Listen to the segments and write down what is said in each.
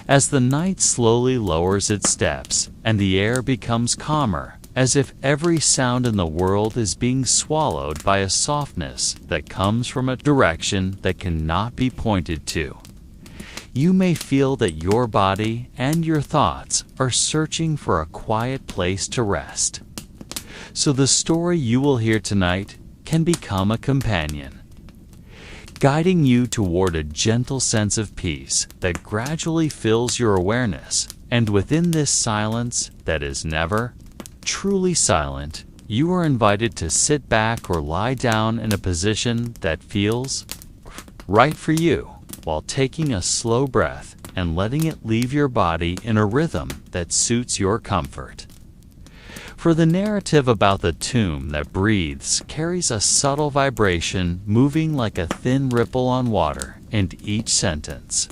As the night slowly lowers its steps and the air becomes calmer, as if every sound in the world is being swallowed by a softness that comes from a direction that cannot be pointed to, you may feel that your body and your thoughts are searching for a quiet place to rest. So the story you will hear tonight can become a companion, guiding you toward a gentle sense of peace that gradually fills your awareness. And within this silence that is never truly silent, you are invited to sit back or lie down in a position that feels right for you, while taking a slow breath and letting it leave your body in a rhythm that suits your comfort. For the narrative about the tomb that breathes carries a subtle vibration, moving like a thin ripple on water, and each sentence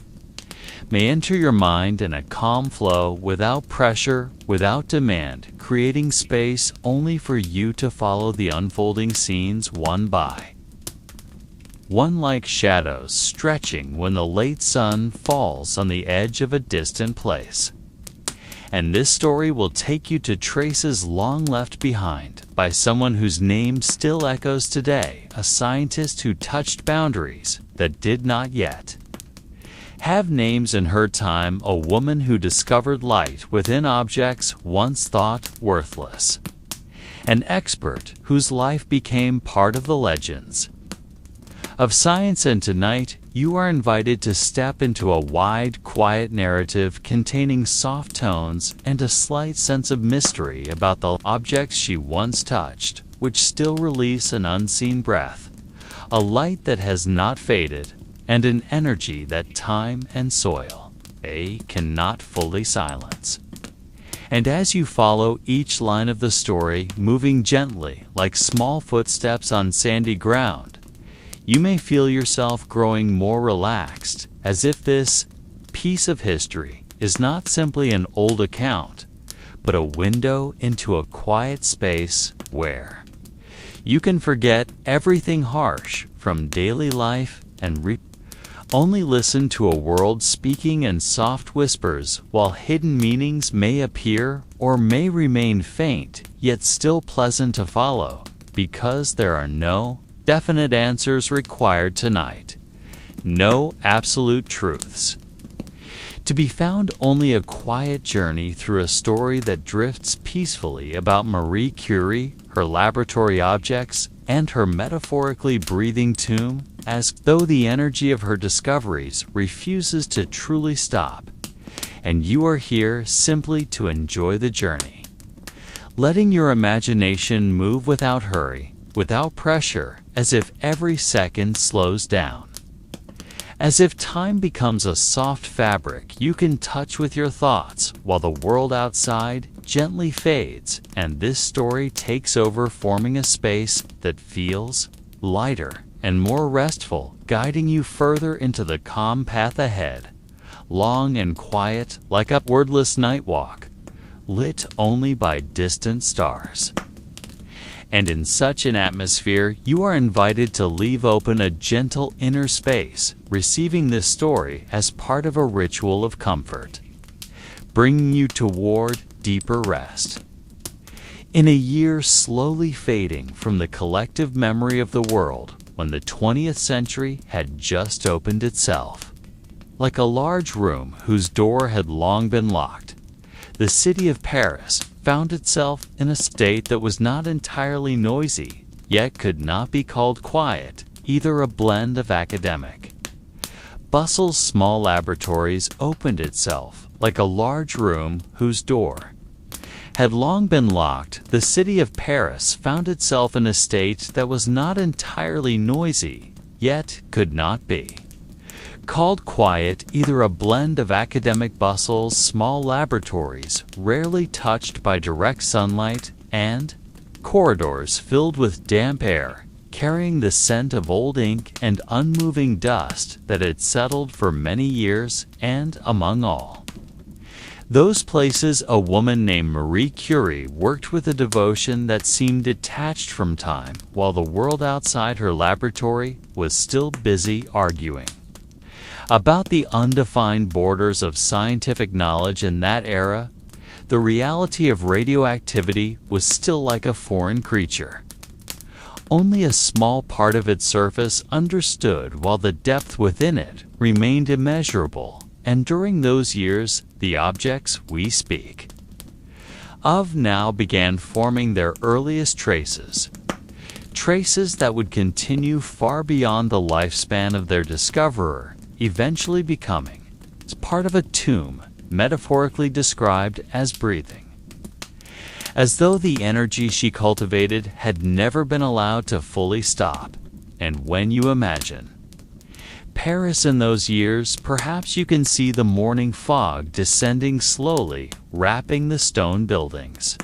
may enter your mind in a calm flow, without pressure, without demand, creating space only for you to follow the unfolding scenes one by one, like shadows stretching when the late sun falls on the edge of a distant place. And this story will take you to traces long left behind by someone whose name still echoes today, a scientist who touched boundaries that did not yet have names in her time, a woman who discovered light within objects once thought worthless, an expert whose life became part of the legends of science. And tonight, you are invited to step into a wide, quiet narrative containing soft tones and a slight sense of mystery about the objects she once touched, which still release an unseen breath, a light that has not faded, and an energy that time and soil cannot fully silence. And as you follow each line of the story, moving gently like small footsteps on sandy ground, you may feel yourself growing more relaxed, as if this piece of history is not simply an old account, but a window into a quiet space where you can forget everything harsh from daily life and only listen to a world speaking in soft whispers, while hidden meanings may appear or may remain faint, yet still pleasant to follow, because there are no definite answers required tonight, no absolute truths to be found, only a quiet journey through a story that drifts peacefully about Marie Curie, her laboratory objects, and her metaphorically breathing tomb, as though the energy of her discoveries refuses to truly stop, and you are here simply to enjoy the journey, letting your imagination move without hurry, without pressure, as if every second slows down. As if time becomes a soft fabric you can touch with your thoughts, while the world outside gently fades and this story takes over, forming a space that feels lighter and more restful, guiding you further into the calm path ahead, long and quiet like a wordless night walk, lit only by distant stars. And in such an atmosphere, you are invited to leave open a gentle inner space, receiving this story as part of a ritual of comfort, bringing you toward deeper rest. In a year slowly fading from the collective memory of the world, when the 20th century had just opened itself, like a large room whose door had long been locked, the city of Paris found itself in a state that was not entirely noisy, yet could not be called quiet, either. A blend of academic bustle's small laboratories opened itself like a large room whose door had long been locked. The city of Paris found itself in a state that was not entirely noisy, yet could not be called quiet, either. A blend of academic bustles, small laboratories rarely touched by direct sunlight, and corridors filled with damp air, carrying the scent of old ink and unmoving dust that had settled for many years. And among all those places, a woman named Marie Curie worked with a devotion that seemed detached from time, while the world outside her laboratory was still busy arguing About the undefined borders of scientific knowledge in that era, the reality of radioactivity was still like a foreign creature. Only a small part of its surface understood, while the depth within it remained immeasurable, and during those years, the objects we speak of now began forming their earliest traces. Traces that would continue far beyond the lifespan of their discoverer, eventually becoming part of a tomb, metaphorically described as breathing. As though the energy she cultivated had never been allowed to fully stop. And when you imagine Paris in those years, perhaps you can see the morning fog descending slowly, wrapping the stone buildings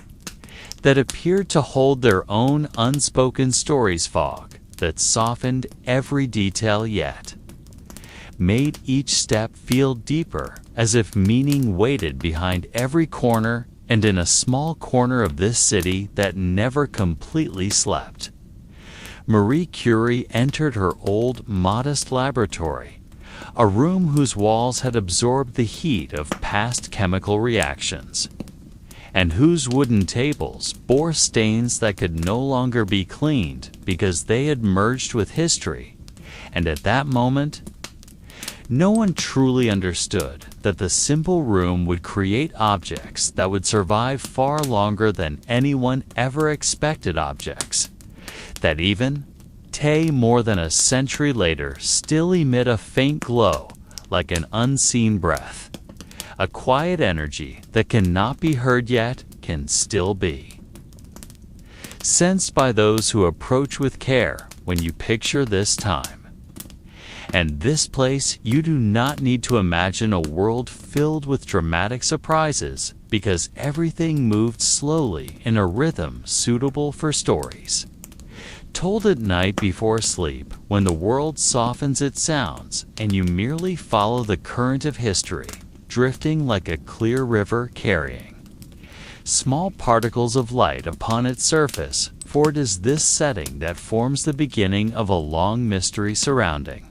that appeared to hold their own unspoken stories, fog that softened every detail yet made each step feel deeper, as if meaning waited behind every corner and in a small corner of this city that never completely slept. Marie Curie entered her old, modest laboratory, a room whose walls had absorbed the heat of past chemical reactions, and whose wooden tables bore stains that could no longer be cleaned because they had merged with history. And at that moment, no one truly understood that the simple room would create objects that would survive far longer than anyone ever expected, objects that even more than a century later still emit a faint glow like an unseen breath. A quiet energy that cannot be heard yet can still be sensed by those who approach with care. When you picture this time and this place, you do not need to imagine a world filled with dramatic surprises, because everything moved slowly in a rhythm suitable for stories told at night before sleep, when the world softens its sounds and you merely follow the current of history, drifting like a clear river carrying small particles of light upon its surface, for it is this setting that forms the beginning of a long mystery surrounding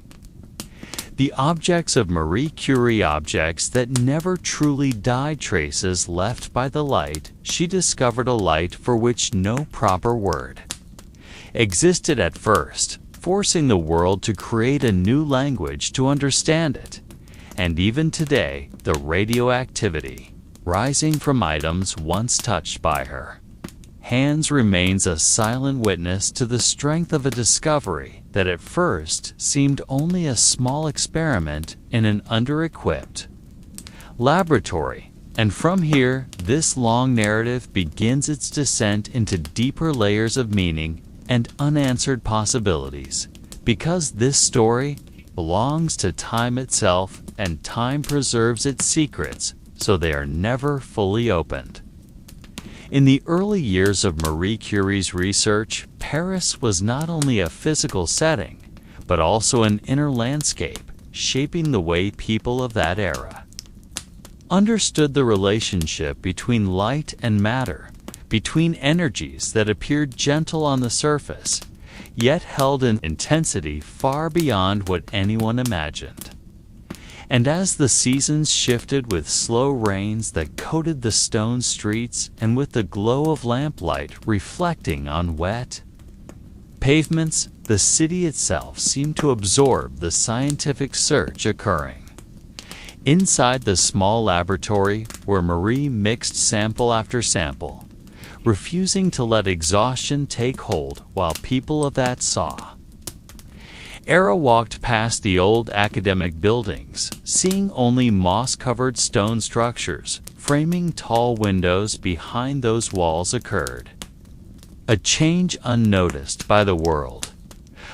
the objects of Marie Curie, objects that never truly died, traces left by the light. She discovered a light for which no proper word existed at first, forcing the world to create a new language to understand it. And even today, the radioactivity rising from items once touched by her hands remains a silent witness to the strength of a discovery that at first seemed only a small experiment in an under-equipped laboratory. And from here, this long narrative begins its descent into deeper layers of meaning and unanswered possibilities, because this story belongs to time itself, and time preserves its secrets so they are never fully opened. In the early years of Marie Curie's research, Paris was not only a physical setting, but also an inner landscape, shaping the way people of that era understood the relationship between light and matter, between energies that appeared gentle on the surface, yet held an intensity far beyond what anyone imagined. And as the seasons shifted with slow rains that coated the stone streets, and with the glow of lamplight reflecting on wet pavements, the city itself seemed to absorb the scientific search occurring inside the small laboratory, where Marie mixed sample after sample, refusing to let exhaustion take hold, while people of that era walked past the old academic buildings, seeing only moss-covered stone structures framing tall windows. Behind those walls occurred a change unnoticed by the world,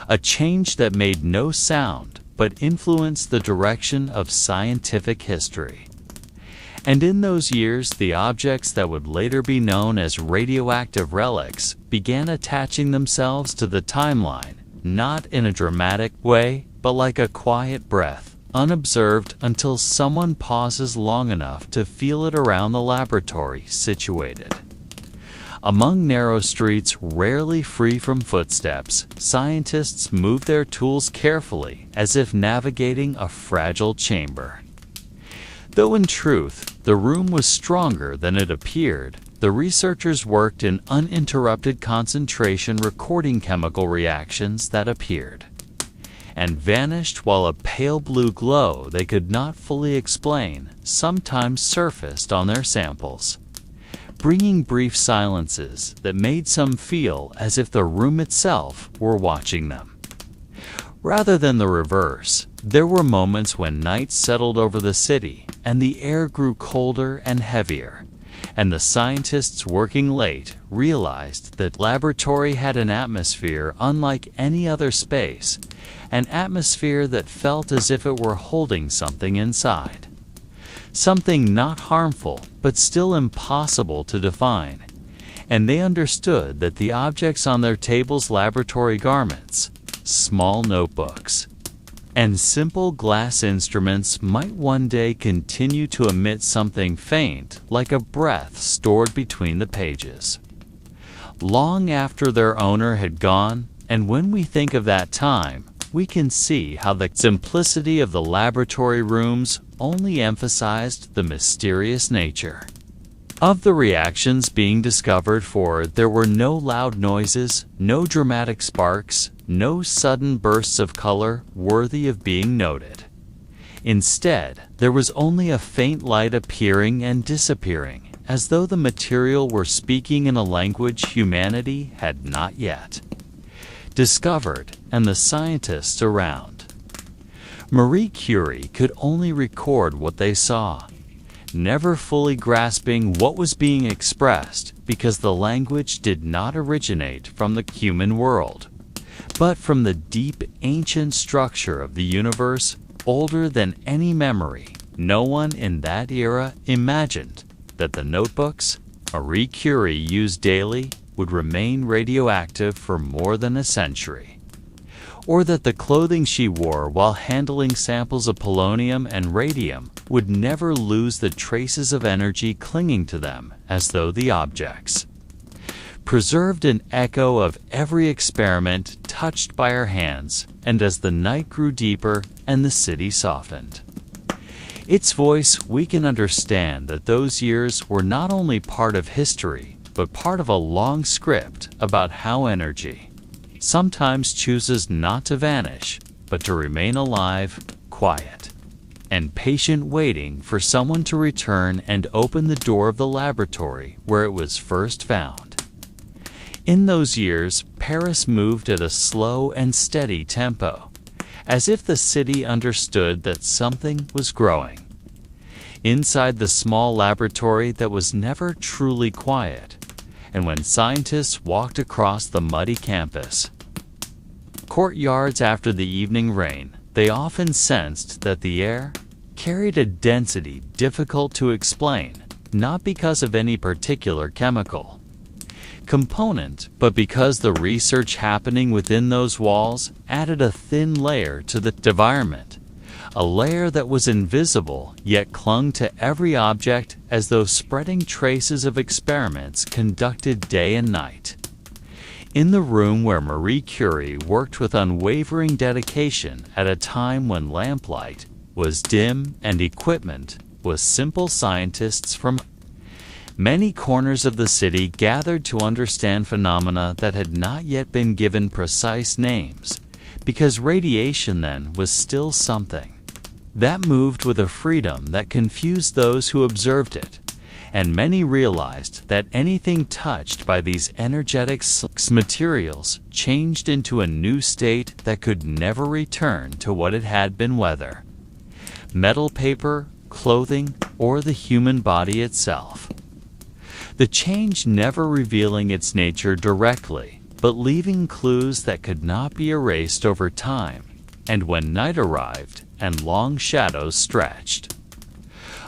a change that made no sound but influenced the direction of scientific history. And in those years, the objects that would later be known as radioactive relics began attaching themselves to the timeline, not in a dramatic way, but like a quiet breath, unobserved until someone pauses long enough to feel it around the laboratory situated Among narrow streets rarely free from footsteps, scientists moved their tools carefully as if navigating a fragile chamber. Though in truth, the room was stronger than it appeared, the researchers worked in uninterrupted concentration recording chemical reactions that appeared and vanished while a pale blue glow they could not fully explain sometimes surfaced on their samples, bringing brief silences that made some feel as if the room itself were watching them. Rather than the reverse, there were moments when night settled over the city and the air grew colder and heavier, and the scientists working late realized that the laboratory had an atmosphere unlike any other space, an atmosphere that felt as if it were holding something inside. Something not harmful, but still impossible to define, and they understood that the objects on their tables' laboratory garments, small notebooks, and simple glass instruments might one day continue to emit something faint like a breath stored between the pages. Long after their owner had gone, and when we think of that time, we can see how the simplicity of the laboratory rooms only emphasized the mysterious nature of the reactions being discovered, for there were no loud noises, no dramatic sparks, no sudden bursts of color worthy of being noted. Instead, there was only a faint light appearing and disappearing, as though the material were speaking in a language humanity had not yet discovered, and the scientists around. Marie Curie could only record what they saw, never fully grasping what was being expressed because the language did not originate from the human world, but from the deep ancient structure of the universe older than any memory. No one in that era imagined that the notebooks Marie Curie used daily would remain radioactive for more than a century, or that the clothing she wore while handling samples of polonium and radium would never lose the traces of energy clinging to them, as though the objects preserved an echo of every experiment touched by her hands. And as the night grew deeper and the city softened its voice, we can understand that those years were not only part of history, but part of a long script about how energy sometimes chooses not to vanish, but to remain alive, quiet, and patient, waiting for someone to return and open the door of the laboratory where it was first found. In those years, Paris moved at a slow and steady tempo, as if the city understood that something was growing inside the small laboratory that was never truly quiet. And when scientists walked across the muddy campus courtyards after the evening rain, they often sensed that the air carried a density difficult to explain, not because of any particular chemical component, but because the research happening within those walls added a thin layer to the environment, a layer that was invisible yet clung to every object as though spreading traces of experiments conducted day and night. In the room where Marie Curie worked with unwavering dedication at a time when lamplight was dim and equipment was simple, scientists from many corners of the city gathered to understand phenomena that had not yet been given precise names, because radiation then was still something that moved with a freedom that confused those who observed it, and many realized that anything touched by these energetic materials changed into a new state that could never return to what it had been, whether metal, paper, clothing, or the human body itself. The change never revealing its nature directly, but leaving clues that could not be erased over time. And when night arrived and long shadows stretched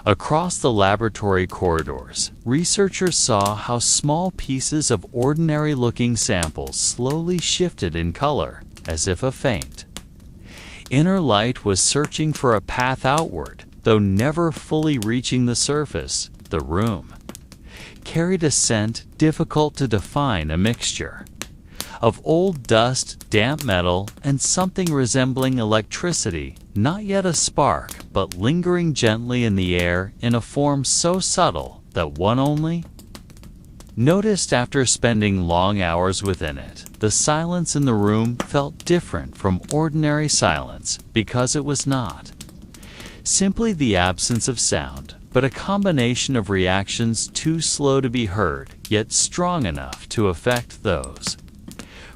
across the laboratory corridors, researchers saw how small pieces of ordinary-looking samples slowly shifted in color, as if a faint inner light was searching for a path outward, though never fully reaching the surface. The room carried a scent difficult to define, a mixture of old dust, damp metal, and something resembling electricity, not yet a spark, but lingering gently in the air in a form so subtle that one only noticed after spending long hours within it. The silence in the room felt different from ordinary silence because it was not simply the absence of sound, but a combination of reactions too slow to be heard, yet strong enough to affect those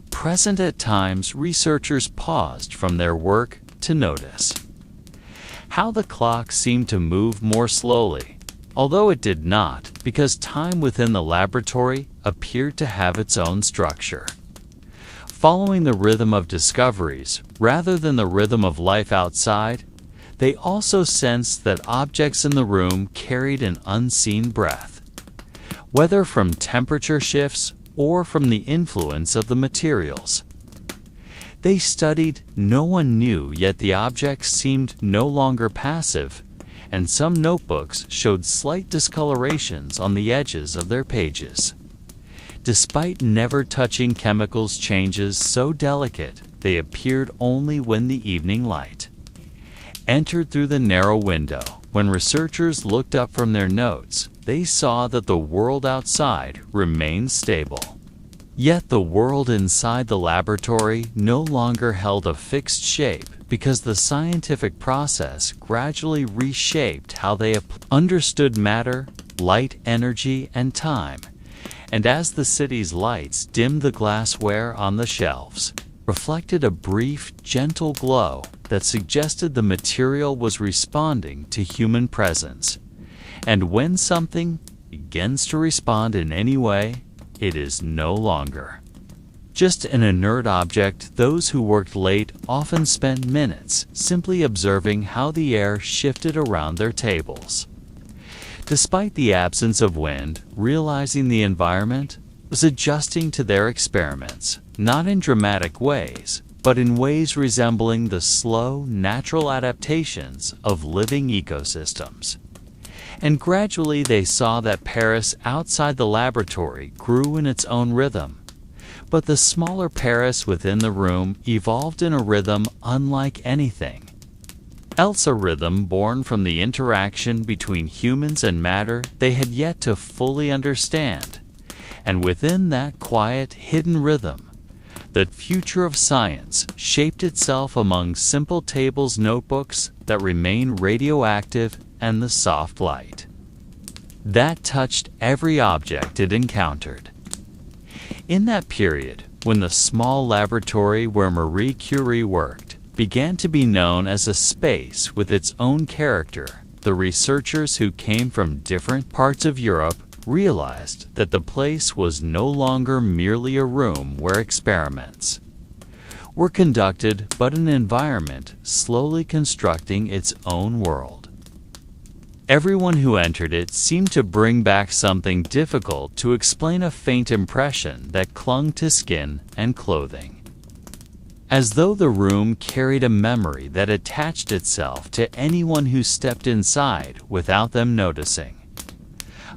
present. At times, researchers paused from their work to notice how the clock seemed to move more slowly, although it did not, because time within the laboratory appeared to have its own structure, following the rhythm of discoveries rather than the rhythm of life outside. They also sensed that objects in the room carried an unseen breath, whether from temperature shifts or from the influence of the materials they studied. No one knew, yet the objects seemed no longer passive, and some notebooks showed slight discolorations on the edges of their pages. Despite never touching chemicals changes so delicate, they appeared only when the evening light entered through the narrow window. When researchers looked up from their notes, they saw that the world outside remained stable. Yet the world inside the laboratory no longer held a fixed shape, because the scientific process gradually reshaped how they understood matter, light, energy, and time. And as the city's lights dimmed, the glassware on the shelves reflected a brief, gentle glow that suggested the material was responding to human presence. And when something begins to respond in any way, it is no longer just an inert object. Those who worked late often spent minutes simply observing how the air shifted around their tables. Despite the absence of wind, realizing the environment was adjusting to their experiments, not in dramatic ways, but in ways resembling the slow, natural adaptations of living ecosystems. And gradually they saw that Paris outside the laboratory grew in its own rhythm. But the smaller Paris within the room evolved in a rhythm unlike anything else, a rhythm born from the interaction between humans and matter they had yet to fully understand. And within that quiet, hidden rhythm, the future of science shaped itself among simple tables, notebooks that remain radioactive, and the soft light that touched every object it encountered. In that period, when the small laboratory where Marie Curie worked began to be known as a space with its own character, the researchers who came from different parts of Europe realized that the place was no longer merely a room where experiments were conducted, but an environment slowly constructing its own world. Everyone who entered it seemed to bring back something difficult to explain, a faint impression that clung to skin and clothing, as though the room carried a memory that attached itself to anyone who stepped inside without them noticing.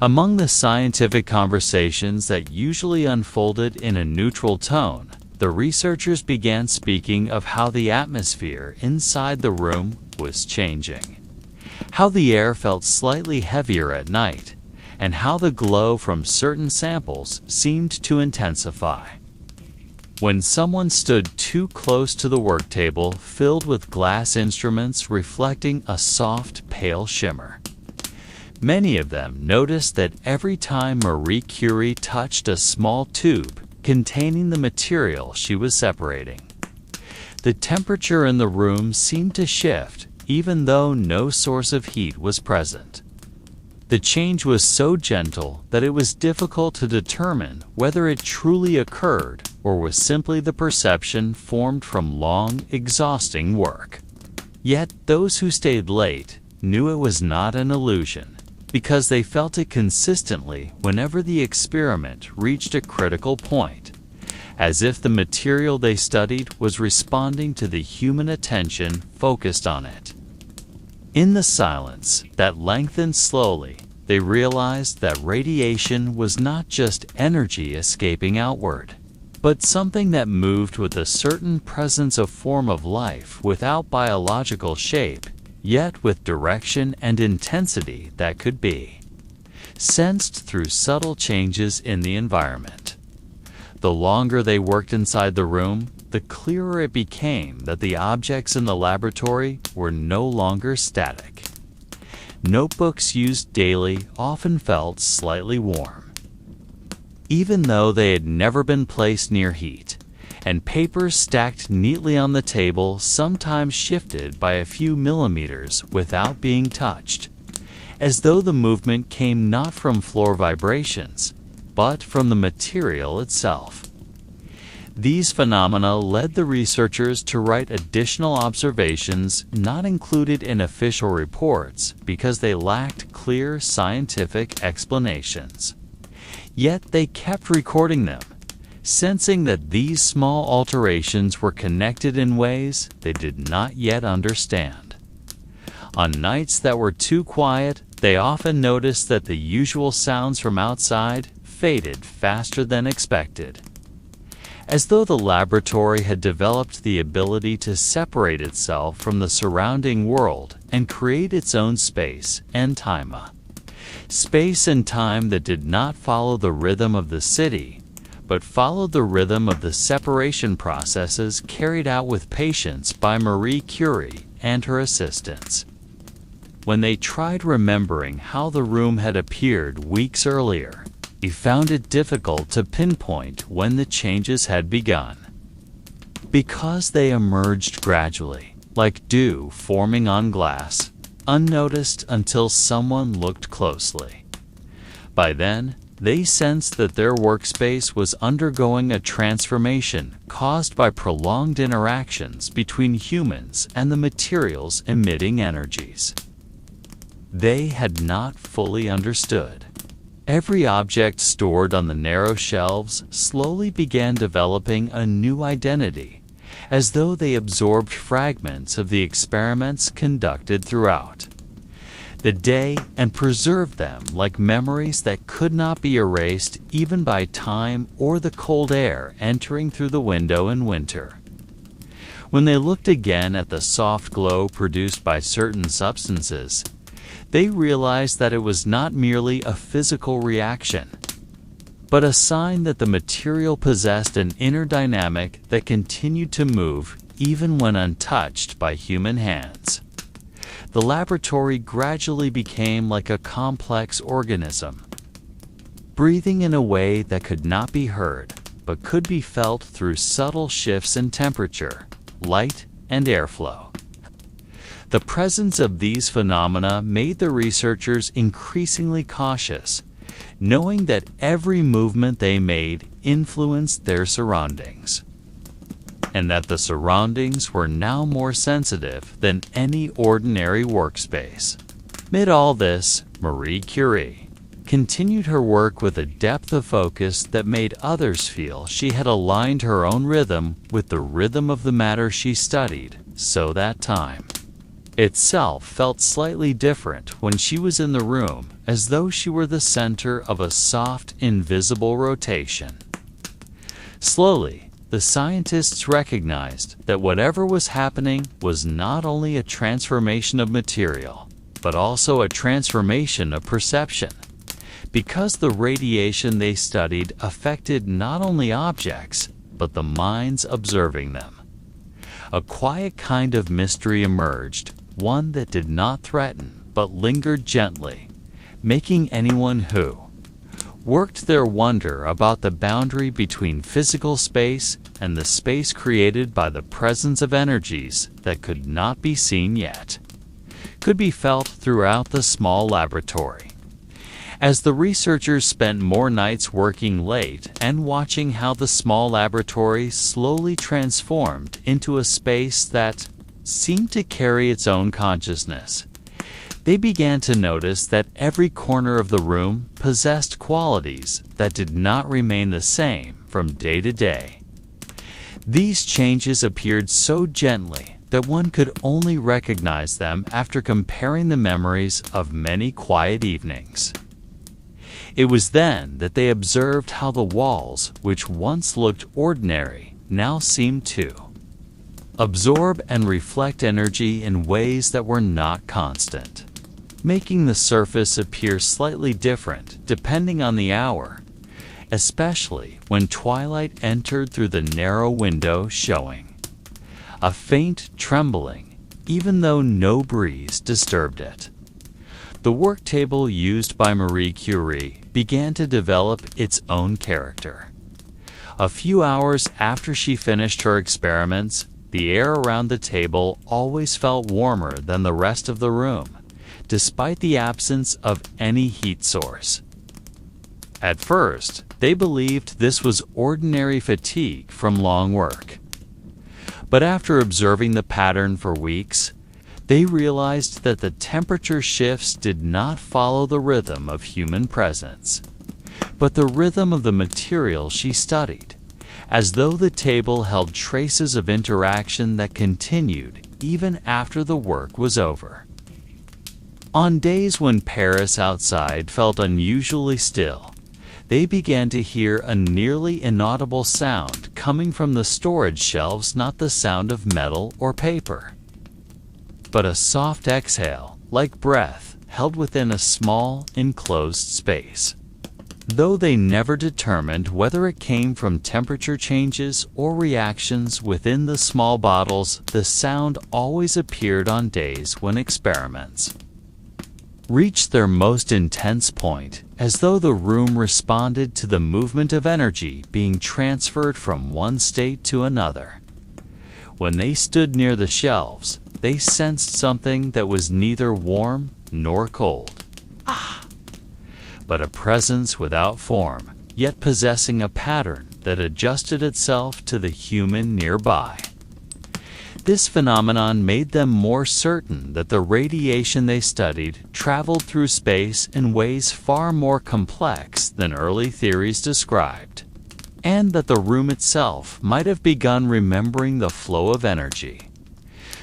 Among the scientific conversations that usually unfolded in a neutral tone, the researchers began speaking of how the atmosphere inside the room was changing, how the air felt slightly heavier at night, and how the glow from certain samples seemed to intensify when someone stood too close to the work table filled with glass instruments reflecting a soft, pale shimmer. Many of them noticed that every time Marie Curie touched a small tube containing the material she was separating, the temperature in the room seemed to shift, even though no source of heat was present. The change was so gentle that it was difficult to determine whether it truly occurred or was simply the perception formed from long, exhausting work. Yet those who stayed late knew it was not an illusion, because they felt it consistently whenever the experiment reached a critical point, as if the material they studied was responding to the human attention focused on it. In the silence that lengthened slowly, they realized that radiation was not just energy escaping outward, but something that moved with a certain presence of form of life without biological shape, yet with direction and intensity that could be sensed through subtle changes in the environment. The longer they worked inside the room, the clearer it became that the objects in the laboratory were no longer static. Notebooks used daily often felt slightly warm, even though they had never been placed near heat, and papers stacked neatly on the table sometimes shifted by a few millimeters without being touched, as though the movement came not from floor vibrations, but from the material itself. These phenomena led the researchers to write additional observations not included in official reports because they lacked clear scientific explanations. Yet they kept recording them, sensing that these small alterations were connected in ways they did not yet understand. On nights that were too quiet, they often noticed that the usual sounds from outside faded faster than expected, as though the laboratory had developed the ability to separate itself from the surrounding world and create its own space and time. Space and time that did not follow the rhythm of the city, but followed the rhythm of the separation processes carried out with patience by Marie Curie and her assistants. When they tried remembering how the room had appeared weeks earlier, he found it difficult to pinpoint when the changes had begun, because they emerged gradually, like dew forming on glass, unnoticed until someone looked closely. By then, they sensed that their workspace was undergoing a transformation caused by prolonged interactions between humans and the materials emitting energies they had not fully understood. Every object stored on the narrow shelves slowly began developing a new identity, as though they absorbed fragments of the experiments conducted throughout the day and preserved them like memories that could not be erased even by time or the cold air entering through the window in winter. When they looked again at the soft glow produced by certain substances, they realized that it was not merely a physical reaction, but a sign that the material possessed an inner dynamic that continued to move even when untouched by human hands. The laboratory gradually became like a complex organism, breathing in a way that could not be heard, but could be felt through subtle shifts in temperature, light, and airflow. The presence of these phenomena made the researchers increasingly cautious, knowing that every movement they made influenced their surroundings, and that the surroundings were now more sensitive than any ordinary workspace. Amid all this, Marie Curie continued her work with a depth of focus that made others feel she had aligned her own rhythm with the rhythm of the matter she studied, so that time itself felt slightly different when she was in the room, as though she were the center of a soft, invisible rotation. Slowly, the scientists recognized that whatever was happening was not only a transformation of material, but also a transformation of perception, because the radiation they studied affected not only objects, but the minds observing them. A quiet kind of mystery emerged, one that did not threaten, but lingered gently, making anyone who worked there wonder about the boundary between physical space and the space created by the presence of energies that could not be seen yet, could be felt throughout the small laboratory. As the researchers spent more nights working late and watching how the small laboratory slowly transformed into a space that seemed to carry its own consciousness, they began to notice that every corner of the room possessed qualities that did not remain the same from day to day. These changes appeared so gently that one could only recognize them after comparing the memories of many quiet evenings. It was then that they observed how the walls, which once looked ordinary, now seemed to absorb and reflect energy in ways that were not constant, making the surface appear slightly different depending on the hour, especially when twilight entered through the narrow window, showing a faint trembling, even though no breeze disturbed it. The work table used by Marie Curie began to develop its own character. A few hours after she finished her experiments, the air around the table always felt warmer than the rest of the room, despite the absence of any heat source. At first, they believed this was ordinary fatigue from long work. But after observing the pattern for weeks, they realized that the temperature shifts did not follow the rhythm of human presence, but the rhythm of the material she studied, as though the table held traces of interaction that continued even after the work was over. On days when Paris outside felt unusually still, they began to hear a nearly inaudible sound coming from the storage shelves, not the sound of metal or paper, but a soft exhale, like breath, held within a small, enclosed space. Though they never determined whether it came from temperature changes or reactions within the small bottles, the sound always appeared on days when experiments reached their most intense point, as though the room responded to the movement of energy being transferred from one state to another. When they stood near the shelves, they sensed something that was neither warm nor cold, but a presence without form, yet possessing a pattern that adjusted itself to the human nearby. This phenomenon made them more certain that the radiation they studied traveled through space in ways far more complex than early theories described, and that the room itself might have begun remembering the flow of energy,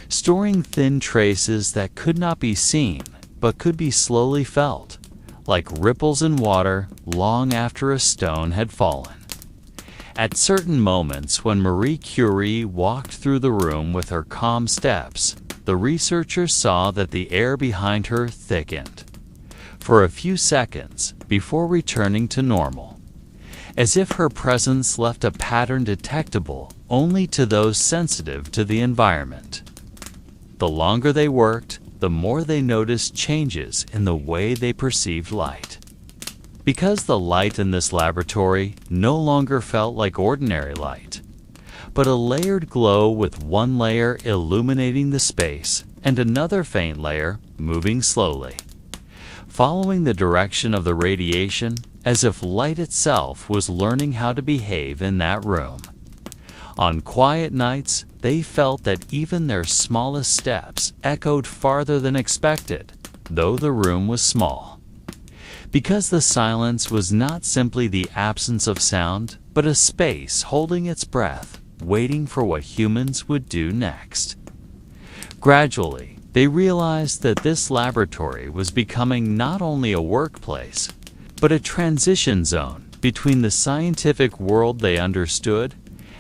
storing thin traces that could not be seen but could be slowly felt, like ripples in water long after a stone had fallen. At certain moments when Marie Curie walked through the room with her calm steps, the researchers saw that the air behind her thickened for a few seconds before returning to normal, as if her presence left a pattern detectable only to those sensitive to the environment. The longer they worked, the more they noticed changes in the way they perceived light. Because the light in this laboratory no longer felt like ordinary light, but a layered glow with one layer illuminating the space and another faint layer moving slowly, following the direction of the radiation, as if light itself was learning how to behave in that room. On quiet nights, they felt that even their smallest steps echoed farther than expected, though the room was small. Because the silence was not simply the absence of sound, but a space holding its breath, waiting for what humans would do next. Gradually, they realized that this laboratory was becoming not only a workplace, but a transition zone between the scientific world they understood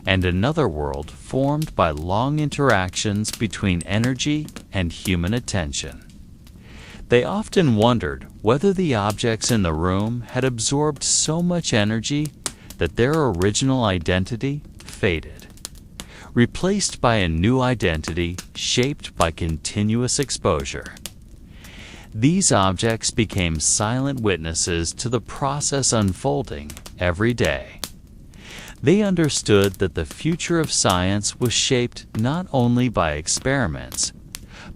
and another world formed by long interactions between energy and human attention. They often wondered whether the objects in the room had absorbed so much energy that their original identity faded, replaced by a new identity shaped by continuous exposure. These objects became silent witnesses to the process unfolding every day. They understood that the future of science was shaped not only by experiments,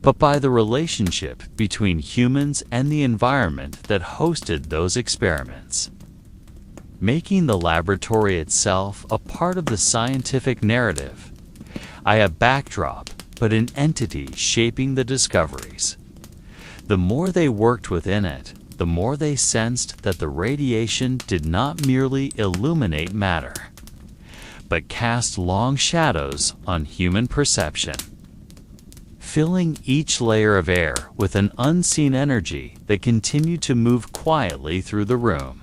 but by the relationship between humans and the environment that hosted those experiments, making the laboratory itself a part of the scientific narrative, a backdrop, but an entity shaping the discoveries. The more they worked within it, the more they sensed that the radiation did not merely illuminate matter, but cast long shadows on human perception. filling each layer of air with an unseen energy that continued to move quietly through the room.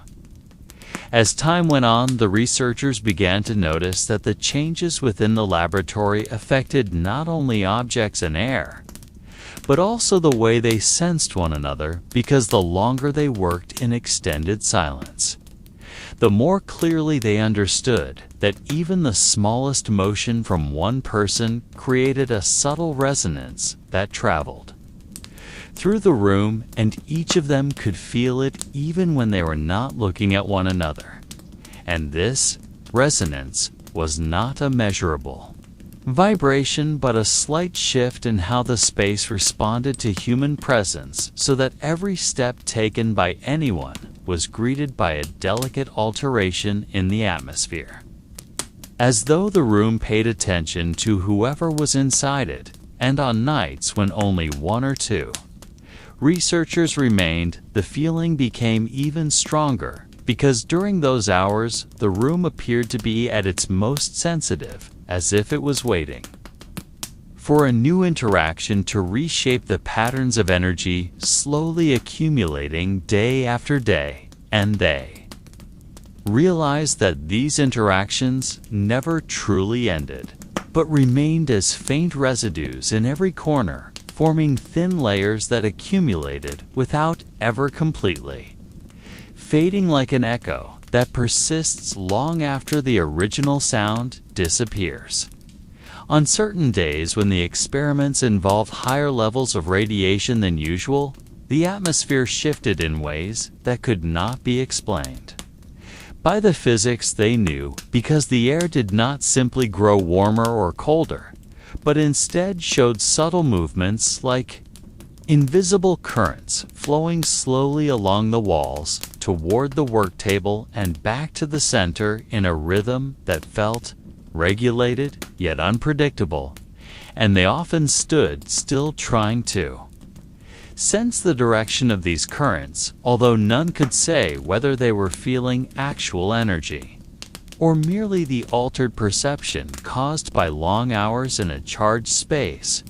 As time went on, the researchers began to notice that the changes within the laboratory affected not only objects and air, but also the way they sensed one another, because the longer they worked in extended silence, the more clearly they understood that even the smallest motion from one person created a subtle resonance that traveled through the room, and each of them could feel it even when they were not looking at one another. And this resonance was not a measurable vibration, but a slight shift in how the space responded to human presence, so that every step taken by anyone was greeted by a delicate alteration in the atmosphere, as though the room paid attention to whoever was inside it. And on nights when only one or two researchers remained, the feeling became even stronger, because during those hours the room appeared to be at its most sensitive, as if it was waiting for a new interaction to reshape the patterns of energy slowly accumulating day after day. And they realized that these interactions never truly ended, but remained as faint residues in every corner, forming thin layers that accumulated without ever completely fading, like an echo that persists long after the original sound disappears. On certain days when the experiments involved higher levels of radiation than usual, the atmosphere shifted in ways that could not be explained by the physics they knew, because the air did not simply grow warmer or colder, but instead showed subtle movements like invisible currents flowing slowly along the walls toward the work table and back to the center in a rhythm that felt regulated yet unpredictable. And they often stood still, trying to sense the direction of these currents, although none could say whether they were feeling actual energy or merely the altered perception caused by long hours in a charged space.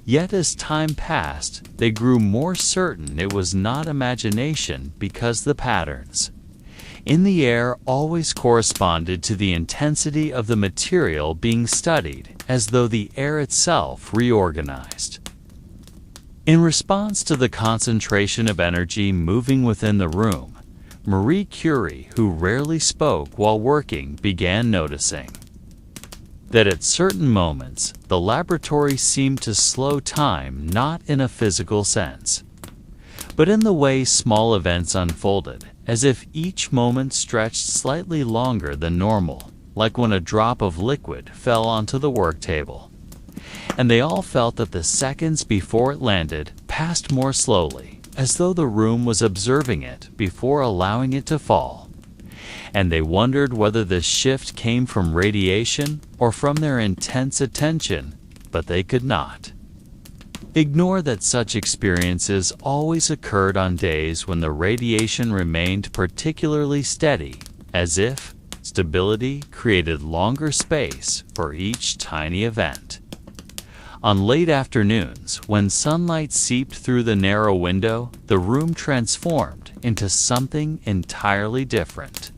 Yet as time passed, they grew more certain it was not imagination, because the patterns in the air always corresponded to the intensity of the material being studied, as though the air itself reorganized in response to the concentration of energy moving within the room. Marie Curie, who rarely spoke while working, began noticing that at certain moments the laboratory seemed to slow time, not in a physical sense, but in the way small events unfolded, as if each moment stretched slightly longer than normal, like when a drop of liquid fell onto the work table, and they all felt that the seconds before it landed passed more slowly, as though the room was observing it before allowing it to fall. And they wondered whether this shift came from radiation or from their intense attention, but they could not ignore that such experiences always occurred on days when the radiation remained particularly steady, as if stability created longer space for each tiny event. On late afternoons, when sunlight seeped through the narrow window, the room transformed into something entirely different,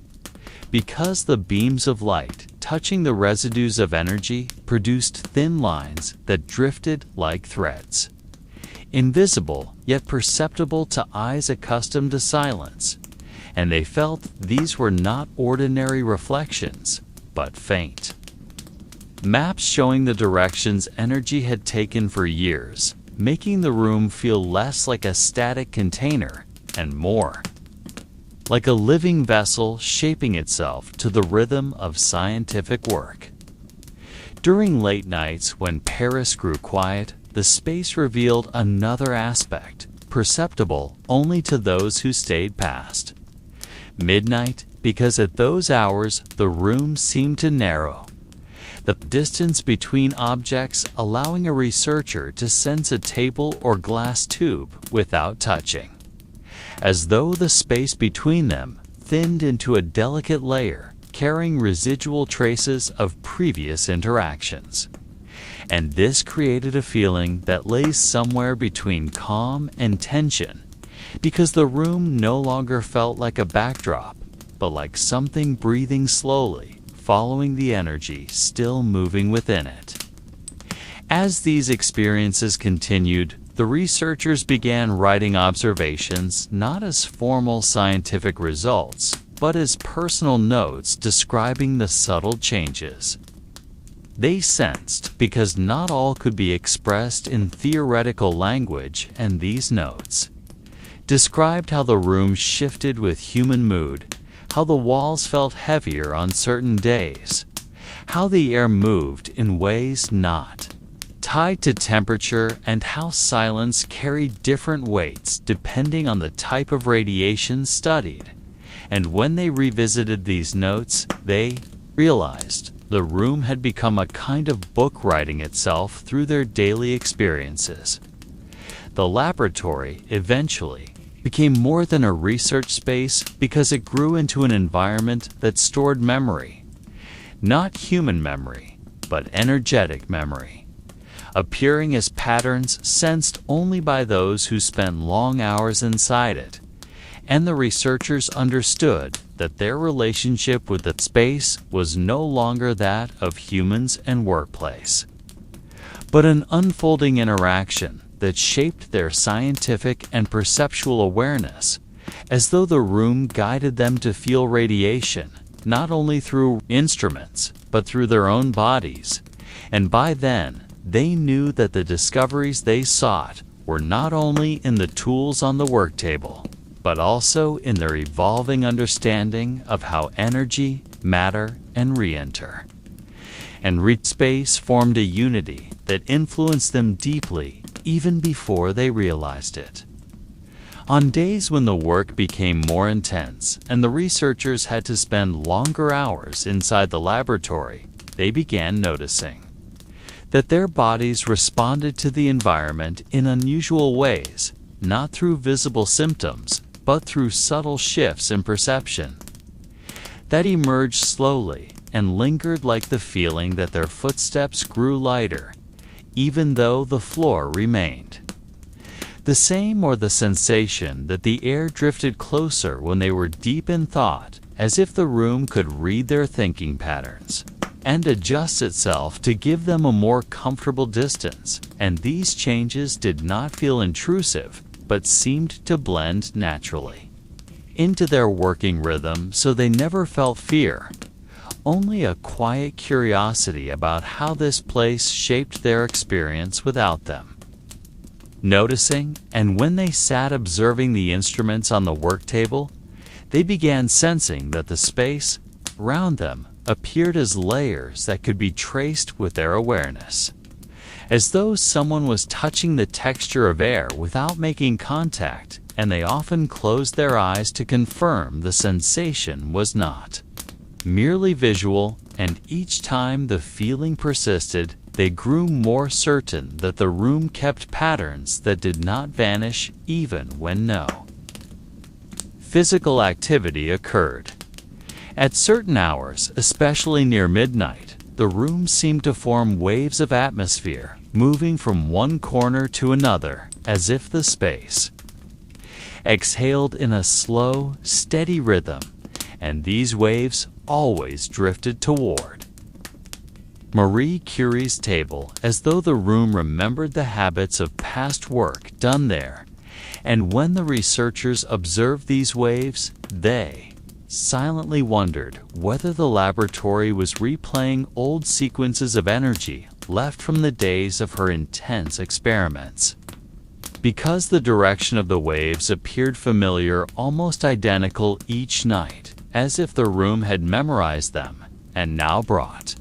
because the beams of light touching the residues of energy produced thin lines that drifted like threads, invisible yet perceptible to eyes accustomed to silence. And they felt these were not ordinary reflections, but faint maps showing the directions energy had taken for years, making the room feel less like a static container and more like a living vessel shaping itself to the rhythm of scientific work. During late nights, when Paris grew quiet, the space revealed another aspect, perceptible only to those who stayed past midnight, because at those hours the room seemed to narrow the distance between objects, allowing a researcher to sense a table or glass tube without touching, as though the space between them thinned into a delicate layer, carrying residual traces of previous interactions. And this created a feeling that lays somewhere between calm and tension, because the room no longer felt like a backdrop, but like something breathing slowly, following the energy still moving within it. As these experiences continued, the researchers began writing observations not as formal scientific results, but as personal notes describing the subtle changes they sensed, because not all could be expressed in theoretical language, and these notes described how the room shifted with human mood, how the walls felt heavier on certain days, how the air moved in ways not tied to temperature, and how silence carried different weights depending on the type of radiation studied. And when they revisited these notes, they realized the room had become a kind of book writing itself through their daily experiences. The laboratory eventually became more than a research space because it grew into an environment that stored memory. Not human memory, but energetic memory, appearing as patterns sensed only by those who spent long hours inside it. And the researchers understood that their relationship with the space was no longer that of humans and workplace, but an unfolding interaction that shaped their scientific and perceptual awareness, as though the room guided them to feel radiation, not only through instruments, but through their own bodies. And by then, they knew that the discoveries they sought were not only in the tools on the work table, but also in their evolving understanding of how energy, matter, and re-enter and space formed a unity that influenced them deeply even before they realized it. On days when the work became more intense and the researchers had to spend longer hours inside the laboratory, they began noticing that their bodies responded to the environment in unusual ways, not through visible symptoms, but through subtle shifts in perception that emerged slowly and lingered, like the feeling that their footsteps grew lighter, even though the floor remained the same, or the sensation that the air drifted closer when they were deep in thought, as if the room could read their thinking patterns and adjust itself to give them a more comfortable distance. And these changes did not feel intrusive, but seemed to blend naturally into their working rhythm, so they never felt fear, only a quiet curiosity about how this place shaped their experience without them. Noticing, and when they sat observing the instruments on the work table, they began sensing that the space around them appeared as layers that could be traced with their awareness, as though someone was touching the texture of air without making contact, and they often closed their eyes to confirm the sensation was not merely visual, and each time the feeling persisted, they grew more certain that the room kept patterns that did not vanish even when no physical activity occurred. At certain hours, especially near midnight, the room seemed to form waves of atmosphere, moving from one corner to another, as if the space exhaled in a slow, steady rhythm, and these waves always drifted toward Marie Curie's table, as though the room remembered the habits of past work done there. And when the researchers observed these waves, they silently wondered whether the laboratory was replaying old sequences of energy left from the days of her intense experiments. Because the direction of the waves appeared familiar, almost identical each night, as if the room had memorized them and now brought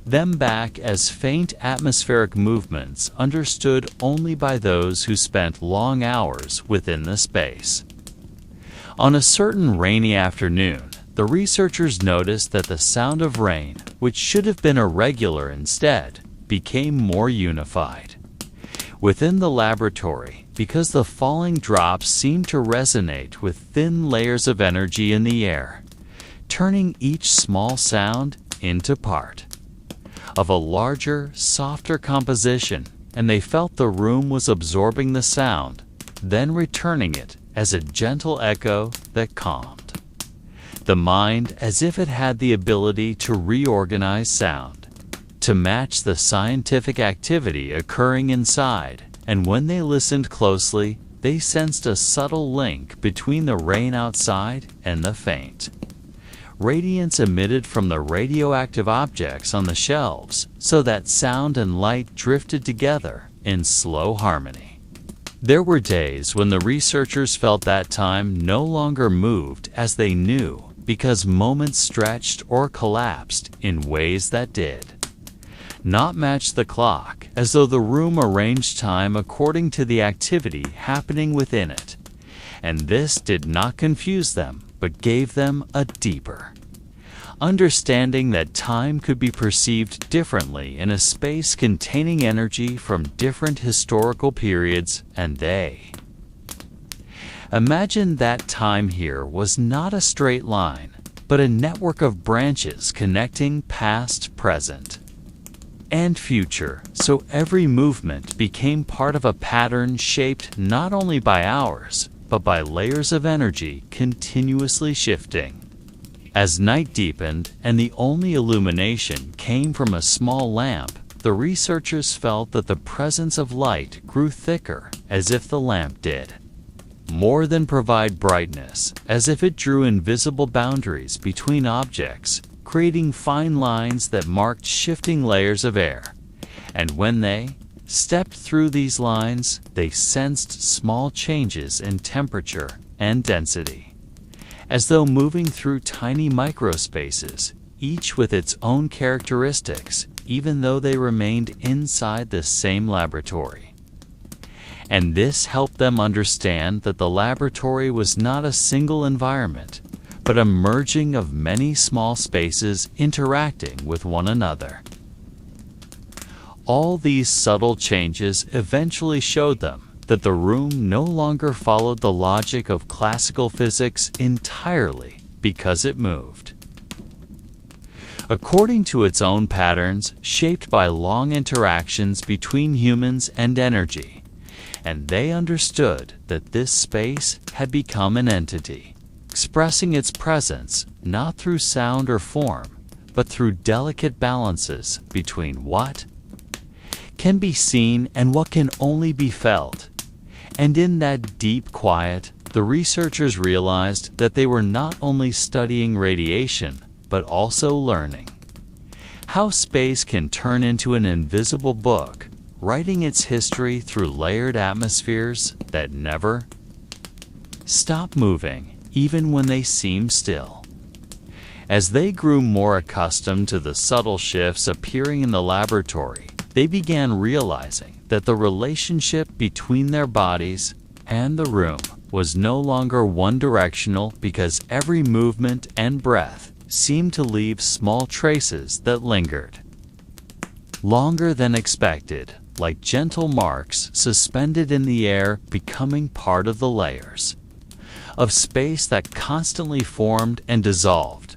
them back as faint atmospheric movements understood only by those who spent long hours within the space. On a certain rainy afternoon, the researchers noticed that the sound of rain, which should have been irregular instead, became more unified within the laboratory, because the falling drops seemed to resonate with thin layers of energy in the air, turning each small sound into part of a larger, softer composition, and they felt the room was absorbing the sound, then returning it as a gentle echo that calmed the mind, as if it had the ability to reorganize sound, to match the scientific activity occurring inside. And when they listened closely, they sensed a subtle link between the rain outside and the faint radiance emitted from the radioactive objects on the shelves, so that sound and light drifted together in slow harmony. There were days when the researchers felt that time no longer moved as they knew, because moments stretched or collapsed in ways that did not match the clock, as though the room arranged time according to the activity happening within it. And this did not confuse them, but gave them a deeper understanding that time could be perceived differently in a space containing energy from different historical periods. And they imagined that time here was not a straight line, but a network of branches connecting past, present, and future, so every movement became part of a pattern shaped not only by hours, but by layers of energy continuously shifting. As night deepened and the only illumination came from a small lamp, the researchers felt that the presence of light grew thicker, as if the lamp did more than provide brightness, as if it drew invisible boundaries between objects, creating fine lines that marked shifting layers of air. And when they stepped through these lines, they sensed small changes in temperature and density, as though moving through tiny microspaces, each with its own characteristics, even though they remained inside the same laboratory. And this helped them understand that the laboratory was not a single environment, but a merging of many small spaces interacting with one another. All these subtle changes eventually showed them that the room no longer followed the logic of classical physics entirely because it moved according to its own patterns, shaped by long interactions between humans and energy. And they understood that this space had become an entity, expressing its presence not through sound or form, but through delicate balances between what can be seen and what can only be felt. And in that deep quiet, the researchers realized that they were not only studying radiation, but also learning how space can turn into an invisible book, writing its history through layered atmospheres that never stop moving, even when they seem still. As they grew more accustomed to the subtle shifts appearing in the laboratory, they began realizing that the relationship between their bodies and the room was no longer one-directional, because every movement and breath seemed to leave small traces that lingered longer than expected, like gentle marks suspended in the air, becoming part of the layers of space that constantly formed and dissolved.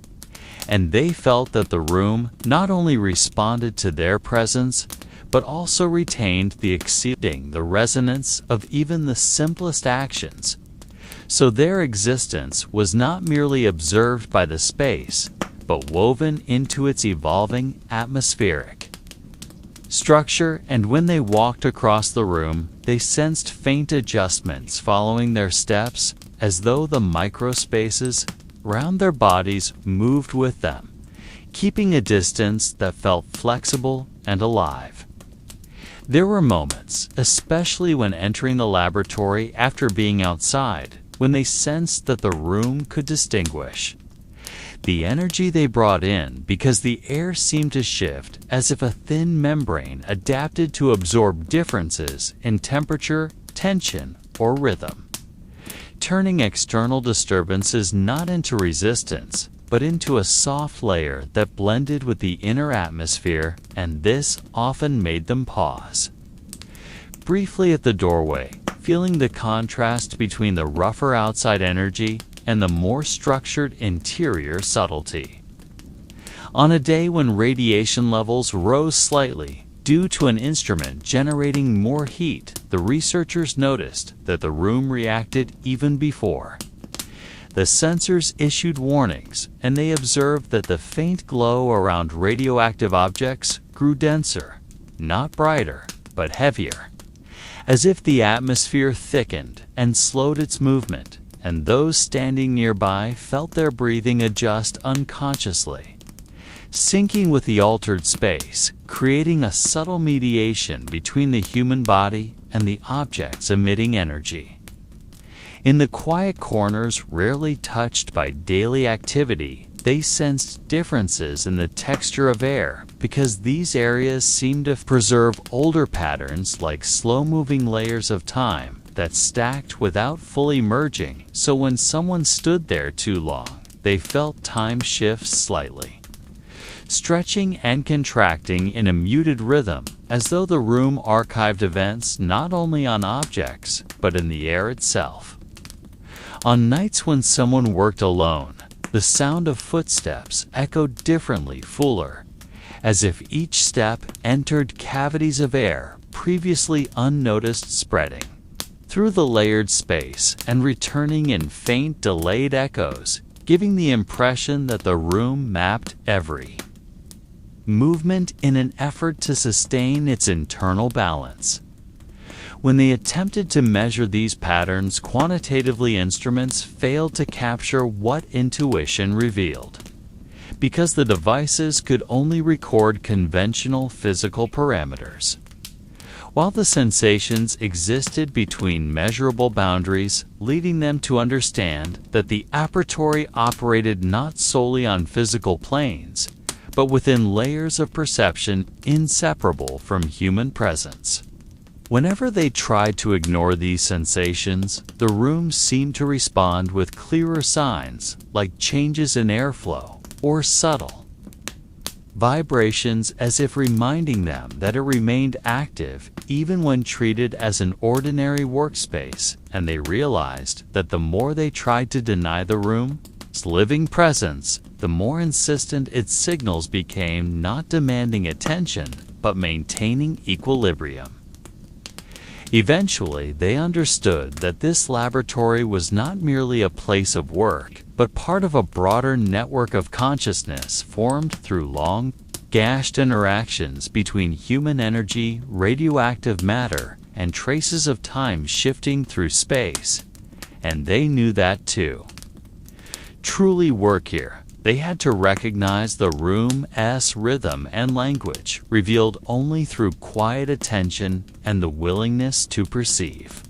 And they felt that the room not only responded to their presence, but also retained the resonance of even the simplest actions. So their existence was not merely observed by the space, but woven into its evolving atmospheric structure. And when they walked across the room, they sensed faint adjustments following their steps, as though the microspaces around their bodies moved with them, keeping a distance that felt flexible and alive. There were moments, especially when entering the laboratory after being outside, when they sensed that the room could distinguish the energy they brought in, because the air seemed to shift as if a thin membrane adapted to absorb differences in temperature, tension, or rhythm, turning external disturbances not into resistance, but into a soft layer that blended with the inner atmosphere. And this often made them pause briefly at the doorway, feeling the contrast between the rougher outside energy and the more structured interior subtlety. On a day when radiation levels rose slightly due to an instrument generating more heat, the researchers noticed that the room reacted even before. The sensors issued warnings, and they observed that the faint glow around radioactive objects grew denser, not brighter, but heavier, as if the atmosphere thickened and slowed its movement, and those standing nearby felt their breathing adjust unconsciously, syncing with the altered space, creating a subtle mediation between the human body and the objects emitting energy. In the quiet corners rarely touched by daily activity, they sensed differences in the texture of air because these areas seemed to preserve older patterns like slow-moving layers of time that stacked without fully merging, so when someone stood there too long, they felt time shift slightly, stretching and contracting in a muted rhythm, as though the room archived events not only on objects, but in the air itself. On nights when someone worked alone, the sound of footsteps echoed differently, fuller, as if each step entered cavities of air previously unnoticed, spreading through the layered space and returning in faint, delayed echoes, giving the impression that the room mapped every movement in an effort to sustain its internal balance. When they attempted to measure these patterns quantitatively, instruments failed to capture what intuition revealed, because the devices could only record conventional physical parameters. While the sensations existed between measurable boundaries, leading them to understand that the apparatory operated not solely on physical planes, but within layers of perception inseparable from human presence. Whenever they tried to ignore these sensations, the room seemed to respond with clearer signs, like changes in airflow or subtle vibrations, as if reminding them that it remained active even when treated as an ordinary workspace, and they realized that the more they tried to deny the room's living presence, the more insistent its signals became, not demanding attention, but maintaining equilibrium. Eventually, they understood that this laboratory was not merely a place of work, but part of a broader network of consciousness formed through long, gashed interactions between human energy, radioactive matter, and traces of time shifting through space. And they knew that too. Truly work here, they had to recognize the room's rhythm and language, revealed only through quiet attention and the willingness to perceive.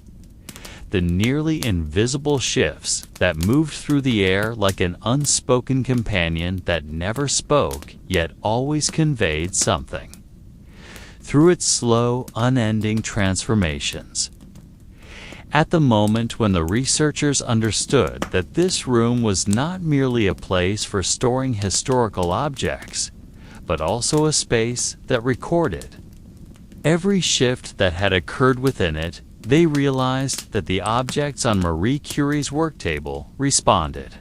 The nearly invisible shifts that moved through the air like an unspoken companion that never spoke, yet always conveyed something, through its slow, unending transformations. At the moment when the researchers understood that this room was not merely a place for storing historical objects, but also a space that recorded every shift that had occurred within it, they realized that the objects on Marie Curie's work table responded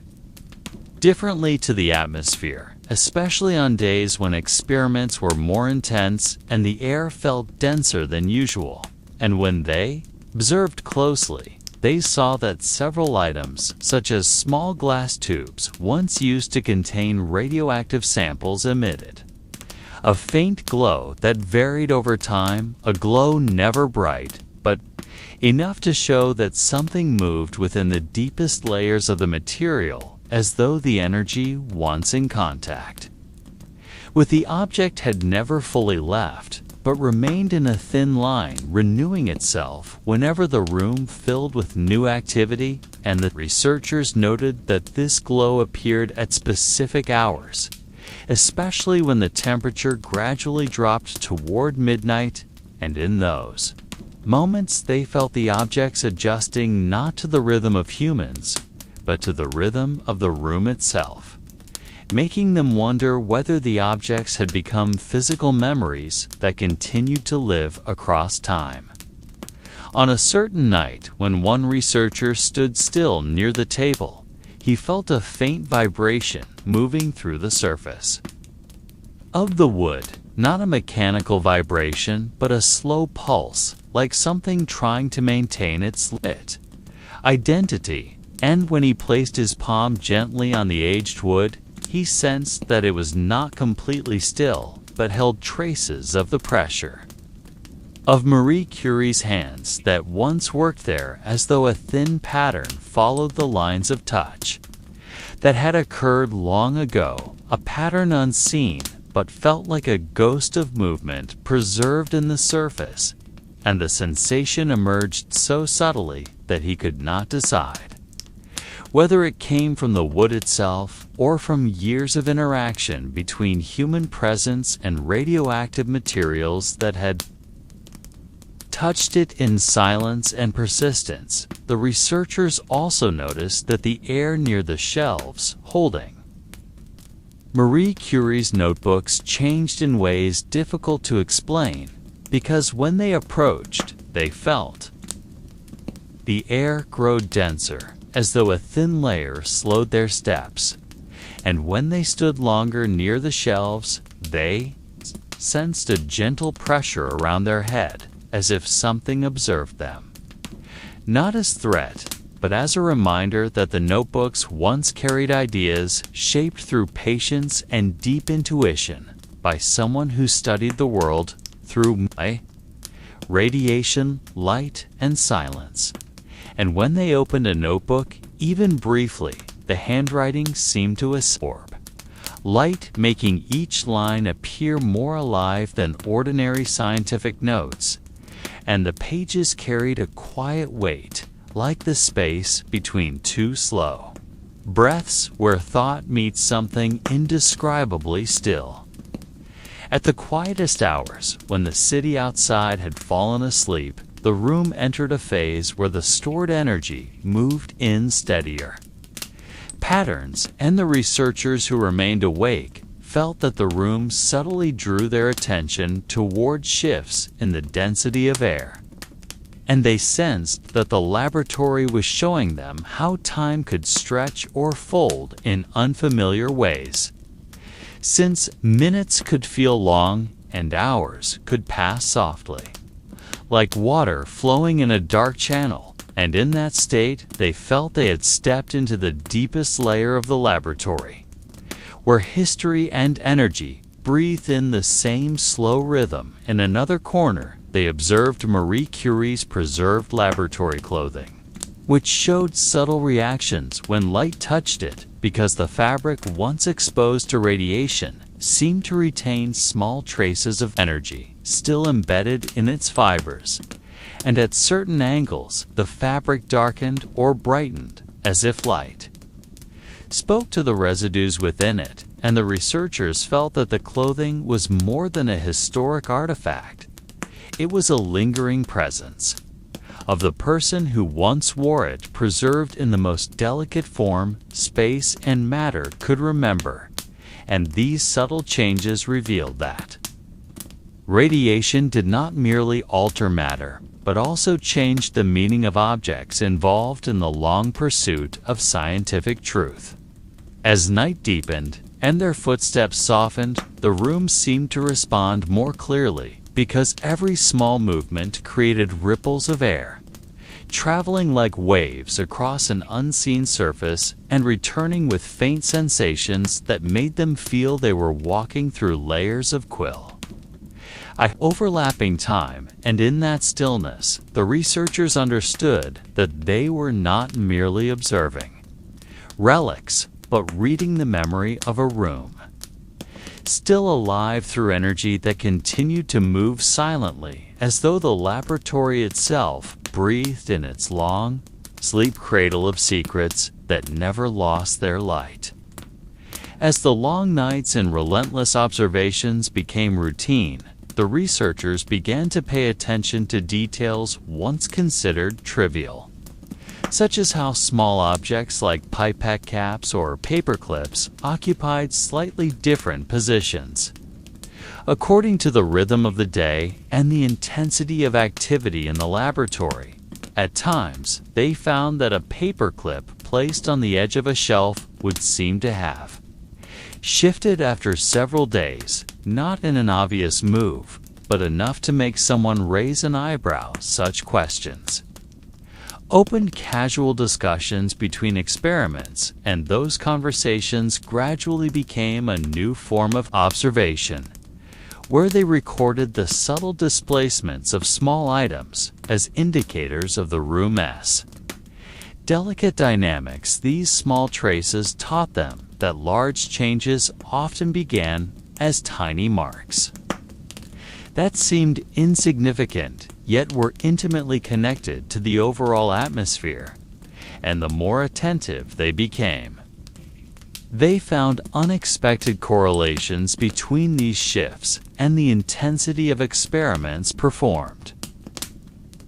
differently to the atmosphere, especially on days when experiments were more intense and the air felt denser than usual. And when they observed closely, they saw that several items, such as small glass tubes once used to contain radioactive samples, emitted a faint glow that varied over time, a glow never bright, but enough to show that something moved within the deepest layers of the material, as though the energy once in contact with the object had never fully left, but remained in a thin line, renewing itself whenever the room filled with new activity, and the researchers noted that this glow appeared at specific hours, especially when the temperature gradually dropped toward midnight, and in those moments they felt the objects adjusting not to the rhythm of humans, but to the rhythm of the room itself, making them wonder whether the objects had become physical memories that continued to live across time. On a certain night, when one researcher stood still near the table, he felt a faint vibration moving through the surface. of the wood, not a mechanical vibration, but a slow pulse, like something trying to maintain its identity. And when he placed his palm gently on the aged wood, he sensed that it was not completely still, but held traces of the pressure of Marie Curie's hands that once worked there, as though a thin pattern followed the lines of touch that had occurred long ago, a pattern unseen but felt like a ghost of movement preserved in the surface, and the sensation emerged so subtly that he could not decide whether it came from the wood itself or from years of interaction between human presence and radioactive materials that had touched it in silence and persistence. The researchers also noticed that the air near the shelves holding Marie Curie's notebooks changed in ways difficult to explain, because when they approached, they felt the air grow denser, as though a thin layer slowed their steps, and when they stood longer near the shelves, they sensed a gentle pressure around their head, as if something observed them. Not as threat, but as a reminder that the notebooks once carried ideas shaped through patience and deep intuition by someone who studied the world through radiation, light, and silence. And when they opened a notebook, even briefly, the handwriting seemed to absorb light, making each line appear more alive than ordinary scientific notes, and the pages carried a quiet weight, like the space between two slow breaths where thought meets something indescribably still. At the quietest hours, when the city outside had fallen asleep, the room entered a phase where the stored energy moved in steadier patterns, and the researchers who remained awake felt that the room subtly drew their attention toward shifts in the density of air. And they sensed that the laboratory was showing them how time could stretch or fold in unfamiliar ways. Since minutes could feel long and hours could pass softly, like water flowing in a dark channel, and in that state they felt they had stepped into the deepest layer of the laboratory, where history and energy breathed in the same slow rhythm. In another corner, they observed Marie Curie's preserved laboratory clothing, which showed subtle reactions when light touched it, because the fabric once exposed to radiation seemed to retain small traces of energy still embedded in its fibers, and at certain angles the fabric darkened or brightened as if light spoke to the residues within it, and the researchers felt that the clothing was more than a historic artifact. It was a lingering presence of the person who once wore it, preserved in the most delicate form space and matter could remember, and these subtle changes revealed that radiation did not merely alter matter, but also changed the meaning of objects involved in the long pursuit of scientific truth. As night deepened and their footsteps softened, the room seemed to respond more clearly, because every small movement created ripples of air, traveling like waves across an unseen surface and returning with faint sensations that made them feel they were walking through layers of overlapping time, and in that stillness, the researchers understood that they were not merely observing relics, but reading the memory of a room, still alive through energy that continued to move silently, as though the laboratory itself breathed in its long, sleep cradle of secrets that never lost their light. As the long nights and relentless observations became routine, the researchers began to pay attention to details once considered trivial, such as how small objects like pipette caps or paper clips occupied slightly different positions according to the rhythm of the day and the intensity of activity in the laboratory. At times, they found that a paper clip placed on the edge of a shelf would seem to have shifted after several days, not in an obvious move, but enough to make someone raise an eyebrow. Such questions opened casual discussions between experiments, and those conversations gradually became a new form of observation, where they recorded the subtle displacements of small items as indicators of the room's delicate dynamics. These small traces taught them that large changes often began as tiny marks that seemed insignificant, yet were intimately connected to the overall atmosphere, and the more attentive they became, they found unexpected correlations between these shifts and the intensity of experiments performed.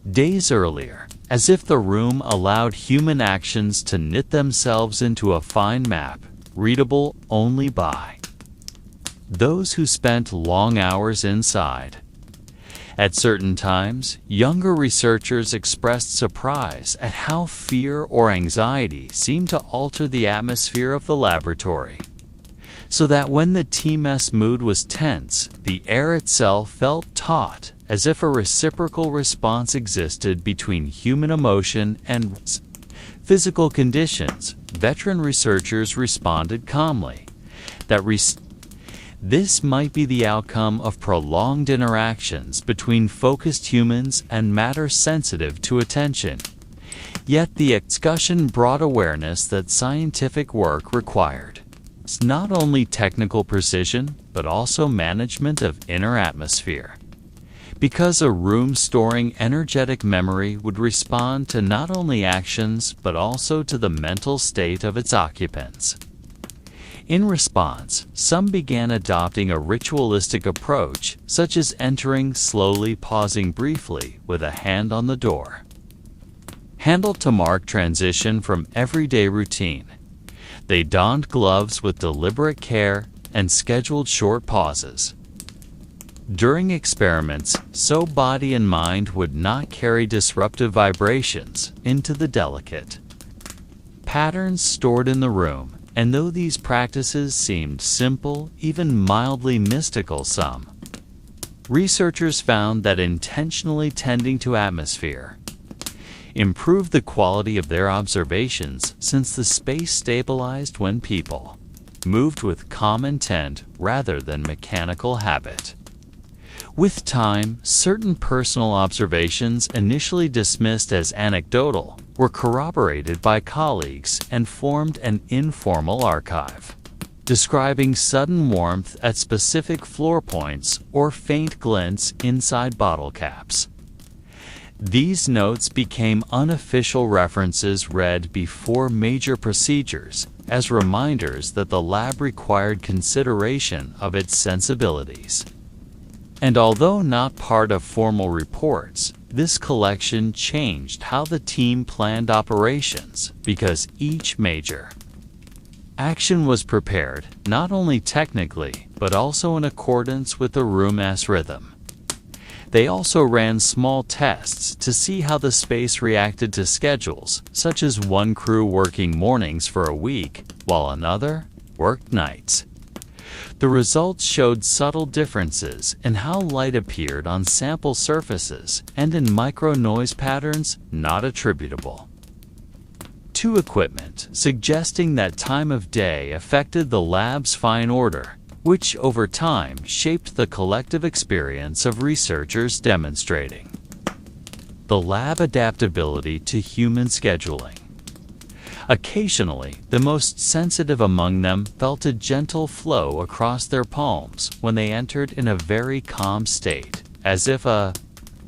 Days earlier, as if the room allowed human actions to knit themselves into a fine map, readable only by those who spent long hours inside. At certain times, younger researchers expressed surprise at how fear or anxiety seemed to alter the atmosphere of the laboratory, so that when the team's mood was tense, the air itself felt taut, as if a reciprocal response existed between human emotion and physical conditions. Veteran researchers responded calmly that this might be the outcome of prolonged interactions between focused humans and matter sensitive to attention. Yet the discussion brought awareness that scientific work required not only technical precision, but also management of inner atmosphere, because a room storing energetic memory would respond to not only actions, but also to the mental state of its occupants. In response, some began adopting a ritualistic approach, such as entering slowly, pausing briefly with a hand on the door handle to mark transition from everyday routine. They donned gloves with deliberate care and scheduled short pauses during experiments, so body and mind would not carry disruptive vibrations into the delicate patterns stored in the room. And though these practices seemed simple, even mildly mystical, some researchers found that intentionally tending to atmosphere improved the quality of their observations, since the space stabilized when people moved with calm intent rather than mechanical habit. With time, certain personal observations initially dismissed as anecdotal were corroborated by colleagues and formed an informal archive, describing sudden warmth at specific floor points or faint glints inside bottle caps. These notes became unofficial references read before major procedures as reminders that the lab required consideration of its sensibilities. And although not part of formal reports, this collection changed how the team planned operations, because each major action was prepared not only technically, but also in accordance with the room's rhythm. They also ran small tests to see how the space reacted to schedules, such as one crew working mornings for a week, while another worked nights. The results showed subtle differences in how light appeared on sample surfaces and in micro-noise patterns not attributable to equipment, suggesting that time of day affected the lab's fine order, which over time shaped the collective experience of researchers, demonstrating the lab adaptability to human scheduling. Occasionally, the most sensitive among them felt a gentle flow across their palms when they entered in a very calm state, as if a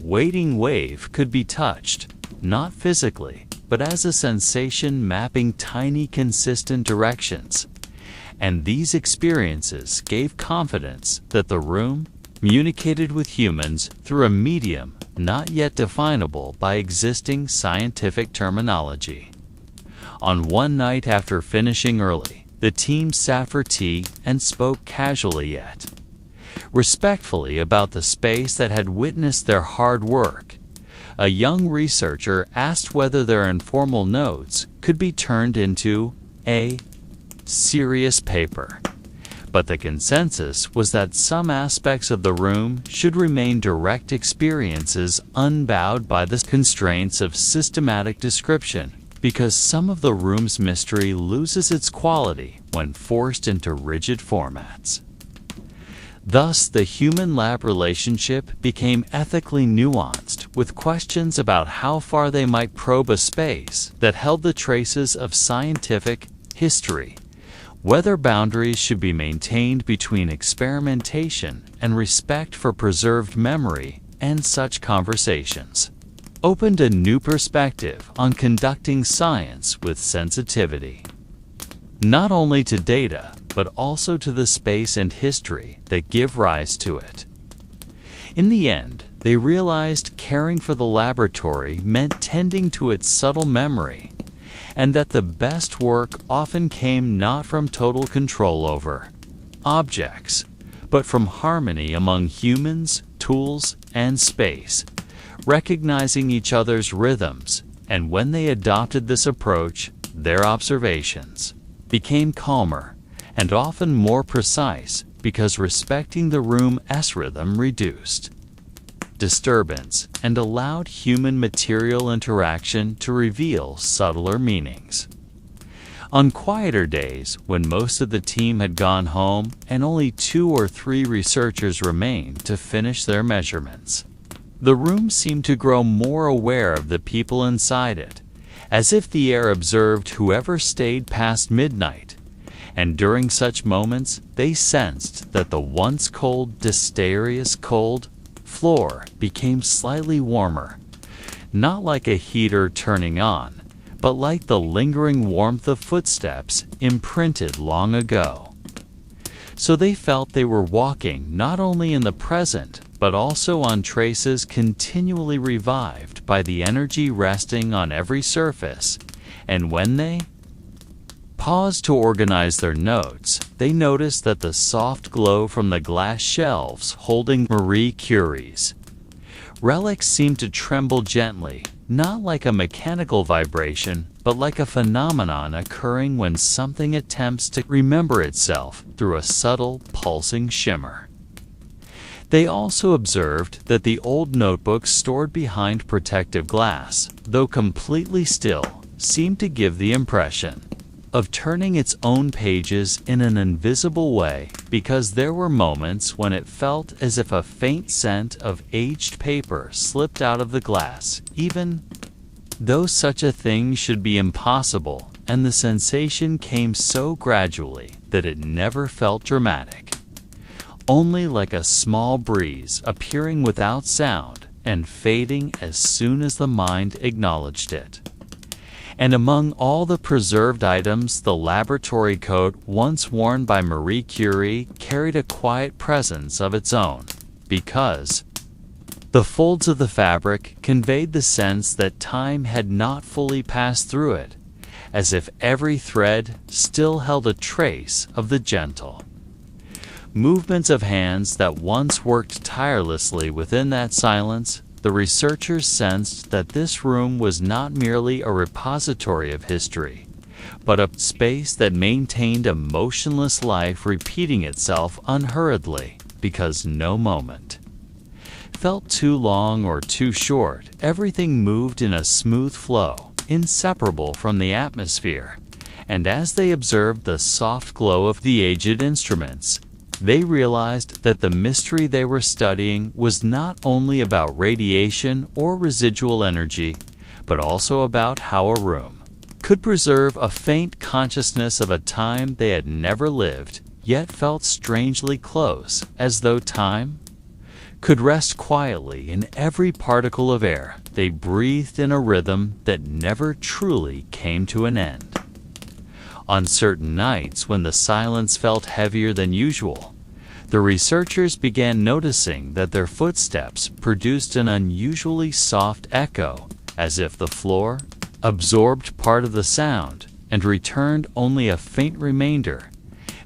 waiting wave could be touched, not physically, but as a sensation mapping tiny consistent directions. And these experiences gave confidence that the room communicated with humans through a medium not yet definable by existing scientific terminology. On one night after finishing early, the team sat for tea and spoke casually yet respectfully about the space that had witnessed their hard work. A young researcher asked whether their informal notes could be turned into a serious paper, But the consensus was that some aspects of the room should remain direct experiences unbowed by the constraints of systematic description, because some of the room's mystery loses its quality when forced into rigid formats. Thus, the human-lab relationship became ethically nuanced, with questions about how far they might probe a space that held the traces of scientific history, whether boundaries should be maintained between experimentation and respect for preserved memory, and such conversations opened a new perspective on conducting science with sensitivity, not only to data, but also to the space and history that give rise to it. In the end, they realized caring for the laboratory meant tending to its subtle memory, and that the best work often came not from total control over objects, but from harmony among humans, tools, and space, recognizing each other's rhythms. And when they adopted this approach, their observations became calmer and often more precise, because respecting the room's rhythm reduced disturbance and allowed human material interaction to reveal subtler meanings. On quieter days, when most of the team had gone home and only 2 or 3 researchers remained to finish their measurements, the room seemed to grow more aware of the people inside it, as if the air observed whoever stayed past midnight. And during such moments, they sensed that the once cold, mysterious cold floor became slightly warmer, not like a heater turning on, but like the lingering warmth of footsteps imprinted long ago. So they felt they were walking not only in the present, but also on traces continually revived by the energy resting on every surface. And when they paused to organize their notes, they noticed that the soft glow from the glass shelves holding Marie Curie's relics seemed to tremble gently, not like a mechanical vibration, but like a phenomenon occurring when something attempts to remember itself through a subtle, pulsing shimmer. They also observed that the old notebooks stored behind protective glass, though completely still, seemed to give the impression of turning its own pages in an invisible way, because there were moments when it felt as if a faint scent of aged paper slipped out of the glass, even though such a thing should be impossible, and the sensation came so gradually that it never felt dramatic, only like a small breeze appearing without sound and fading as soon as the mind acknowledged it. And among all the preserved items, the laboratory coat once worn by Marie Curie carried a quiet presence of its own, because the folds of the fabric conveyed the sense that time had not fully passed through it, as if every thread still held a trace of the gentle movements of hands that once worked tirelessly within that silence. The researchers sensed that this room was not merely a repository of history, but a space that maintained a motionless life repeating itself unhurriedly, because no moment felt too long or too short. Everything moved in a smooth flow, inseparable from the atmosphere, and as they observed the soft glow of the aged instruments, they realized that the mystery they were studying was not only about radiation or residual energy, but also about how a room could preserve a faint consciousness of a time they had never lived, yet felt strangely close, as though time could rest quietly in every particle of air they breathed, in a rhythm that never truly came to an end. On certain nights when the silence felt heavier than usual, the researchers began noticing that their footsteps produced an unusually soft echo, as if the floor absorbed part of the sound and returned only a faint remainder,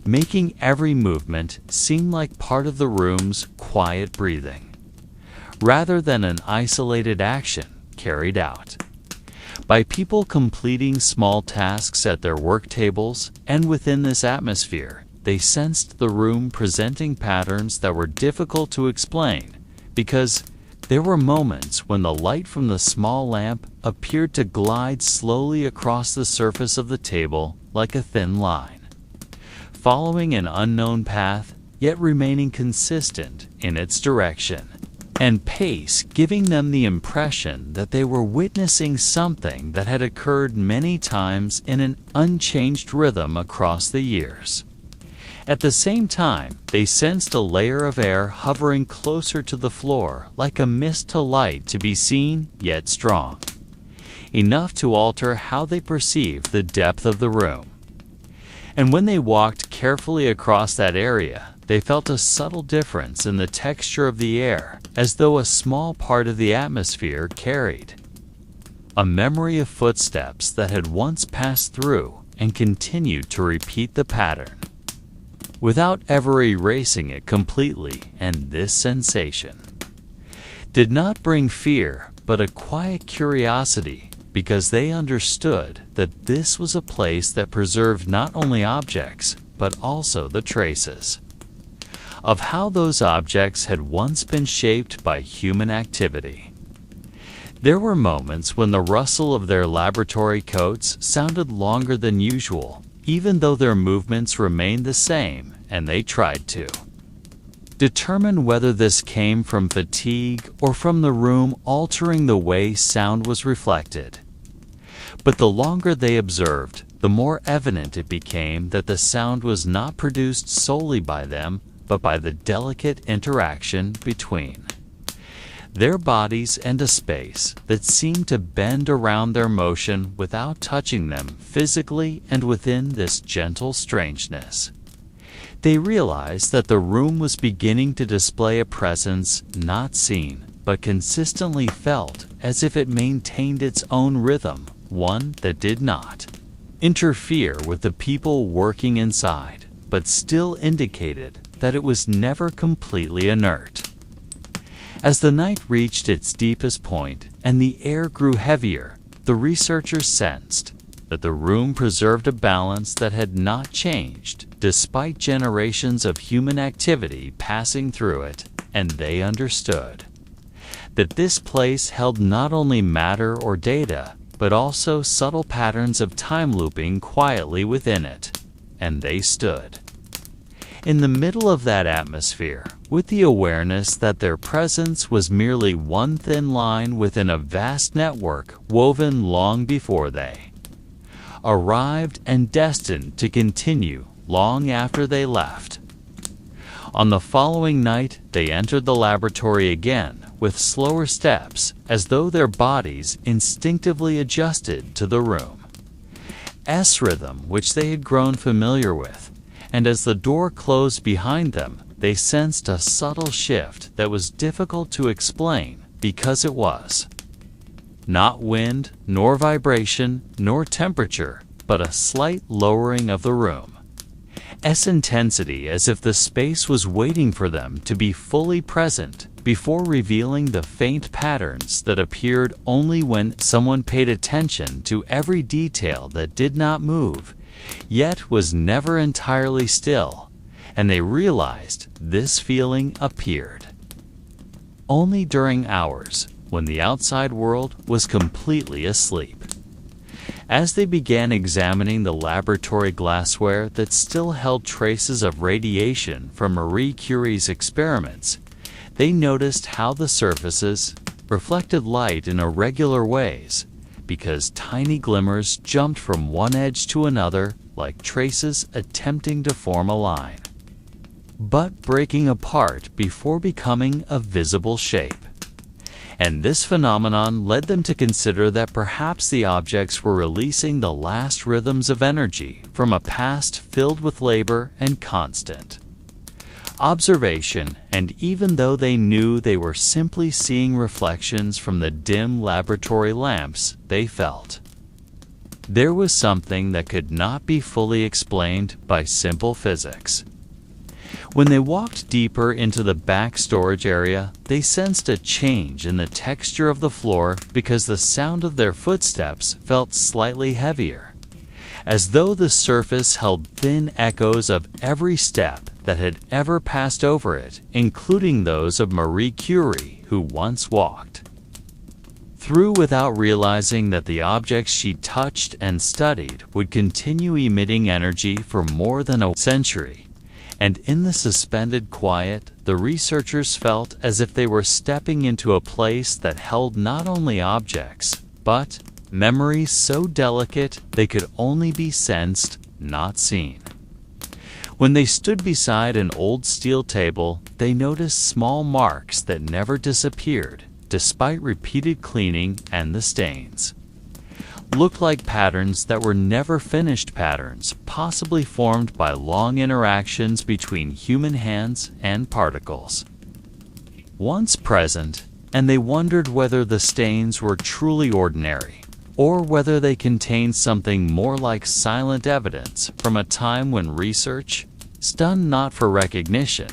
making every movement seem like part of the room's quiet breathing, rather than an isolated action carried out by people completing small tasks at their work tables. And within this atmosphere, they sensed the room presenting patterns that were difficult to explain because there were moments when the light from the small lamp appeared to glide slowly across the surface of the table like a thin line, following an unknown path yet remaining consistent in its direction and pace, giving them the impression that they were witnessing something that had occurred many times in an unchanged rhythm across the years. At the same time, they sensed a layer of air hovering closer to the floor, like a mist to light to be seen yet strong, enough to alter how they perceived the depth of the room. And when they walked carefully across that area, they felt a subtle difference in the texture of the air, as though a small part of the atmosphere carried a memory of footsteps that had once passed through and continued to repeat the pattern, without ever erasing it completely. And this sensation did not bring fear, but a quiet curiosity, because they understood that this was a place that preserved not only objects, but also the traces of how those objects had once been shaped by human activity. There were moments when the rustle of their laboratory coats sounded longer than usual, even though their movements remained the same, and they tried to determine whether this came from fatigue or from the room altering the way sound was reflected. But the longer they observed, the more evident it became that the sound was not produced solely by them, but by the delicate interaction between their bodies and a space that seemed to bend around their motion without touching them physically. And within this gentle strangeness, they realized that the room was beginning to display a presence not seen, but consistently felt, as if it maintained its own rhythm, one that did not interfere with the people working inside, but still indicated that it was never completely inert. As the night reached its deepest point and the air grew heavier, the researchers sensed that the room preserved a balance that had not changed despite generations of human activity passing through it, and they understood that this place held not only matter or data, but also subtle patterns of time looping quietly within it. And they stood in the middle of that atmosphere, with the awareness that their presence was merely one thin line within a vast network woven long before they arrived and destined to continue long after they left. On the following night, they entered the laboratory again with slower steps, as though their bodies instinctively adjusted to the room's rhythm, which they had grown familiar with. And as the door closed behind them, they sensed a subtle shift that was difficult to explain, because it was not wind, nor vibration, nor temperature, but a slight lowering of the room's intensity, as if the space was waiting for them to be fully present before revealing the faint patterns that appeared only when someone paid attention to every detail that did not move, yet was never entirely still. And they realized this feeling appeared only during hours when the outside world was completely asleep. As they began examining the laboratory glassware that still held traces of radiation from Marie Curie's experiments, they noticed how the surfaces reflected light in irregular ways, because tiny glimmers jumped from one edge to another like traces attempting to form a line, but breaking apart before becoming a visible shape. And this phenomenon led them to consider that perhaps the objects were releasing the last rhythms of energy from a past filled with labor and constant observation. And even though they knew they were simply seeing reflections from the dim laboratory lamps, they felt there was something that could not be fully explained by simple physics. When they walked deeper into the back storage area, they sensed a change in the texture of the floor because the sound of their footsteps felt slightly heavier, as though the surface held thin echoes of every step that had ever passed over it, including those of Marie Curie, who once walked through without realizing that the objects she touched and studied would continue emitting energy for more than a century. And in the suspended quiet, the researchers felt as if they were stepping into a place that held not only objects, but memories so delicate they could only be sensed, not seen. When they stood beside an old steel table, they noticed small marks that never disappeared, despite repeated cleaning, and the stains looked like patterns that were never finished patterns, possibly formed by long interactions between human hands and particles once present, and they wondered whether the stains were truly ordinary, or whether they contained something more like silent evidence from a time when research is done not for recognition,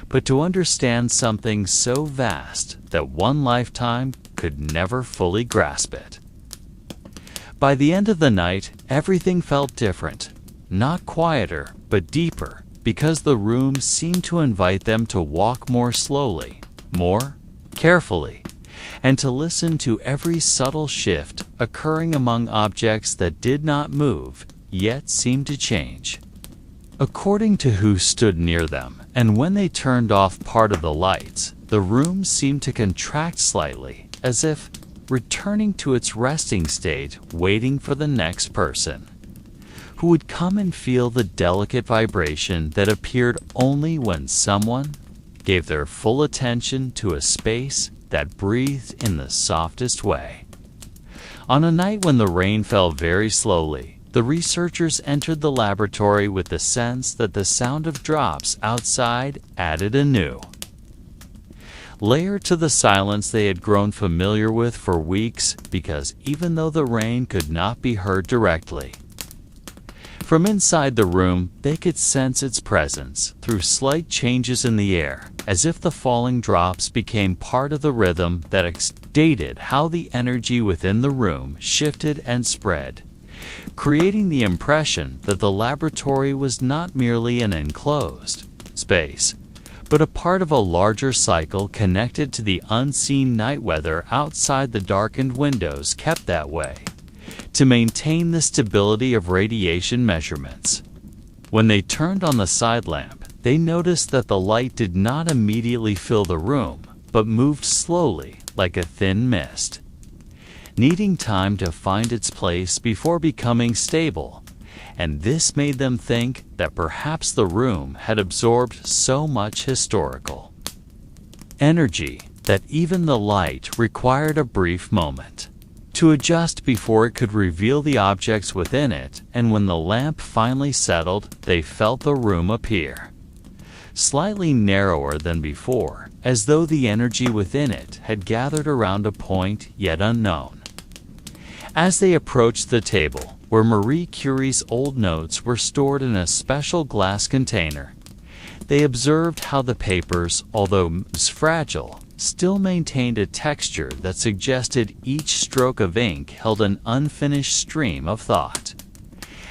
but to understand something so vast that one lifetime could never fully grasp it. By the end of the night, everything felt different, not quieter, but deeper, because the room seemed to invite them to walk more slowly, more carefully, and to listen to every subtle shift occurring among objects that did not move, yet seemed to change according to who stood near them. And when they turned off part of the lights, the room seemed to contract slightly, as if returning to its resting state, waiting for the next person who would come and feel the delicate vibration that appeared only when someone gave their full attention to a space that breathed in the softest way. On a night when the rain fell very slowly, the researchers entered the laboratory with the sense that the sound of drops outside added a new layer to the silence they had grown familiar with for weeks, because even though the rain could not be heard directly from inside the room, they could sense its presence through slight changes in the air, as if the falling drops became part of the rhythm that stated how the energy within the room shifted and spread, creating the impression that the laboratory was not merely an enclosed space, but a part of a larger cycle connected to the unseen night weather outside the darkened windows, kept that way to maintain the stability of radiation measurements. When they turned on the side lamp, they noticed that the light did not immediately fill the room, but moved slowly like a thin mist, needing time to find its place before becoming stable. And this made them think that perhaps the room had absorbed so much historical energy that even the light required a brief moment to adjust before it could reveal the objects within it. And when the lamp finally settled, they felt the room appear slightly narrower than before, as though the energy within it had gathered around a point yet unknown. As they approached the table, where Marie Curie's old notes were stored in a special glass container, they observed how the papers, although fragile, still maintained a texture that suggested each stroke of ink held an unfinished stream of thought.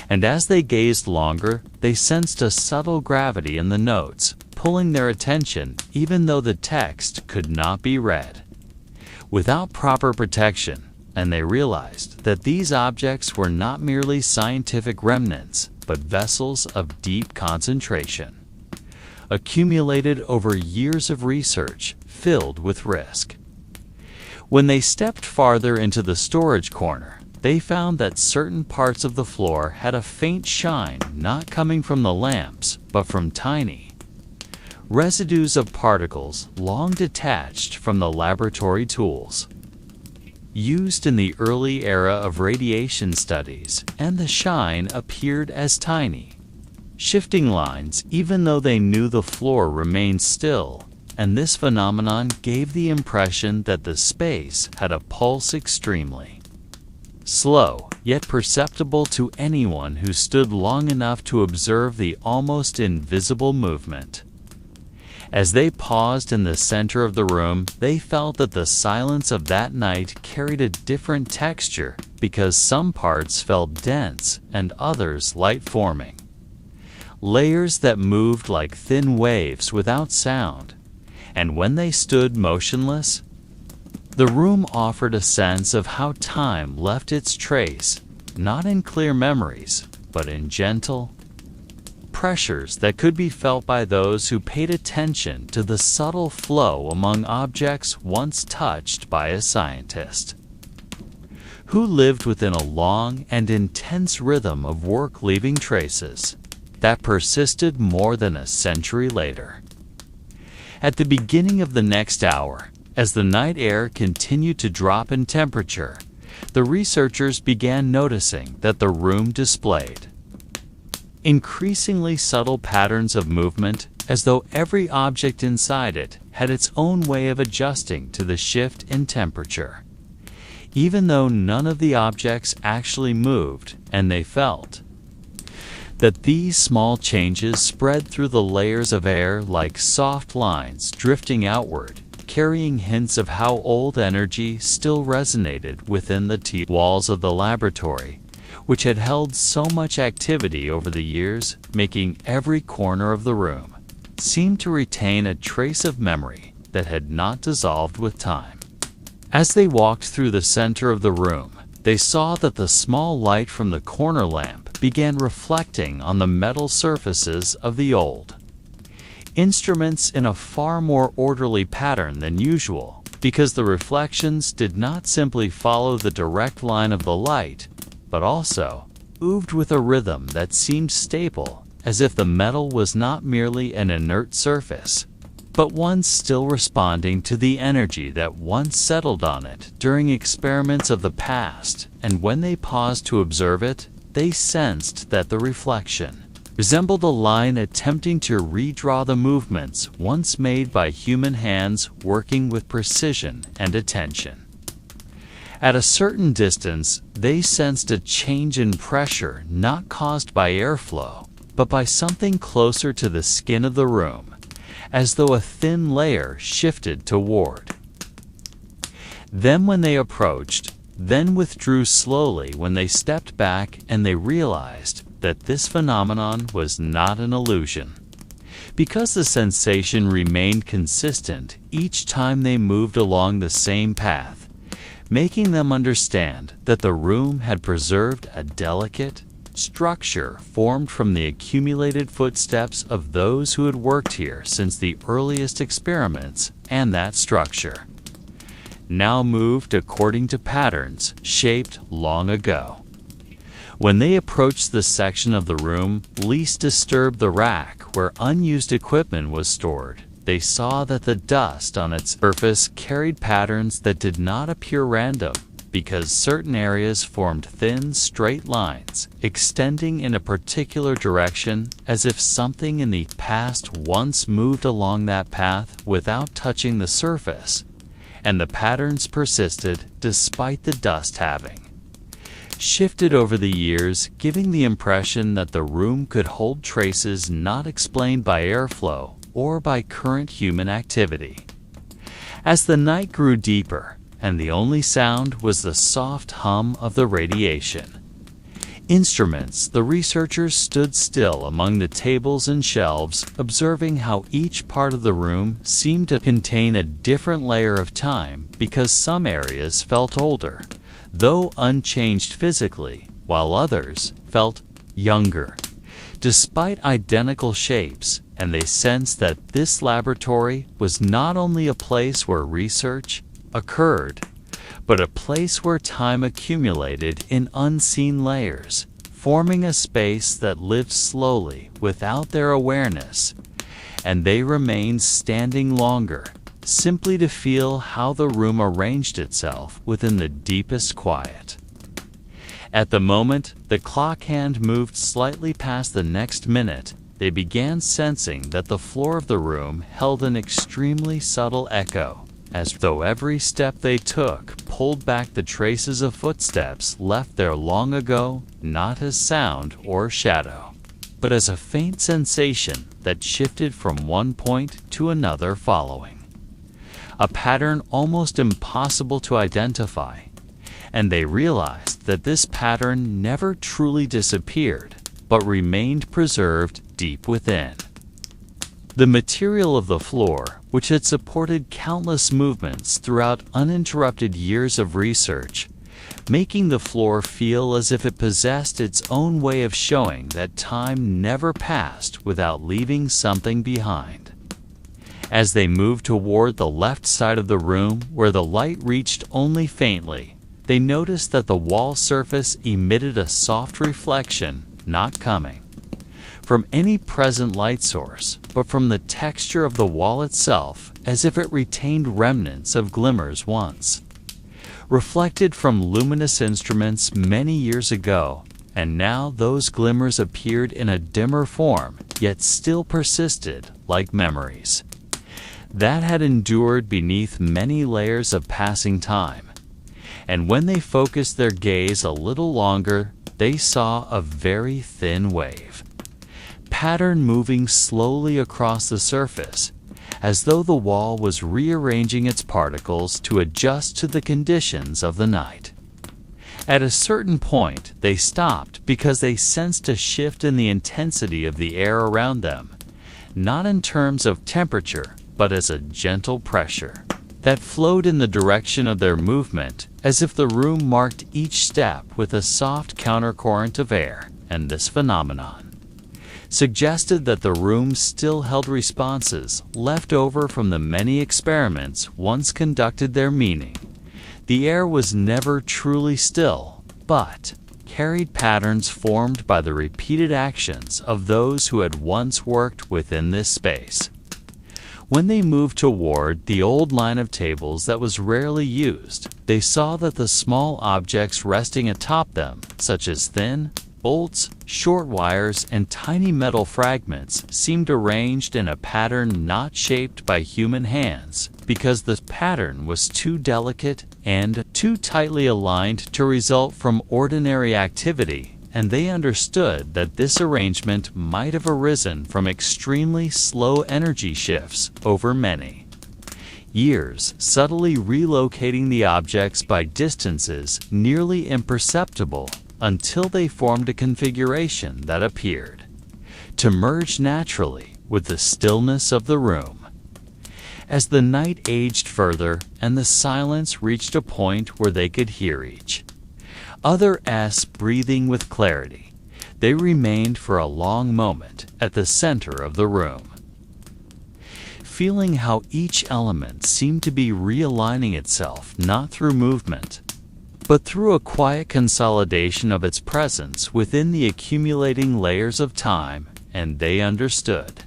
And as they gazed longer, they sensed a subtle gravity in the notes, pulling their attention even though the text could not be read without proper protection. And they realized that these objects were not merely scientific remnants, but vessels of deep concentration, accumulated over years of research, filled with risk. When they stepped farther into the storage corner, they found that certain parts of the floor had a faint shine, not coming from the lamps, but from tiny residues of particles long detached from the laboratory tools used in the early era of radiation studies, and the shine appeared as tiny shifting lines even though they knew the floor remained still, and this phenomenon gave the impression that the space had a pulse, extremely slow, yet perceptible to anyone who stood long enough to observe the almost invisible movement. As they paused in the center of the room, they felt that the silence of that night carried a different texture because some parts felt dense and others light-forming. Layers that moved like thin waves without sound, and when they stood motionless, the room offered a sense of how time left its trace, not in clear memories, but in gentle pressures that could be felt by those who paid attention to the subtle flow among objects once touched by a scientist, who lived within a long and intense rhythm of work leaving traces that persisted more than a century later. At the beginning of the next hour, as the night air continued to drop in temperature, the researchers began noticing that the room displayed increasingly subtle patterns of movement, as though every object inside it had its own way of adjusting to the shift in temperature. Even though none of the objects actually moved, and they felt that these small changes spread through the layers of air like soft lines drifting outward, carrying hints of how old energy still resonated within the walls of the laboratory, which had held so much activity over the years, making every corner of the room seem to retain a trace of memory that had not dissolved with time. As they walked through the center of the room, they saw that the small light from the corner lamp began reflecting on the metal surfaces of the old instruments in a far more orderly pattern than usual, because the reflections did not simply follow the direct line of the light, but also moved with a rhythm that seemed stable, as if the metal was not merely an inert surface, but one still responding to the energy that once settled on it during experiments of the past, and when they paused to observe it, they sensed that the reflection resembled a line attempting to redraw the movements once made by human hands working with precision and attention. At a certain distance, they sensed a change in pressure not caused by airflow, but by something closer to the skin of the room, as though a thin layer shifted toward them when they approached, then withdrew slowly when they stepped back, and they realized that this phenomenon was not an illusion, because the sensation remained consistent each time they moved along the same path, making them understand that the room had preserved a delicate structure formed from the accumulated footsteps of those who had worked here since the earliest experiments, and that structure now moved according to patterns shaped long ago. When they approached the section of the room least disturbed, the rack where unused equipment was stored, they saw that the dust on its surface carried patterns that did not appear random, because certain areas formed thin, straight lines, extending in a particular direction, as if something in the past once moved along that path without touching the surface, and the patterns persisted despite the dust having shifted over the years, giving the impression that the room could hold traces not explained by airflow or by current human activity. As the night grew deeper, and the only sound was the soft hum of the radiation instruments, the researchers stood still among the tables and shelves, observing how each part of the room seemed to contain a different layer of time, because some areas felt older, though unchanged physically, while others felt younger, despite identical shapes, and they sensed that this laboratory was not only a place where research occurred, but a place where time accumulated in unseen layers, forming a space that lived slowly without their awareness, and they remained standing longer, simply to feel how the room arranged itself within the deepest quiet. At the moment the clock hand moved slightly past the next minute, they began sensing that the floor of the room held an extremely subtle echo, as though every step they took pulled back the traces of footsteps left there long ago, not as sound or shadow, but as a faint sensation that shifted from one point to another following a pattern almost impossible to identify, and they realized that this pattern never truly disappeared, but remained preserved deep within. The material of the floor, which had supported countless movements throughout uninterrupted years of research, making the floor feel as if it possessed its own way of showing that time never passed without leaving something behind. As they moved toward the left side of the room, where the light reached only faintly, they noticed that the wall surface emitted a soft reflection, not coming from any present light source, but from the texture of the wall itself, as if it retained remnants of glimmers once reflected from luminous instruments many years ago, and now those glimmers appeared in a dimmer form, yet still persisted like memories that had endured beneath many layers of passing time. And when they focused their gaze a little longer, they saw a very thin wave pattern moving slowly across the surface, as though the wall was rearranging its particles to adjust to the conditions of the night. At a certain point, they stopped because they sensed a shift in the intensity of the air around them, not in terms of temperature, but as a gentle pressure that flowed in the direction of their movement, as if the room marked each step with a soft countercurrent of air. And this phenomenon suggested that the room still held responses left over from the many experiments once conducted there, meaning the air was never truly still, but carried patterns formed by the repeated actions of those who had once worked within this space. When they moved toward the old line of tables that was rarely used, they saw that the small objects resting atop them, such as thin bolts, short wires, and tiny metal fragments, seemed arranged in a pattern not shaped by human hands, because the pattern was too delicate and too tightly aligned to result from ordinary activity, and they understood that this arrangement might have arisen from extremely slow energy shifts over many years, subtly relocating the objects by distances nearly imperceptible, until they formed a configuration that appeared to merge naturally with the stillness of the room. As the night aged further and the silence reached a point where they could hear each other's breathing with clarity, they remained for a long moment at the center of the room, feeling how each element seemed to be realigning itself not through movement, but through a quiet consolidation of its presence within the accumulating layers of time. And they understood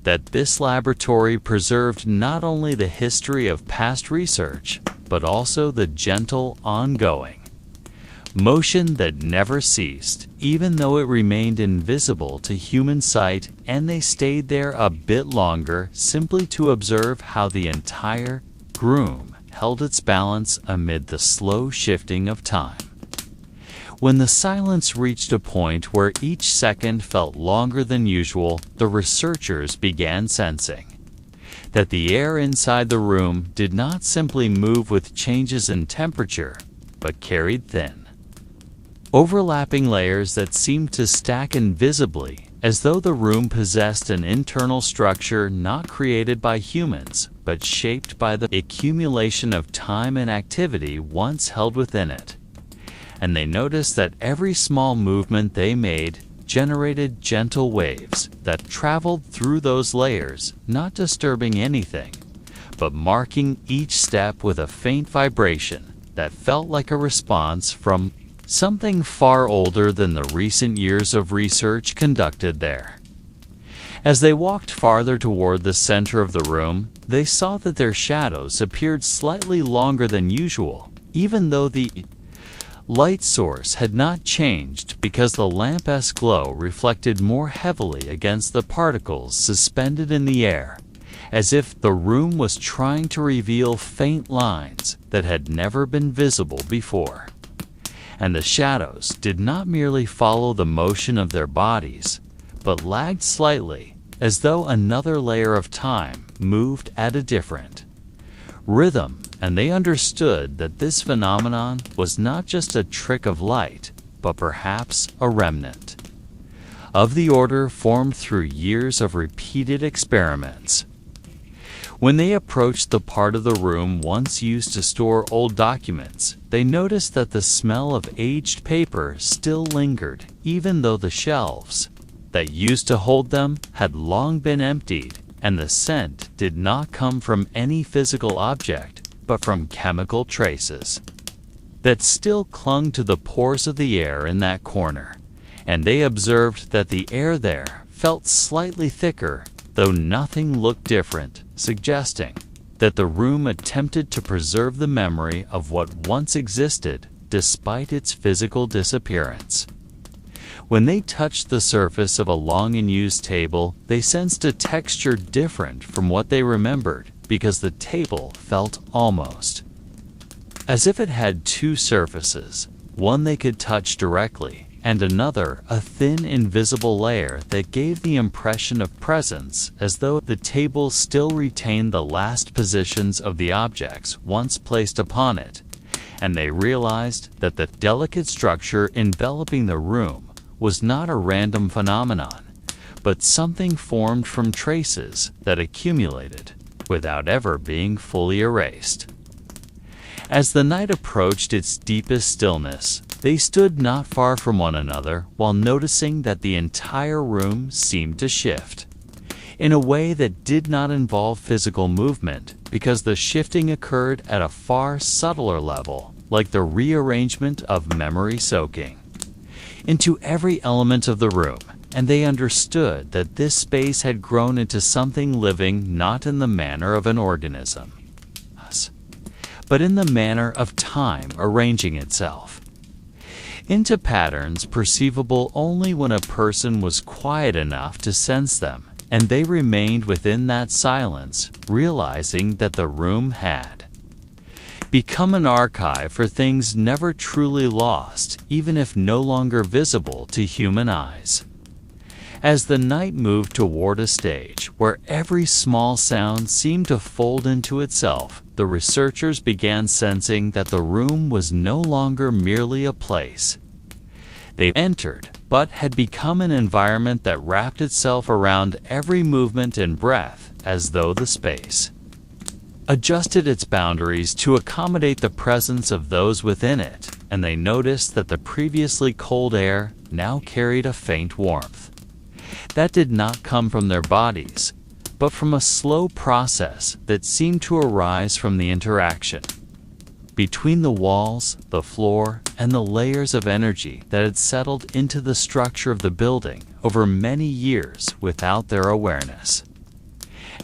that this laboratory preserved not only the history of past research, but also the gentle, ongoing motion that never ceased, even though it remained invisible to human sight. And they stayed there a bit longer, simply to observe how the entire room held its balance amid the slow shifting of time. When the silence reached a point where each second felt longer than usual, the researchers began sensing that the air inside the room did not simply move with changes in temperature, but carried thin, overlapping layers that seemed to stack invisibly, as though the room possessed an internal structure not created by humans, but shaped by the accumulation of time and activity once held within it. And they noticed that every small movement they made generated gentle waves that traveled through those layers, not disturbing anything, but marking each step with a faint vibration that felt like a response from something far older than the recent years of research conducted there. As they walked farther toward the center of the room, they saw that their shadows appeared slightly longer than usual, even though the light source had not changed, because the lamp's glow reflected more heavily against the particles suspended in the air, as if the room was trying to reveal faint lines that had never been visible before. And the shadows did not merely follow the motion of their bodies, but lagged slightly, as though another layer of time moved at a different rhythm, and they understood that this phenomenon was not just a trick of light, but perhaps a remnant of the order formed through years of repeated experiments. When they approached the part of the room once used to store old documents, they noticed that the smell of aged paper still lingered, even though the shelves that used to hold them had long been emptied, and the scent did not come from any physical object, but from chemical traces that still clung to the pores of the air in that corner. And they observed that the air there felt slightly thicker, though nothing looked different, suggesting that the room attempted to preserve the memory of what once existed despite its physical disappearance. When they touched the surface of a long-unused table, they sensed a texture different from what they remembered because the table felt almost as if it had two surfaces, one they could touch directly, and another, a thin, invisible layer that gave the impression of presence, as though the table still retained the last positions of the objects once placed upon it. And they realized that the delicate structure enveloping the room was not a random phenomenon, but something formed from traces that accumulated without ever being fully erased. As the night approached its deepest stillness, they stood not far from one another while noticing that the entire room seemed to shift in a way that did not involve physical movement, because the shifting occurred at a far subtler level, like the rearrangement of memory soaking into every element of the room. And they understood that this space had grown into something living, not in the manner of an organism, but in the manner of time arranging itself into patterns perceivable only when a person was quiet enough to sense them. And they remained within that silence, realizing that the room had become an archive for things never truly lost, even if no longer visible to human eyes. As the night moved toward a stage where every small sound seemed to fold into itself, the researchers began sensing that the room was no longer merely a place they entered, but had become an environment that wrapped itself around every movement and breath, as though the space adjusted its boundaries to accommodate the presence of those within it, and they noticed that the previously cold air now carried a faint warmth that did not come from their bodies, but from a slow process that seemed to arise from the interaction between the walls, the floor, and the layers of energy that had settled into the structure of the building over many years without their awareness.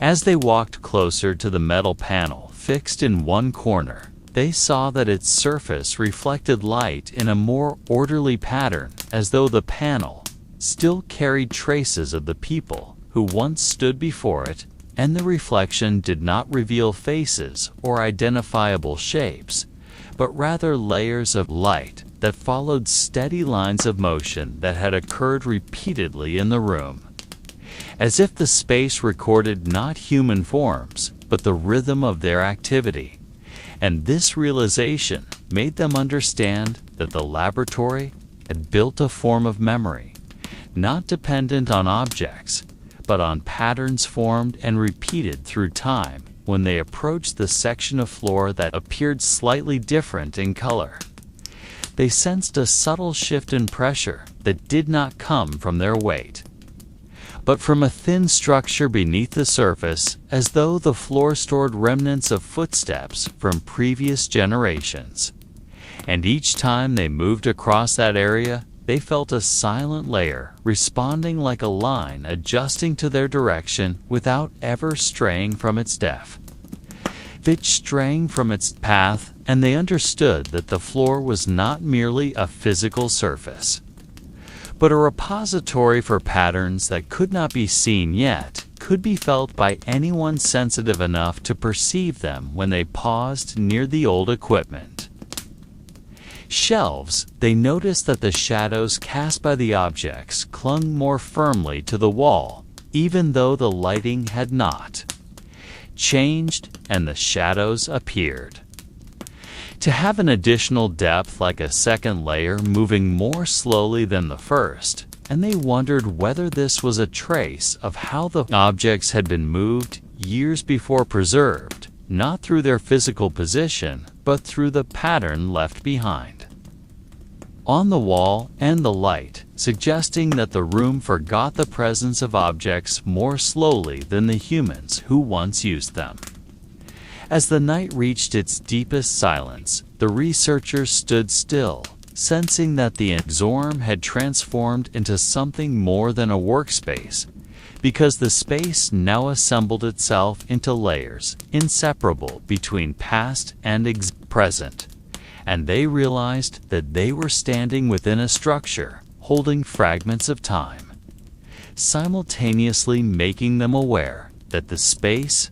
As they walked closer to the metal panel fixed in one corner, they saw that its surface reflected light in a more orderly pattern, as though the panel still carried traces of the people who once stood before it, and the reflection did not reveal faces or identifiable shapes, but rather layers of light that followed steady lines of motion that had occurred repeatedly in the room, as if the space recorded not human forms, but the rhythm of their activity. And this realization made them understand that the laboratory had built a form of memory, not dependent on objects, but on patterns formed and repeated through time. When they approached the section of floor that appeared slightly different in color, they sensed a subtle shift in pressure that did not come from their weight, but from a thin structure beneath the surface, as though the floor stored remnants of footsteps from previous generations. And each time they moved across that area, they felt a silent layer responding like a line adjusting to their direction without ever straying from its depth. Straying from its path, and they understood that the floor was not merely a physical surface, but a repository for patterns that could not be seen yet, could be felt by anyone sensitive enough to perceive them when they paused near the old equipment shelves. They noticed that the shadows cast by the objects clung more firmly to the wall, even though the lighting had not changed and the shadows appeared. To have an additional depth like a second layer moving more slowly than the first, and they wondered whether this was a trace of how the objects had been moved years before preserved, not through their physical position, but through the pattern left behind on the wall and the light, suggesting that the room forgot the presence of objects more slowly than the humans who once used them. As the night reached its deepest silence, the researchers stood still, sensing that the Exorm had transformed into something more than a workspace, because the space now assembled itself into layers inseparable between past and present, and they realized that they were standing within a structure holding fragments of time, simultaneously making them aware that the space,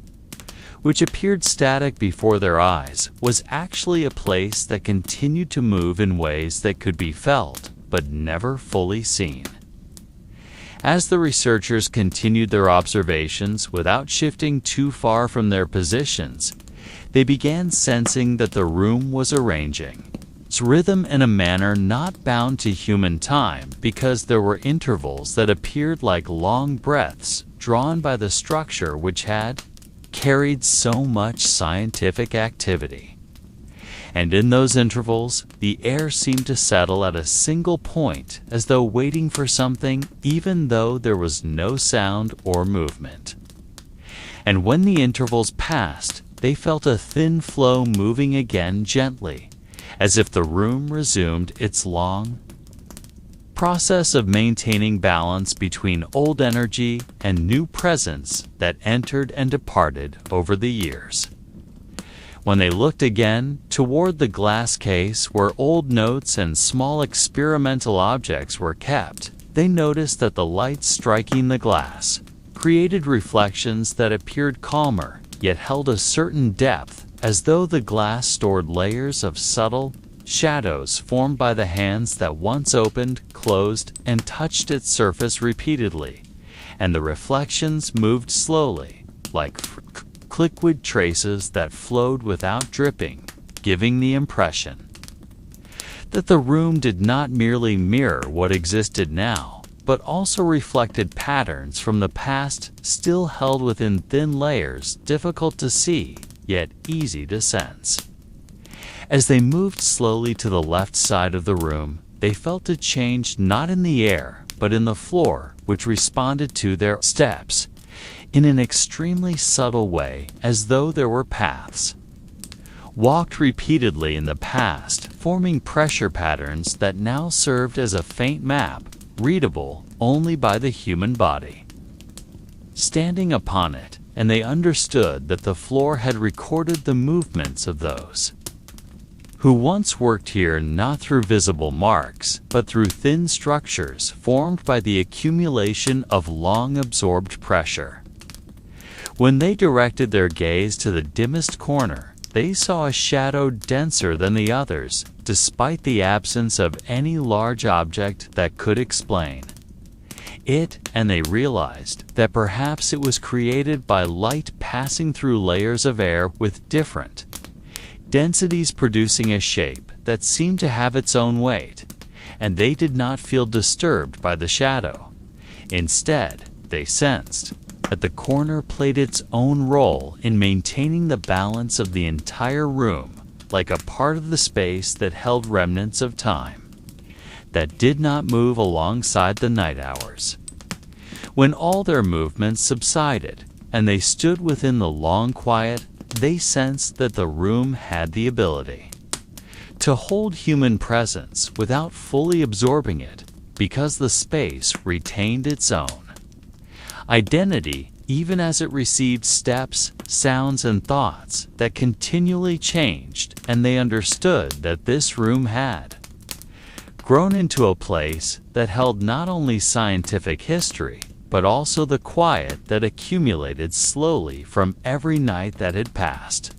which appeared static before their eyes, was actually a place that continued to move in ways that could be felt but never fully seen. As the researchers continued their observations without shifting too far from their positions, they began sensing that the room was arranging its rhythm in a manner not bound to human time, because there were intervals that appeared like long breaths drawn by the structure which had carried so much scientific activity. And in those intervals, the air seemed to settle at a single point, as though waiting for something, even though there was no sound or movement. And when the intervals passed, they felt a thin flow moving again gently, as if the room resumed its long process of maintaining balance between old energy and new presence that entered and departed over the years. When they looked again toward the glass case where old notes and small experimental objects were kept, they noticed that the light striking the glass created reflections that appeared calmer, yet held a certain depth, as though the glass stored layers of subtle shadows formed by the hands that once opened, closed, and touched its surface repeatedly, and the reflections moved slowly, like liquid traces that flowed without dripping, giving the impression that the room did not merely mirror what existed now, but also reflected patterns from the past still held within thin layers difficult to see, yet easy to sense. As they moved slowly to the left side of the room, they felt a change not in the air, but in the floor, which responded to their steps in an extremely subtle way, as though there were paths walked repeatedly in the past, forming pressure patterns that now served as a faint map, readable only by the human body. Standing upon it, and they understood that the floor had recorded the movements of those who once worked here, not through visible marks, but through thin structures formed by the accumulation of long absorbed pressure. When they directed their gaze to the dimmest corner, they saw a shadow denser than the others, despite the absence of any large object that could explain it, and they realized that perhaps it was created by light passing through layers of air with different densities, producing a shape that seemed to have its own weight, and they did not feel disturbed by the shadow. Instead, they sensed that the corner played its own role in maintaining the balance of the entire room, like a part of the space that held remnants of time that did not move alongside the night hours. When all their movements subsided and they stood within the long quiet, they sensed that the room had the ability to hold human presence without fully absorbing it, because the space retained its own identity, even as it received steps, sounds, and thoughts that continually changed, and they understood that this room had grown into a place that held not only scientific history, but also the quiet that accumulated slowly from every night that had passed,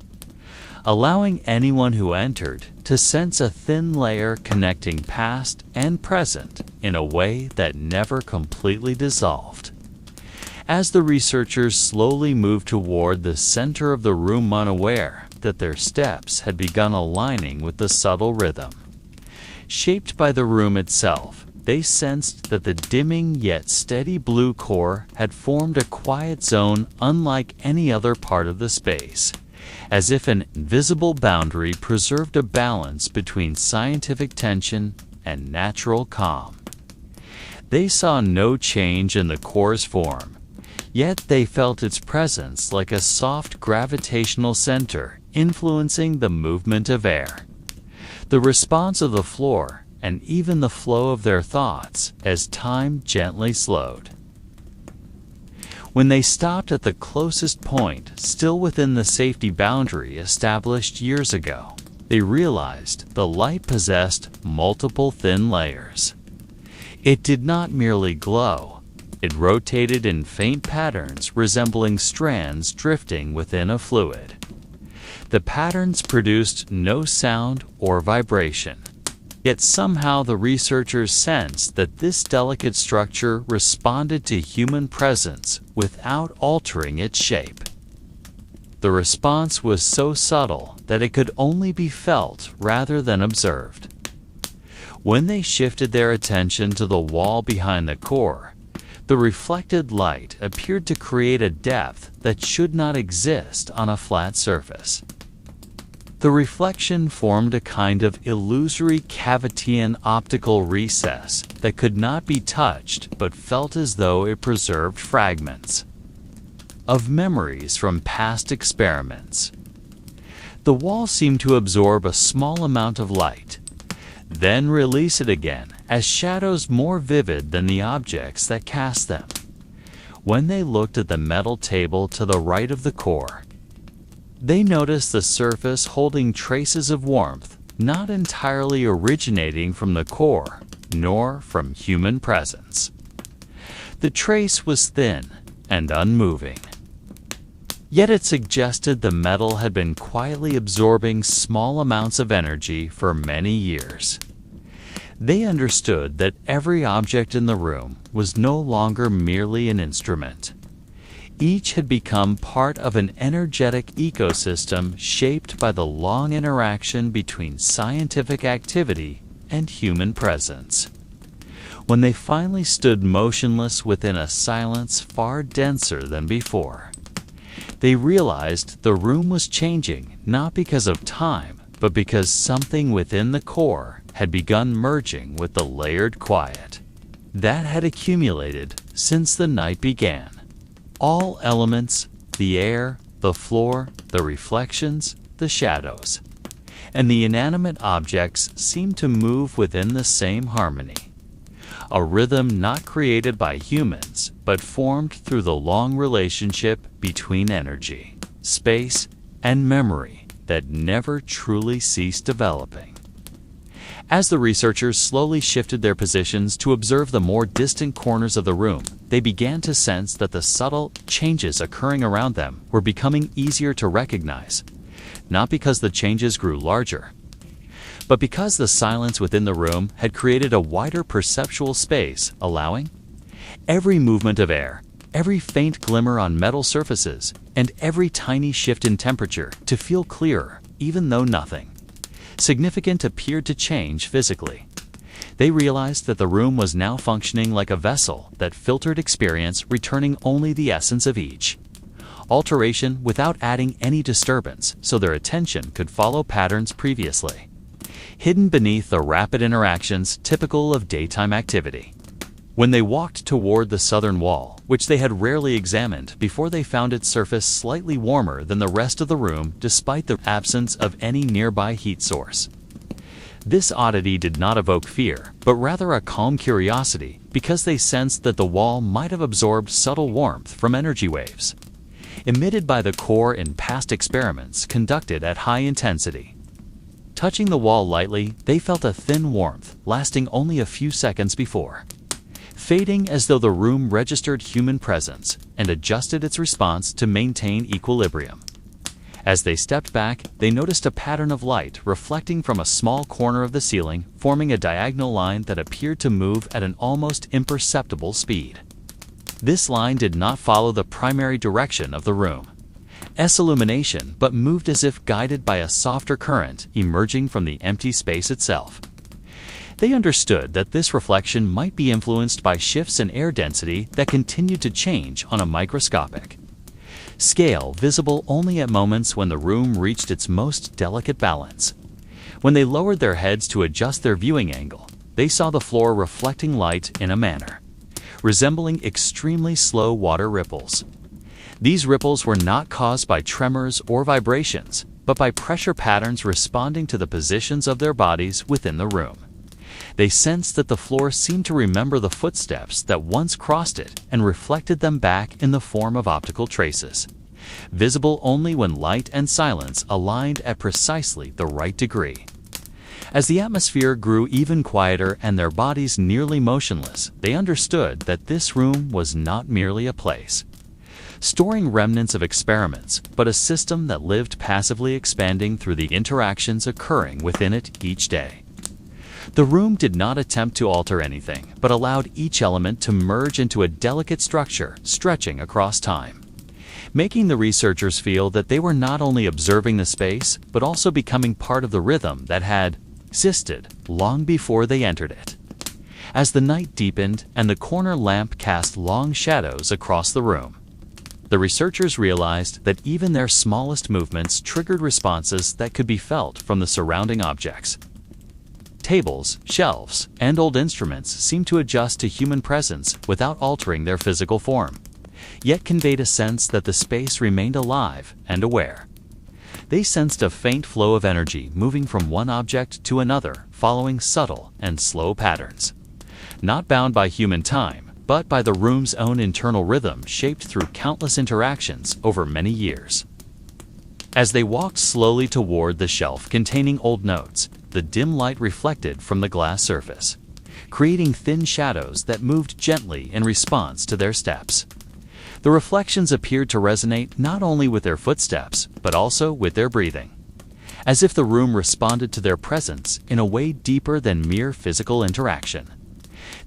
allowing anyone who entered to sense a thin layer connecting past and present in a way that never completely dissolved. As the researchers slowly moved toward the center of the room, unaware that their steps had begun aligning with the subtle rhythm. Shaped by the room itself, they sensed that the dimming yet steady blue core had formed a quiet zone unlike any other part of the space, as if an invisible boundary preserved a balance between scientific tension and natural calm. They saw no change in the core's form, yet they felt its presence like a soft gravitational center influencing the movement of air, the response of the floor, and even the flow of their thoughts as time gently slowed. When they stopped at the closest point, still within the safety boundary established years ago, they realized the light possessed multiple thin layers. It did not merely glow. It rotated in faint patterns resembling strands drifting within a fluid. The patterns produced no sound or vibration. Yet somehow the researchers sensed that this delicate structure responded to human presence without altering its shape. The response was so subtle that it could only be felt rather than observed. When they shifted their attention to the wall behind the core, the reflected light appeared to create a depth that should not exist on a flat surface. The reflection formed a kind of illusory cavitian optical recess that could not be touched but felt as though it preserved fragments of memories from past experiments. The wall seemed to absorb a small amount of light, then release it again as shadows more vivid than the objects that cast them. When they looked at the metal table to the right of the core, they noticed the surface holding traces of warmth, not entirely originating from the core, nor from human presence. The trace was thin and unmoving, yet it suggested the metal had been quietly absorbing small amounts of energy for many years. They understood that every object in the room was no longer merely an instrument. Each had become part of an energetic ecosystem shaped by the long interaction between scientific activity and human presence. When they finally stood motionless within a silence far denser than before, they realized the room was changing not because of time, but because something within the core had begun merging with the layered quiet that had accumulated since the night began. All elements, the air, the floor, the reflections, the shadows, and the inanimate objects seemed to move within the same harmony, a rhythm not created by humans, but formed through the long relationship between energy, space, and memory that never truly ceased developing. As the researchers slowly shifted their positions to observe the more distant corners of the room, they began to sense that the subtle changes occurring around them were becoming easier to recognize, not because the changes grew larger, but because the silence within the room had created a wider perceptual space, allowing every movement of air, every faint glimmer on metal surfaces, and every tiny shift in temperature to feel clearer, even though nothing significant appeared to change physically. They realized that the room was now functioning like a vessel that filtered experience, returning only the essence of each alteration without adding any disturbance, so their attention could follow patterns previously hidden beneath the rapid interactions typical of daytime activity. When they walked toward the southern wall, which they had rarely examined before they found its surface slightly warmer than the rest of the room despite the absence of any nearby heat source. This oddity did not evoke fear, but rather a calm curiosity because they sensed that the wall might have absorbed subtle warmth from energy waves emitted by the core in past experiments conducted at high intensity. Touching the wall lightly, they felt a thin warmth lasting only a few seconds before fading, as though the room registered human presence and adjusted its response to maintain equilibrium. As they stepped back, they noticed a pattern of light reflecting from a small corner of the ceiling, forming a diagonal line that appeared to move at an almost imperceptible speed. This line did not follow the primary direction of the room's illumination, but moved as if guided by a softer current emerging from the empty space itself. They understood that this reflection might be influenced by shifts in air density that continued to change on a microscopic scale, visible only at moments when the room reached its most delicate balance. When they lowered their heads to adjust their viewing angle, they saw the floor reflecting light in a manner resembling extremely slow water ripples. These ripples were not caused by tremors or vibrations, but by pressure patterns responding to the positions of their bodies within the room. They sensed that the floor seemed to remember the footsteps that once crossed it and reflected them back in the form of optical traces, visible only when light and silence aligned at precisely the right degree. As the atmosphere grew even quieter and their bodies nearly motionless, they understood that this room was not merely a place storing remnants of experiments, but a system that lived passively expanding through the interactions occurring within it each day. The room did not attempt to alter anything, but allowed each element to merge into a delicate structure stretching across time, making the researchers feel that they were not only observing the space, but also becoming part of the rhythm that had existed long before they entered it. As the night deepened and the corner lamp cast long shadows across the room, the researchers realized that even their smallest movements triggered responses that could be felt from the surrounding objects. Tables, shelves, and old instruments seemed to adjust to human presence without altering their physical form, yet conveyed a sense that the space remained alive and aware. They sensed a faint flow of energy moving from one object to another, following subtle and slow patterns, not bound by human time, but by the room's own internal rhythm shaped through countless interactions over many years. As they walked slowly toward the shelf containing old notes, the dim light reflected from the glass surface, creating thin shadows that moved gently in response to their steps. The reflections appeared to resonate not only with their footsteps, but also with their breathing, as if the room responded to their presence in a way deeper than mere physical interaction.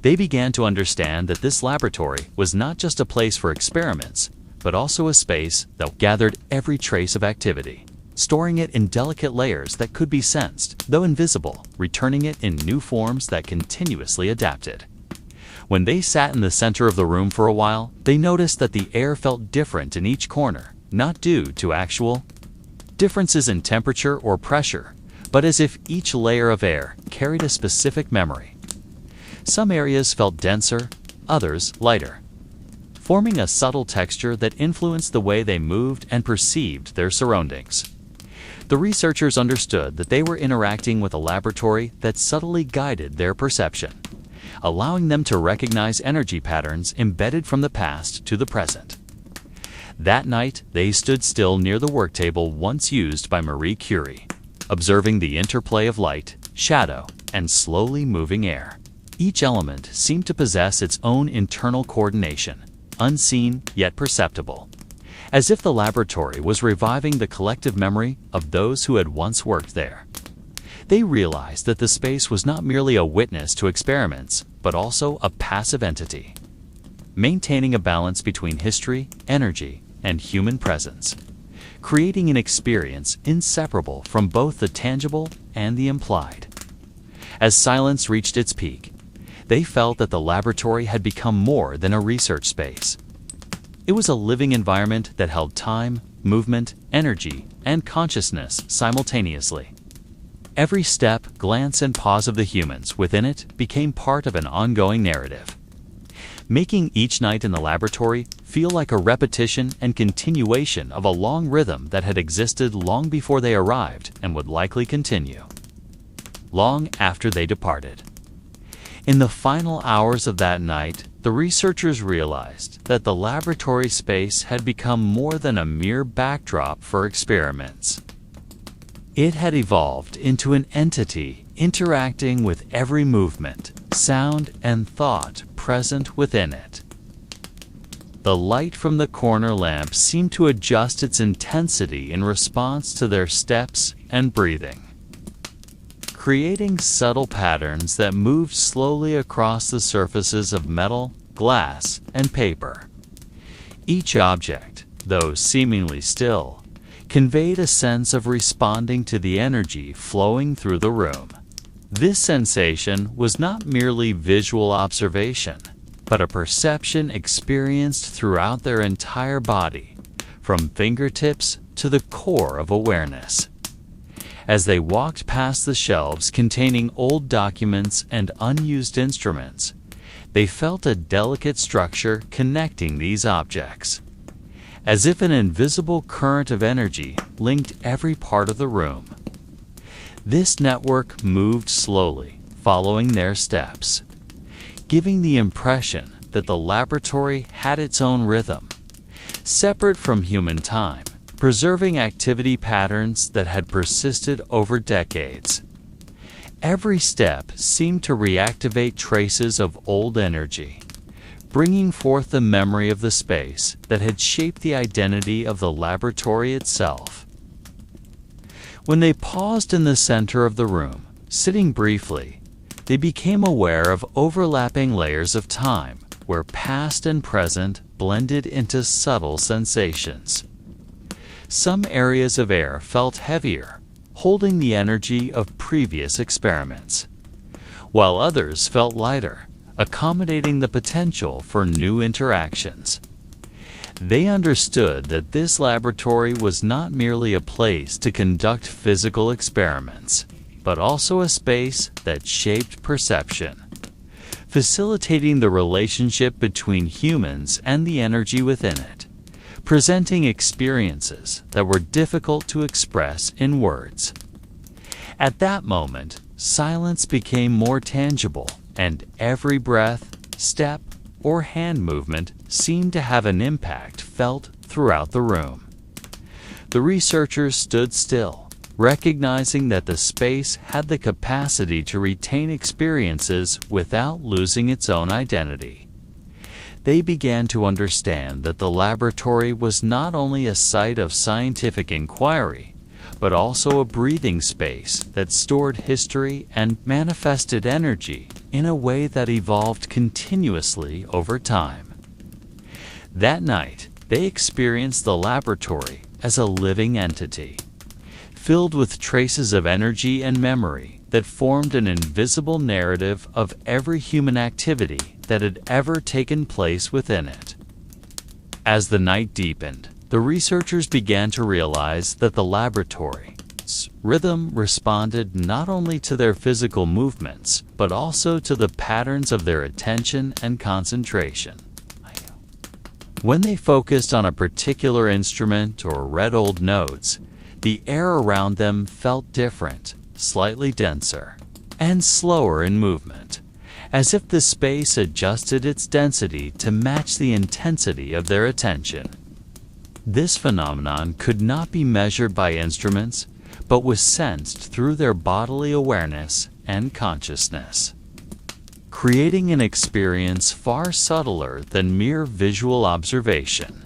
They began to understand that this laboratory was not just a place for experiments, but also a space that gathered every trace of activity, storing it in delicate layers that could be sensed, though invisible, returning it in new forms that continuously adapted. When they sat in the center of the room for a while, they noticed that the air felt different in each corner, not due to actual differences in temperature or pressure, but as if each layer of air carried a specific memory. Some areas felt denser, others lighter, forming a subtle texture that influenced the way they moved and perceived their surroundings. The researchers understood that they were interacting with a laboratory that subtly guided their perception, allowing them to recognize energy patterns embedded from the past to the present. That night, they stood still near the work table once used by Marie Curie, observing the interplay of light, shadow, and slowly moving air. Each element seemed to possess its own internal coordination, unseen yet perceptible, as if the laboratory was reviving the collective memory of those who had once worked there. They realized that the space was not merely a witness to experiments, but also a passive entity, maintaining a balance between history, energy, and human presence, creating an experience inseparable from both the tangible and the implied. As silence reached its peak, they felt that the laboratory had become more than a research space. It was a living environment that held time, movement, energy, and consciousness simultaneously. Every step, glance, and pause of the humans within it became part of an ongoing narrative, making each night in the laboratory feel like a repetition and continuation of a long rhythm that had existed long before they arrived and would likely continue long after they departed. In the final hours of that night, the researchers realized that the laboratory space had become more than a mere backdrop for experiments. It had evolved into an entity interacting with every movement, sound, and thought present within it. The light from the corner lamp seemed to adjust its intensity in response to their steps and breathing, creating subtle patterns that moved slowly across the surfaces of metal glass, and paper. Each object, though seemingly still, conveyed a sense of responding to the energy flowing through the room. This sensation was not merely visual observation, but a perception experienced throughout their entire body, from fingertips to the core of awareness. As they walked past the shelves containing old documents and unused instruments, they felt a delicate structure connecting these objects, as if an invisible current of energy linked every part of the room. This network moved slowly, following their steps, giving the impression that the laboratory had its own rhythm, separate from human time, preserving activity patterns that had persisted over decades. Every step seemed to reactivate traces of old energy, bringing forth the memory of the space that had shaped the identity of the laboratory itself. When they paused in the center of the room, sitting briefly, they became aware of overlapping layers of time where past and present blended into subtle sensations. Some areas of air felt heavier, holding the energy of previous experiments, while others felt lighter, accommodating the potential for new interactions. They understood that this laboratory was not merely a place to conduct physical experiments, but also a space that shaped perception, facilitating the relationship between humans and the energy within it, presenting experiences that were difficult to express in words. At that moment, silence became more tangible, and every breath, step, or hand movement seemed to have an impact felt throughout the room. The researchers stood still, recognizing that the space had the capacity to retain experiences without losing its own identity. They began to understand that the laboratory was not only a site of scientific inquiry, but also a breathing space that stored history and manifested energy in a way that evolved continuously over time. That night, they experienced the laboratory as a living entity, filled with traces of energy and memory that formed an invisible narrative of every human activity that had ever taken place within it. As the night deepened, the researchers began to realize that the laboratory's rhythm responded not only to their physical movements, but also to the patterns of their attention and concentration. When they focused on a particular instrument or read old notes, the air around them felt different, slightly denser, and slower in movement, as if the space adjusted its density to match the intensity of their attention. This phenomenon could not be measured by instruments, but was sensed through their bodily awareness and consciousness, creating an experience far subtler than mere visual observation.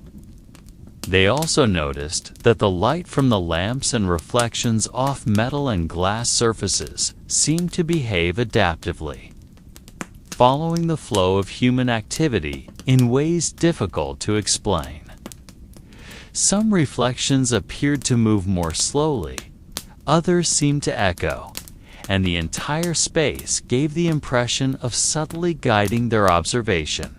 They also noticed that the light from the lamps and reflections off metal and glass surfaces seemed to behave adaptively, following the flow of human activity in ways difficult to explain. Some reflections appeared to move more slowly, others seemed to echo, and the entire space gave the impression of subtly guiding their observation.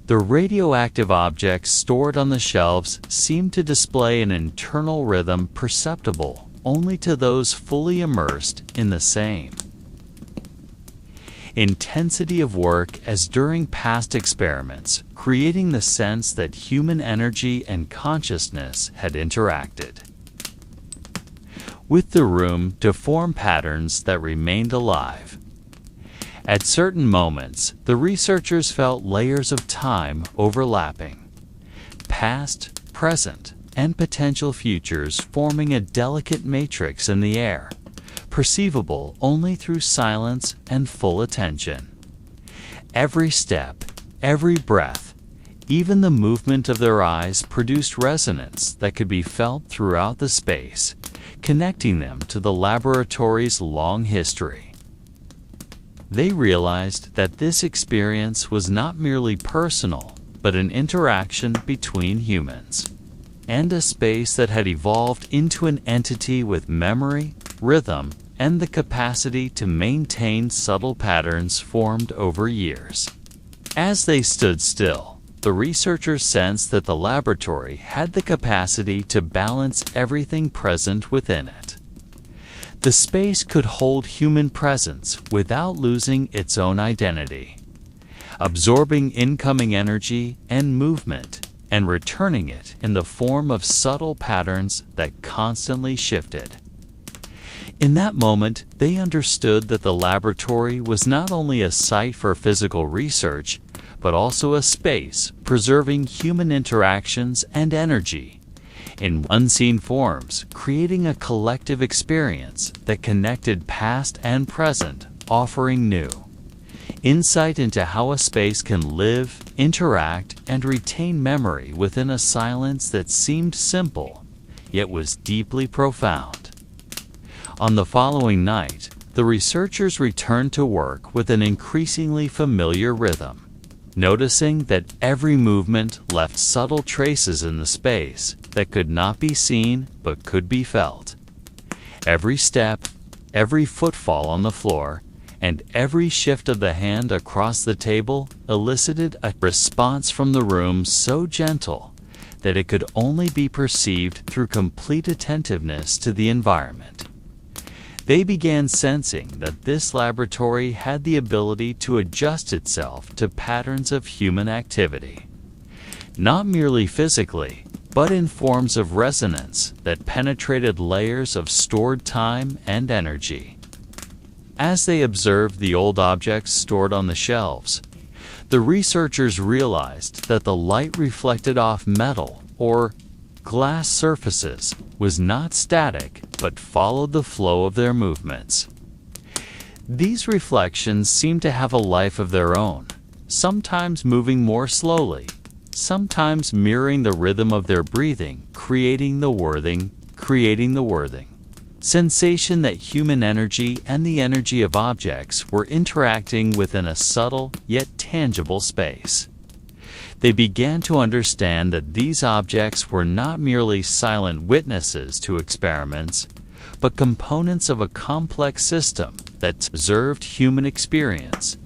The radioactive objects stored on the shelves seemed to display an internal rhythm perceptible only to those fully immersed in the same intensity of work as during past experiments, creating the sense that human energy and consciousness had interacted with the room to form patterns that remained alive. At certain moments, the researchers felt layers of time overlapping, past, present, and potential futures forming a delicate matrix in the air, perceivable only through silence and full attention. Every step, every breath, even the movement of their eyes produced resonance that could be felt throughout the space, connecting them to the laboratory's long history. They realized that this experience was not merely personal, but an interaction between humans, and a space that had evolved into an entity with memory, rhythm, and the capacity to maintain subtle patterns formed over years. As they stood still, the researchers sensed that the laboratory had the capacity to balance everything present within it. The space could hold human presence without losing its own identity, absorbing incoming energy and movement and returning it in the form of subtle patterns that constantly shifted. In that moment, they understood that the laboratory was not only a site for physical research, but also a space preserving human interactions and energy in unseen forms, creating a collective experience that connected past and present, offering new insight into how a space can live, interact, and retain memory within a silence that seemed simple, yet was deeply profound. On the following night, the researchers returned to work with an increasingly familiar rhythm, noticing that every movement left subtle traces in the space that could not be seen but could be felt. Every step, every footfall on the floor, and every shift of the hand across the table elicited a response from the room so gentle that it could only be perceived through complete attentiveness to the environment. They began sensing that this laboratory had the ability to adjust itself to patterns of human activity, not merely physically, but in forms of resonance that penetrated layers of stored time and energy. As they observed the old objects stored on the shelves, the researchers realized that the light reflected off metal or glass surfaces was not static, but followed the flow of their movements. These reflections seemed to have a life of their own, sometimes moving more slowly, sometimes mirroring the rhythm of their breathing, creating the whirring sensation that human energy and the energy of objects were interacting within a subtle yet tangible space. They began to understand that these objects were not merely silent witnesses to experiments, but components of a complex system that observed human experience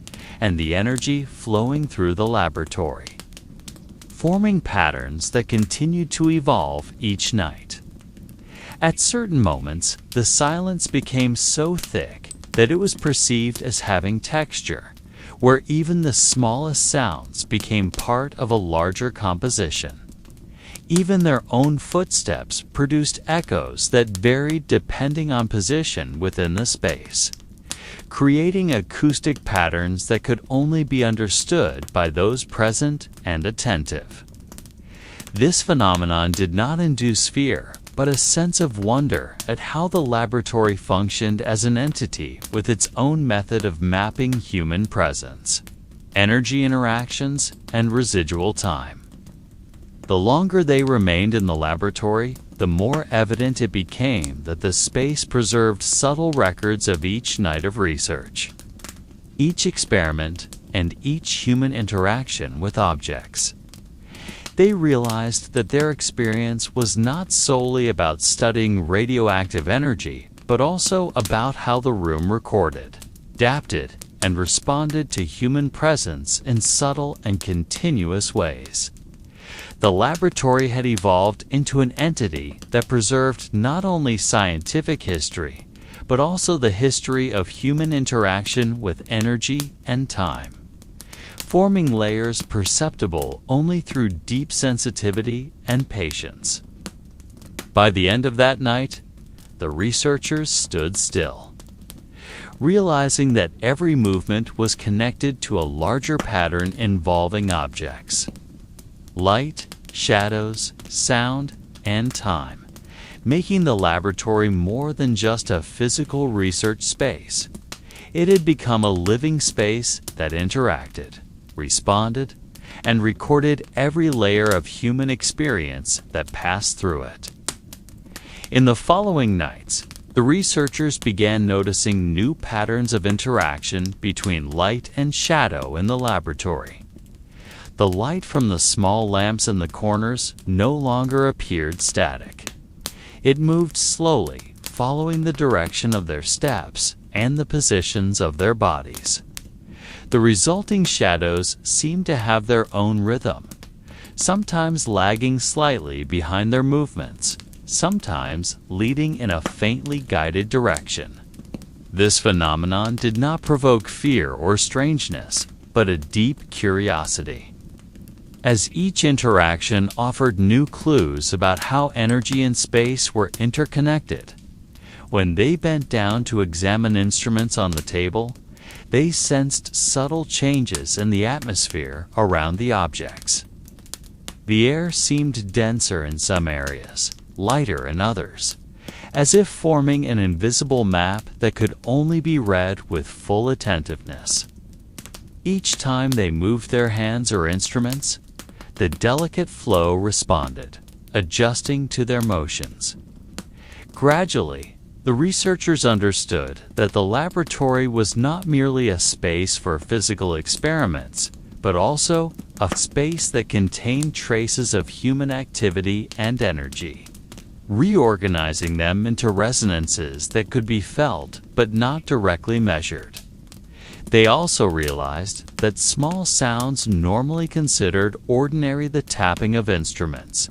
and the energy flowing through the laboratory, forming patterns that continued to evolve each night. At certain moments, the silence became so thick that it was perceived as having texture, where even the smallest sounds became part of a larger composition. Even their own footsteps produced echoes that varied depending on position within the space, creating acoustic patterns that could only be understood by those present and attentive. This phenomenon did not induce fear, but a sense of wonder at how the laboratory functioned as an entity with its own method of mapping human presence, energy interactions, and residual time. The longer they remained in the laboratory, the more evident it became that the space preserved subtle records of each night of research, each experiment, and each human interaction with objects. They realized that their experience was not solely about studying radioactive energy, but also about how the room recorded, adapted, and responded to human presence in subtle and continuous ways. The laboratory had evolved into an entity that preserved not only scientific history, but also the history of human interaction with energy and time, forming layers perceptible only through deep sensitivity and patience. By the end of that night, the researchers stood still, realizing that every movement was connected to a larger pattern involving objects, light, shadows, sound, and time, making the laboratory more than just a physical research space. It had become a living space that interacted, responded, and recorded every layer of human experience that passed through it. In the following nights, The researchers began noticing new patterns of interaction between light and shadow in the laboratory. The light from the small lamps in the corners no longer appeared static. It moved slowly, following the direction of their steps and the positions of their bodies. The resulting shadows seemed to have their own rhythm, sometimes lagging slightly behind their movements, sometimes leading in a faintly guided direction. This phenomenon did not provoke fear or strangeness, but a deep curiosity. As each interaction offered new clues about how energy and space were interconnected. When they bent down to examine instruments on the table, they sensed subtle changes in the atmosphere around the objects. The air seemed denser in some areas, lighter in others, as if forming an invisible map that could only be read with full attentiveness. Each time they moved their hands or instruments, the delicate flow responded, adjusting to their motions. Gradually, the researchers understood that the laboratory was not merely a space for physical experiments, but also a space that contained traces of human activity and energy, reorganizing them into resonances that could be felt but not directly measured. They also realized that small sounds normally considered ordinary, the tapping of instruments,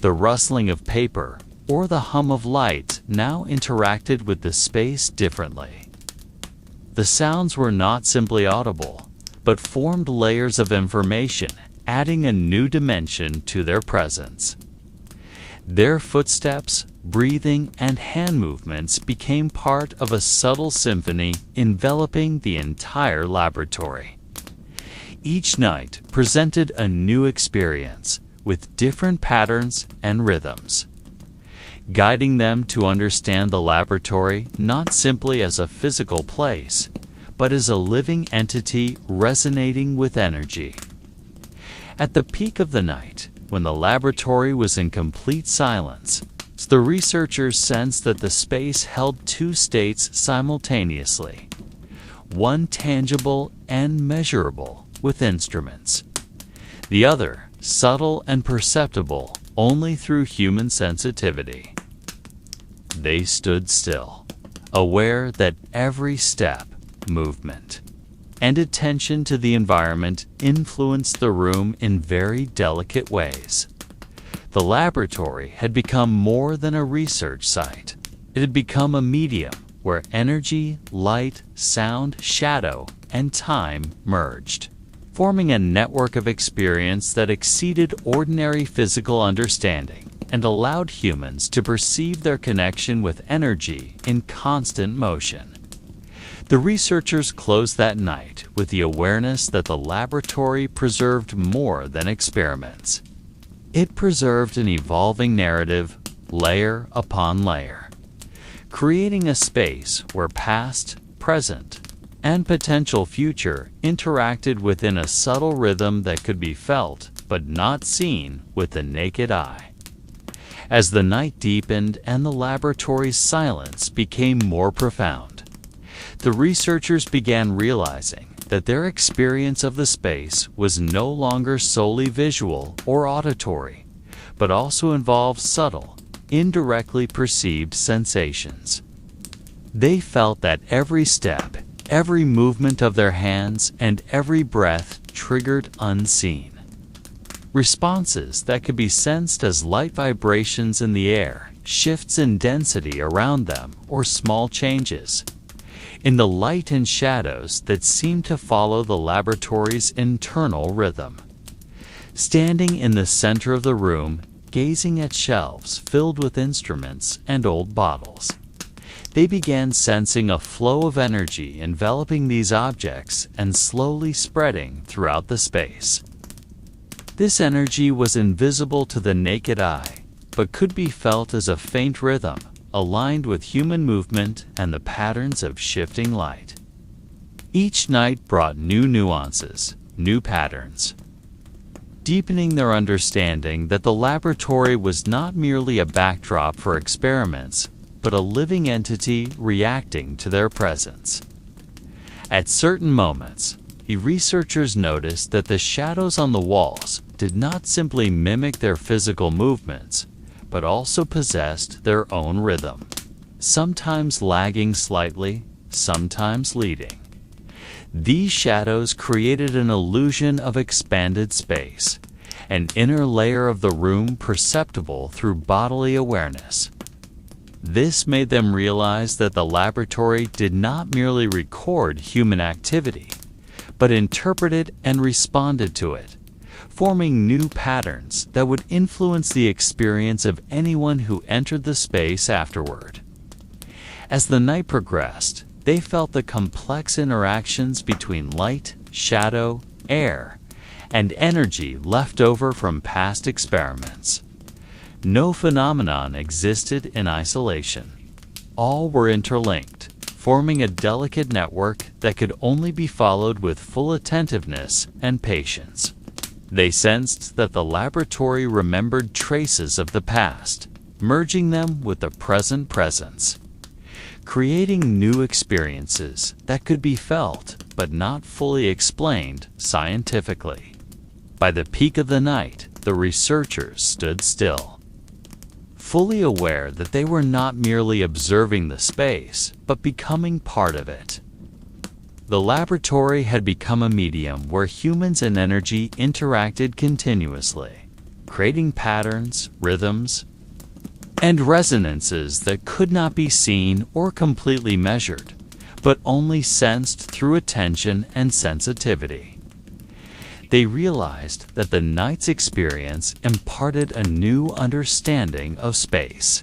the rustling of paper, or the hum of light, now interacted with the space differently. The sounds were not simply audible, but formed layers of information, adding a new dimension to their presence. Their footsteps, breathing, and hand movements became part of a subtle symphony enveloping the entire laboratory. Each night presented a new experience with different patterns and rhythms, guiding them to understand the laboratory not simply as a physical place, but as a living entity resonating with energy. At the peak of the night, when the laboratory was in complete silence, the researchers sensed that the space held two states simultaneously, one tangible and measurable with instruments, the other subtle and perceptible only through human sensitivity. They stood still, aware that every step, movement, and attention to the environment influenced the room in very delicate ways. The laboratory had become more than a research site. It had become a medium where energy, light, sound, shadow, and time merged, forming a network of experience that exceeded ordinary physical understanding and allowed humans to perceive their connection with energy in constant motion. The researchers closed that night with the awareness that the laboratory preserved more than experiments. It preserved an evolving narrative, layer upon layer, creating a space where past, present, and potential future interacted within a subtle rhythm that could be felt but not seen with the naked eye. As the night deepened and the laboratory's silence became more profound, the researchers began realizing that their experience of the space was no longer solely visual or auditory, but also involved subtle, indirectly perceived sensations. They felt that every step, every movement of their hands, and every breath triggered unseen responses that could be sensed as light vibrations in the air, shifts in density around them, or small changes in the light and shadows that seemed to follow the laboratory's internal rhythm. Standing in the center of the room, gazing at shelves filled with instruments and old bottles, they began sensing a flow of energy enveloping these objects and slowly spreading throughout the space. This energy was invisible to the naked eye, but could be felt as a faint rhythm, aligned with human movement and the patterns of shifting light. Each night brought new nuances, new patterns, deepening their understanding that the laboratory was not merely a backdrop for experiments, but a living entity reacting to their presence. At certain moments, the researchers noticed that the shadows on the walls did not simply mimic their physical movements, but also possessed their own rhythm, sometimes lagging slightly, sometimes leading. These shadows created an illusion of expanded space, an inner layer of the room perceptible through bodily awareness. This made them realize that the laboratory did not merely record human activity, but interpreted and responded to it, forming new patterns that would influence the experience of anyone who entered the space afterward. As the night progressed, they felt the complex interactions between light, shadow, air, and energy left over from past experiments. No phenomenon existed in isolation. All were interlinked, forming a delicate network that could only be followed with full attentiveness and patience. They sensed that the laboratory remembered traces of the past, merging them with the present presence, creating new experiences that could be felt but not fully explained scientifically. By the peak of the night, the researchers stood still, fully aware that they were not merely observing the space, but becoming part of it. The laboratory had become a medium where humans and energy interacted continuously, creating patterns, rhythms, and resonances that could not be seen or completely measured, but only sensed through attention and sensitivity. They realized that the night's experience imparted a new understanding of space,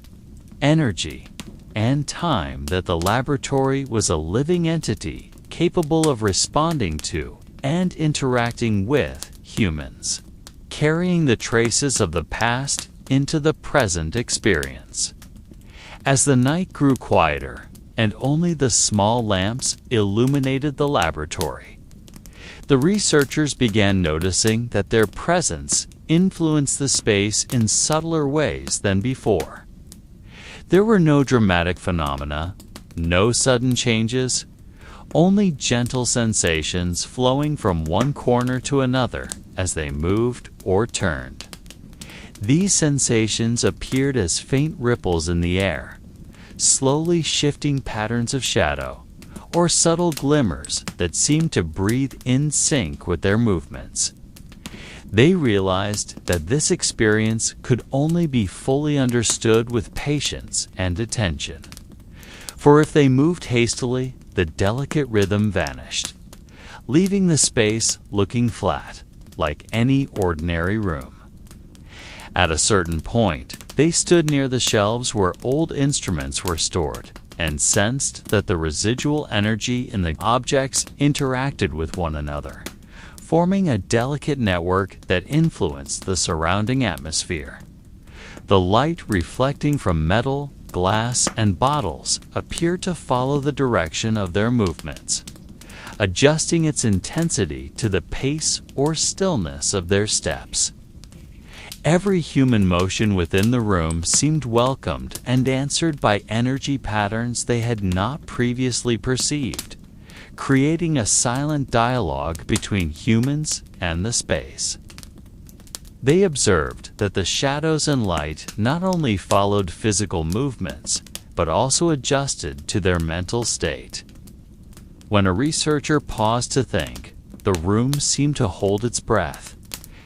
energy, and time, that the laboratory was a living entity capable of responding to and interacting with humans, carrying the traces of the past into the present experience. As the night grew quieter and only the small lamps illuminated the laboratory, the researchers began noticing that their presence influenced the space in subtler ways than before. There were no dramatic phenomena, no sudden changes, only gentle sensations flowing from one corner to another as they moved or turned. These sensations appeared as faint ripples in the air, slowly shifting patterns of shadow, or subtle glimmers that seemed to breathe in sync with their movements. They realized that this experience could only be fully understood with patience and attention. For if they moved hastily, the delicate rhythm vanished, leaving the space looking flat, like any ordinary room. At a certain point, they stood near the shelves where old instruments were stored and sensed that the residual energy in the objects interacted with one another, forming a delicate network that influenced the surrounding atmosphere. The light reflecting from metal, glass, and bottles appeared to follow the direction of their movements, adjusting its intensity to the pace or stillness of their steps. Every human motion within the room seemed welcomed and answered by energy patterns they had not previously perceived, creating a silent dialogue between humans and the space. They observed that the shadows and light not only followed physical movements, but also adjusted to their mental state. When a researcher paused to think, the room seemed to hold its breath.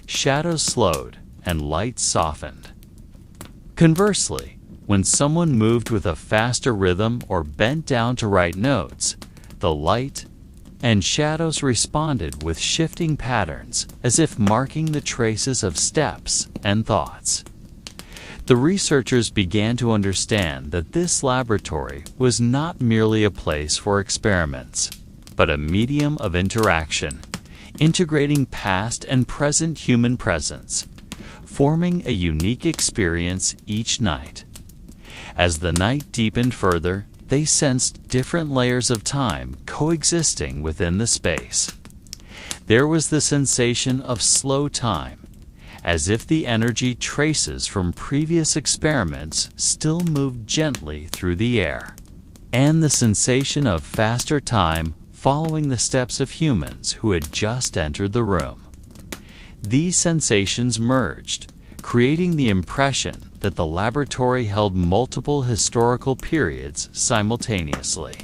Shadows slowed, and light softened. Conversely, when someone moved with a faster rhythm or bent down to write notes, the light and shadows responded with shifting patterns, as if marking the traces of steps and thoughts. The researchers began to understand that this laboratory was not merely a place for experiments, but a medium of interaction, integrating past and present human presence, forming a unique experience each night. As the night deepened further, they sensed different layers of time coexisting within the space. There was the sensation of slow time, as if the energy traces from previous experiments still moved gently through the air, and the sensation of faster time following the steps of humans who had just entered the room. These sensations merged, creating the impression that the laboratory held multiple historical periods simultaneously,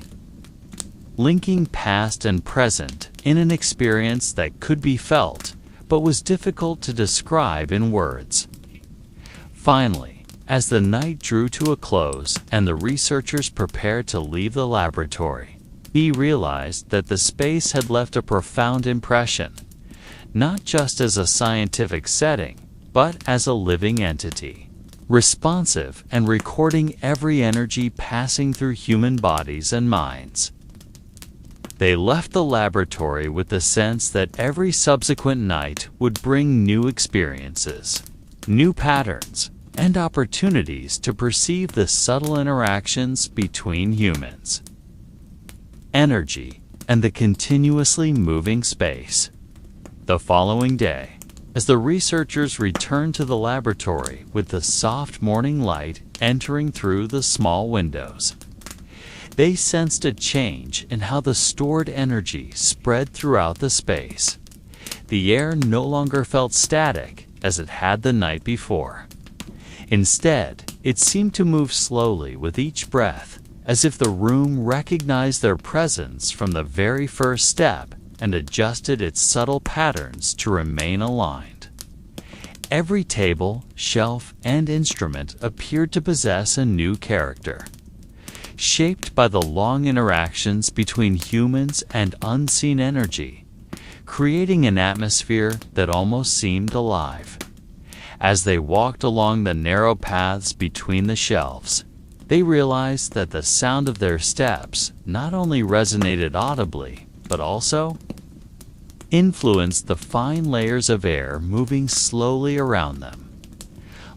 linking past and present in an experience that could be felt but was difficult to describe in words. Finally, as the night drew to a close and the researchers prepared to leave the laboratory, he realized that the space had left a profound impression, not just as a scientific setting, but as a living entity, responsive and recording every energy passing through human bodies and minds. They left the laboratory with the sense that every subsequent night would bring new experiences, new patterns, and opportunities to perceive the subtle interactions between humans, energy, and the continuously moving space. The following day, as the researchers returned to the laboratory with the soft morning light entering through the small windows, they sensed a change in how the stored energy spread throughout the space. The air no longer felt static as it had the night before. Instead, it seemed to move slowly with each breath, as if the room recognized their presence from the very first step and adjusted its subtle patterns to remain aligned. Every table, shelf, and instrument appeared to possess a new character, shaped by the long interactions between humans and unseen energy, creating an atmosphere that almost seemed alive. As they walked along the narrow paths between the shelves, they realized that the sound of their steps not only resonated audibly, but also influenced the fine layers of air moving slowly around them.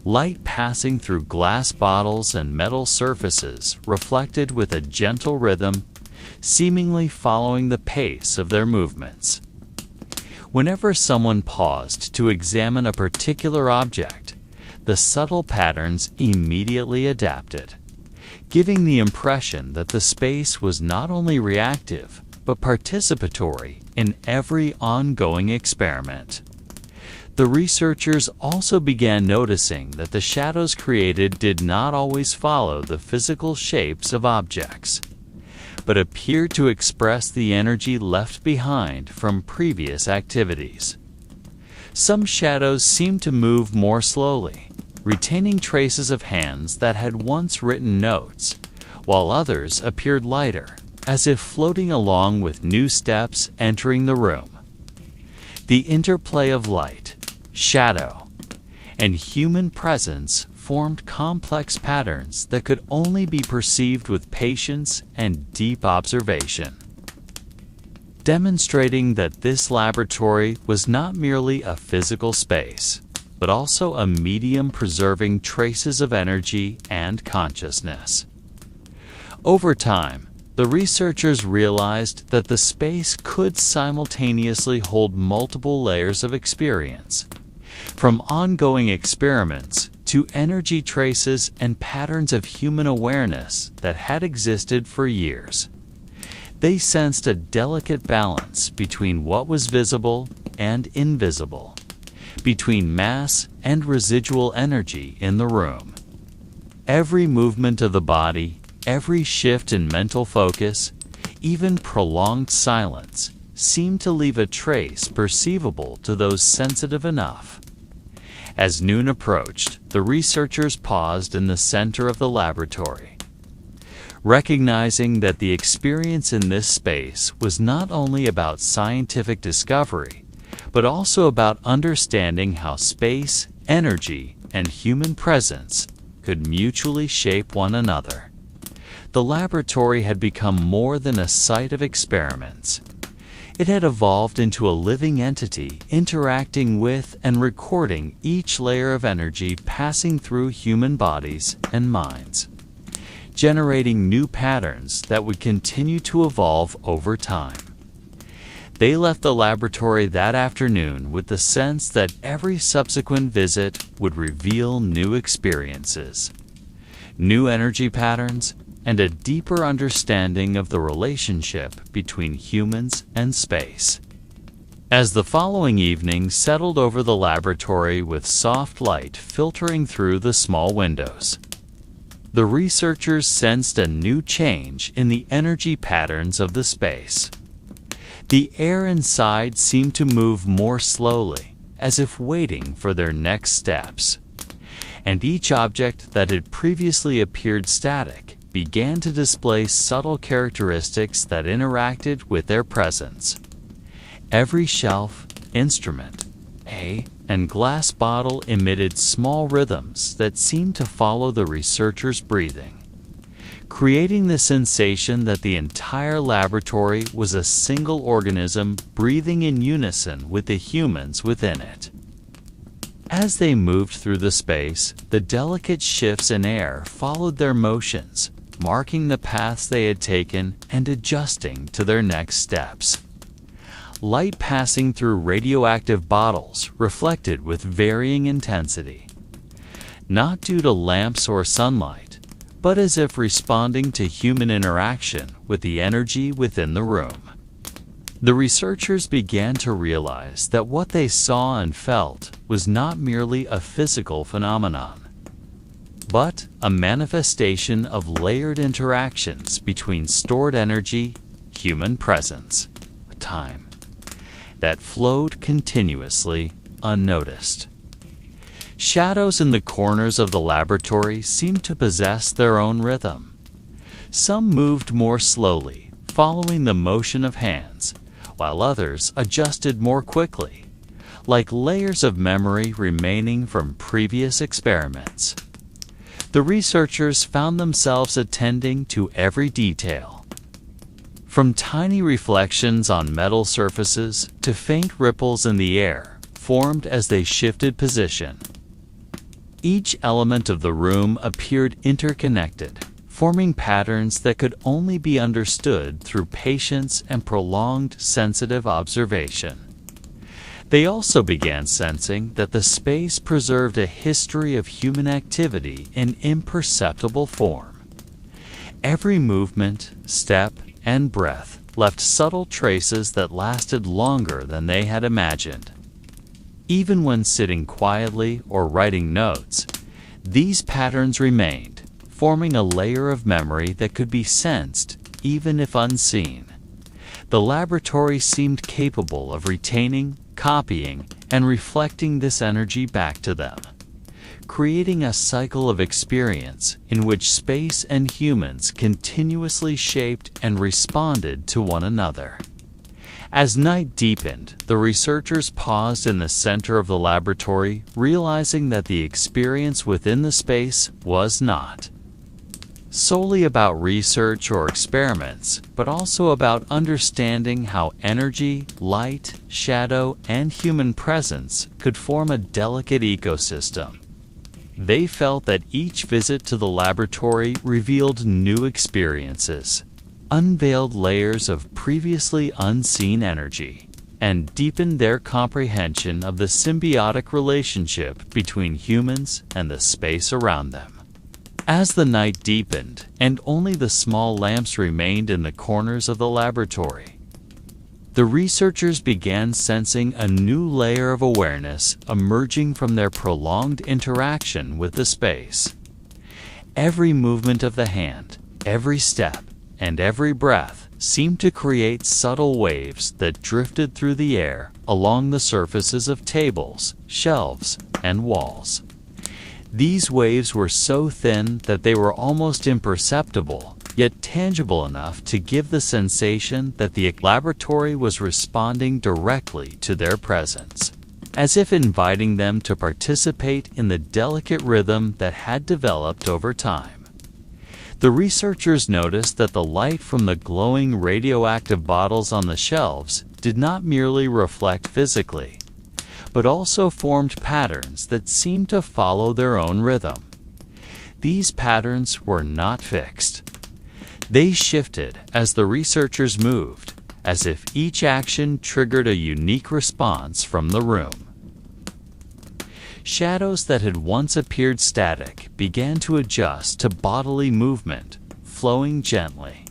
Light passing through glass bottles and metal surfaces reflected with a gentle rhythm, seemingly following the pace of their movements. Whenever someone paused to examine a particular object, the subtle patterns immediately adapted, giving the impression that the space was not only reactive, but participatory in every ongoing experiment. The researchers also began noticing that the shadows created did not always follow the physical shapes of objects, but appeared to express the energy left behind from previous activities. Some shadows seemed to move more slowly, retaining traces of hands that had once written notes, while others appeared lighter, as if floating along with new steps entering the room. The interplay of light, shadow, and human presence formed complex patterns that could only be perceived with patience and deep observation, demonstrating that this laboratory was not merely a physical space, but also a medium preserving traces of energy and consciousness. Over time, the researchers realized that the space could simultaneously hold multiple layers of experience, from ongoing experiments to energy traces and patterns of human awareness that had existed for years. They sensed a delicate balance between what was visible and invisible, between mass and residual energy in the room. Every movement of the body, every shift in mental focus, even prolonged silence, seemed to leave a trace perceivable to those sensitive enough. As noon approached, the researchers paused in the center of the laboratory, recognizing that the experience in this space was not only about scientific discovery, but also about understanding how space, energy, and human presence could mutually shape one another. The laboratory had become more than a site of experiments. It had evolved into a living entity interacting with and recording each layer of energy passing through human bodies and minds, generating new patterns that would continue to evolve over time. They left the laboratory that afternoon with the sense that every subsequent visit would reveal new experiences, new energy patterns, and a deeper understanding of the relationship between humans and space. As the following evening settled over the laboratory with soft light filtering through the small windows, the researchers sensed a new change in the energy patterns of the space. The air inside seemed to move more slowly, as if waiting for their next steps, and each object that had previously appeared static began to display subtle characteristics that interacted with their presence. Every shelf, instrument, and glass bottle emitted small rhythms that seemed to follow the researchers' breathing, creating the sensation that the entire laboratory was a single organism breathing in unison with the humans within it. As they moved through the space, the delicate shifts in air followed their motions, marking the paths they had taken and adjusting to their next steps. Light passing through radioactive bottles reflected with varying intensity, not due to lamps or sunlight, but as if responding to human interaction with the energy within the room. The researchers began to realize that what they saw and felt was not merely a physical phenomenon, but a manifestation of layered interactions between stored energy, human presence, time, that flowed continuously, unnoticed. Shadows in the corners of the laboratory seemed to possess their own rhythm. Some moved more slowly, following the motion of hands, while others adjusted more quickly, like layers of memory remaining from previous experiments. The researchers found themselves attending to every detail, from tiny reflections on metal surfaces to faint ripples in the air formed as they shifted position. Each element of the room appeared interconnected, forming patterns that could only be understood through patience and prolonged sensitive observation. They also began sensing that the space preserved a history of human activity in imperceptible form. Every movement, step, and breath left subtle traces that lasted longer than they had imagined. Even when sitting quietly or writing notes, these patterns remained, forming a layer of memory that could be sensed even if unseen. The laboratory seemed capable of retaining, copying, and reflecting this energy back to them, creating a cycle of experience in which space and humans continuously shaped and responded to one another. As night deepened, the researchers paused in the center of the laboratory, realizing that the experience within the space was not solely about research or experiments, but also about understanding how energy, light, shadow, and human presence could form a delicate ecosystem. They felt that each visit to the laboratory revealed new experiences, unveiled layers of previously unseen energy, and deepened their comprehension of the symbiotic relationship between humans and the space around them. As the night deepened and only the small lamps remained in the corners of the laboratory, the researchers began sensing a new layer of awareness emerging from their prolonged interaction with the space. Every movement of the hand, every step, and every breath seemed to create subtle waves that drifted through the air along the surfaces of tables, shelves, and walls. These waves were so thin that they were almost imperceptible, yet tangible enough to give the sensation that the laboratory was responding directly to their presence, as if inviting them to participate in the delicate rhythm that had developed over time. The researchers noticed that the light from the glowing radioactive bottles on the shelves did not merely reflect physically, but also formed patterns that seemed to follow their own rhythm. These patterns were not fixed. They shifted as the researchers moved, as if each action triggered a unique response from the room. Shadows that had once appeared static began to adjust to bodily movement, flowing gently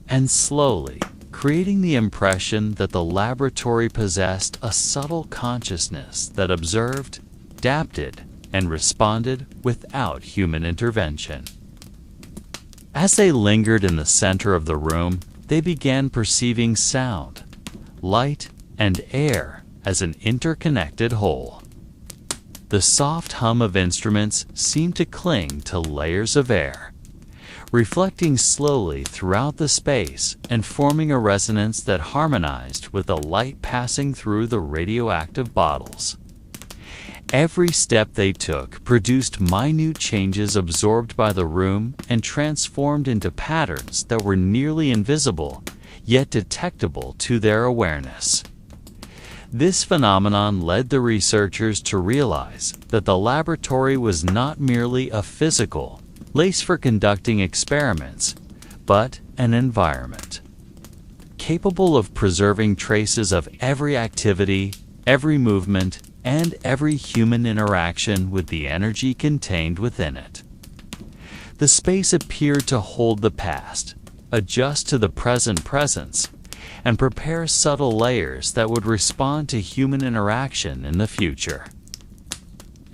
and slowly, creating the impression that the laboratory possessed a subtle consciousness that observed, adapted, and responded without human intervention. As they lingered in the center of the room, they began perceiving sound, light, and air as an interconnected whole. The soft hum of instruments seemed to cling to layers of air, reflecting slowly throughout the space and forming a resonance that harmonized with the light passing through the radioactive bottles. Every step they took produced minute changes absorbed by the room and transformed into patterns that were nearly invisible, yet detectable to their awareness. This phenomenon led the researchers to realize that the laboratory was not merely a physical place for conducting experiments, but an environment capable of preserving traces of every activity, every movement, and every human interaction with the energy contained within it. The space appeared to hold the past, adjust to the present presence, and prepare subtle layers that would respond to human interaction in the future.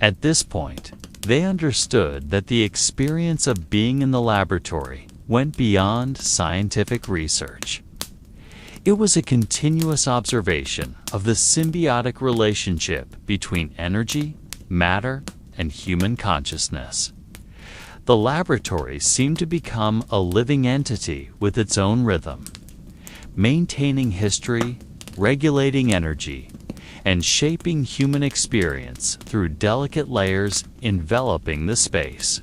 At this point, they understood that the experience of being in the laboratory went beyond scientific research. It was a continuous observation of the symbiotic relationship between energy, matter, and human consciousness. The laboratory seemed to become a living entity with its own rhythm, maintaining history, regulating energy, and shaping human experience through delicate layers enveloping the space.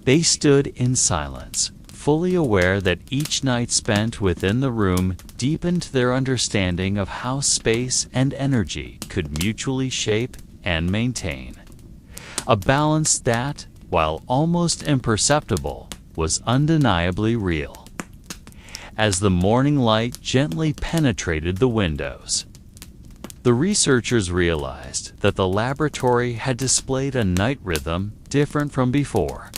They stood in silence, fully aware that each night spent within the room deepened their understanding of how space and energy could mutually shape and maintain a balance that, while almost imperceptible, was undeniably real. As the morning light gently penetrated the windows, the researchers realized that the laboratory had displayed a night rhythm different from before.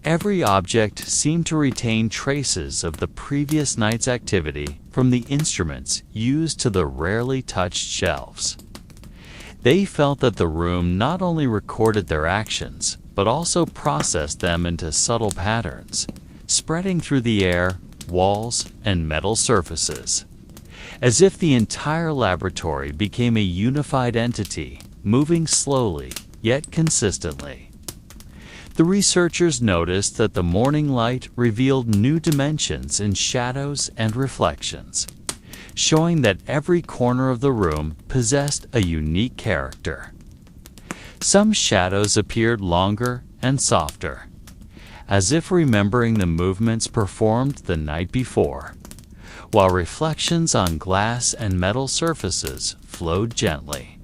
Every object seemed to retain traces of the previous night's activity, from the instruments used to the rarely touched shelves. They felt that the room not only recorded their actions, but also processed them into subtle patterns, spreading through the air, walls, and metal surfaces, as if the entire laboratory became a unified entity, moving slowly yet consistently. The researchers noticed that the morning light revealed new dimensions in shadows and reflections, showing that every corner of the room possessed a unique character. Some shadows appeared longer and softer, as if remembering the movements performed the night before, while reflections on glass and metal surfaces flowed gently,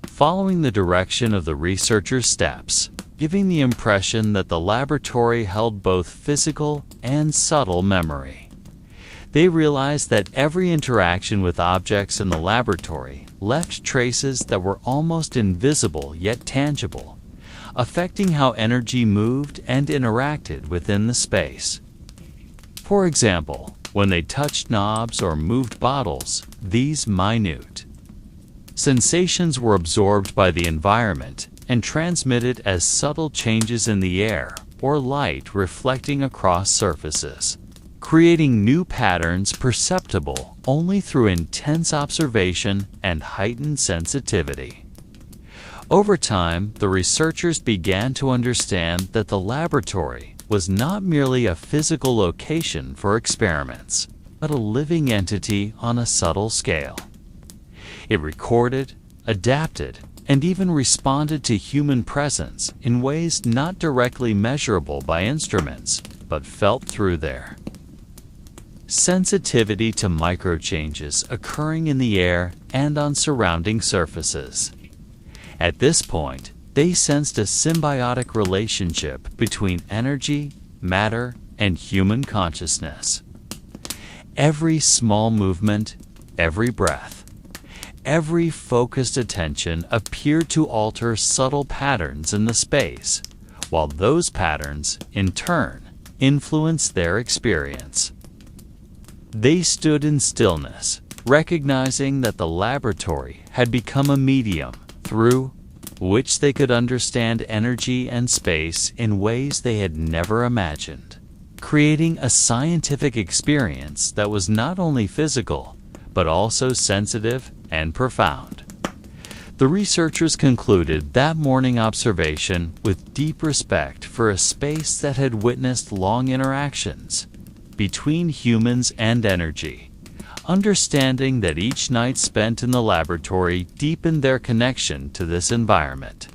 following the direction of the researchers' steps, giving the impression that the laboratory held both physical and subtle memory. They realized that every interaction with objects in the laboratory left traces that were almost invisible yet tangible, affecting how energy moved and interacted within the space. For example, when they touched knobs or moved bottles, these minute sensations were absorbed by the environment and transmitted as subtle changes in the air or light reflecting across surfaces, creating new patterns perceptible only through intense observation and heightened sensitivity. Over time, the researchers began to understand that the laboratory was not merely a physical location for experiments, but a living entity on a subtle scale. It recorded, adapted, and even responded to human presence in ways not directly measurable by instruments, but felt through their sensitivity to microchanges occurring in the air and on surrounding surfaces. At this point, they sensed a symbiotic relationship between energy, matter, and human consciousness. Every small movement, every breath, every focused attention appeared to alter subtle patterns in the space, while those patterns, in turn, influenced their experience. They stood in stillness, recognizing that the laboratory had become a medium through which they could understand energy and space in ways they had never imagined, creating a scientific experience that was not only physical, but also sensitive and profound. The researchers concluded that morning observation with deep respect for a space that had witnessed long interactions between humans and energy, understanding that each night spent in the laboratory deepened their connection to this environment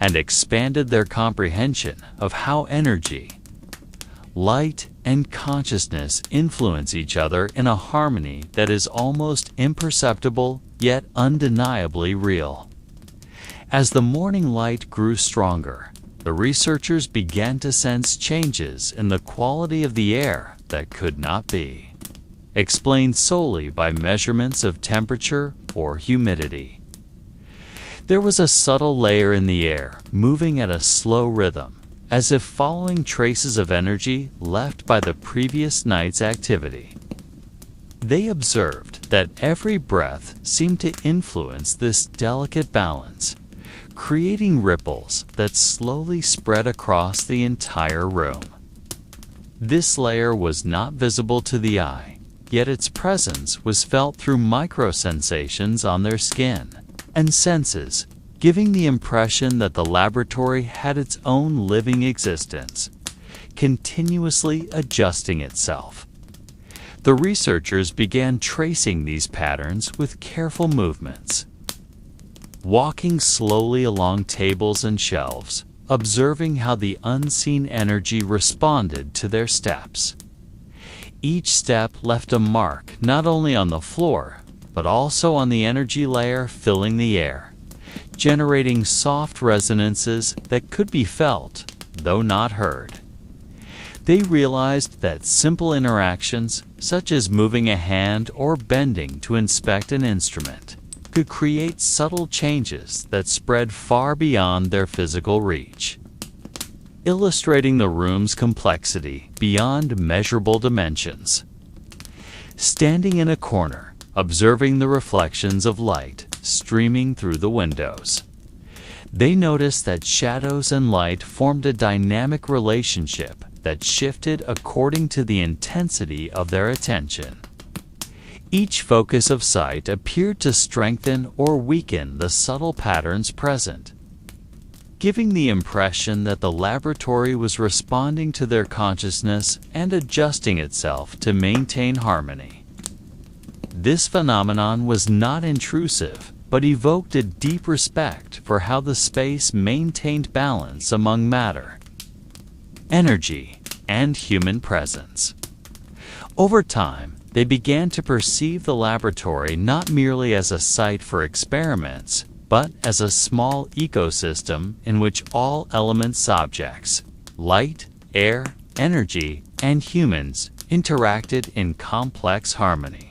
and expanded their comprehension of how energy, light, and consciousness influence each other in a harmony that is almost imperceptible yet undeniably real. As the morning light grew stronger, the researchers began to sense changes in the quality of the air that could not be explained solely by measurements of temperature or humidity. There was a subtle layer in the air moving at a slow rhythm, as if following traces of energy left by the previous night's activity. They observed that every breath seemed to influence this delicate balance, creating ripples that slowly spread across the entire room. This layer was not visible to the eye, yet its presence was felt through microsensations on their skin and senses, giving the impression that the laboratory had its own living existence, continuously adjusting itself. The researchers began tracing these patterns with careful movements, walking slowly along tables and shelves, observing how the unseen energy responded to their steps. Each step left a mark not only on the floor, but also on the energy layer filling the air, generating soft resonances that could be felt, though not heard. They realized that simple interactions, such as moving a hand or bending to inspect an instrument, could create subtle changes that spread far beyond their physical reach, illustrating the room's complexity beyond measurable dimensions. Standing in a corner, observing the reflections of light streaming through the windows, they noticed that shadows and light formed a dynamic relationship that shifted according to the intensity of their attention. Each focus of sight appeared to strengthen or weaken the subtle patterns present, giving the impression that the laboratory was responding to their consciousness and adjusting itself to maintain harmony. This phenomenon was not intrusive, but evoked a deep respect for how the space maintained balance among matter, energy, and human presence. Over time, they began to perceive the laboratory not merely as a site for experiments, but as a small ecosystem in which all elements subjects, light, air, energy, and humans interacted in complex harmony.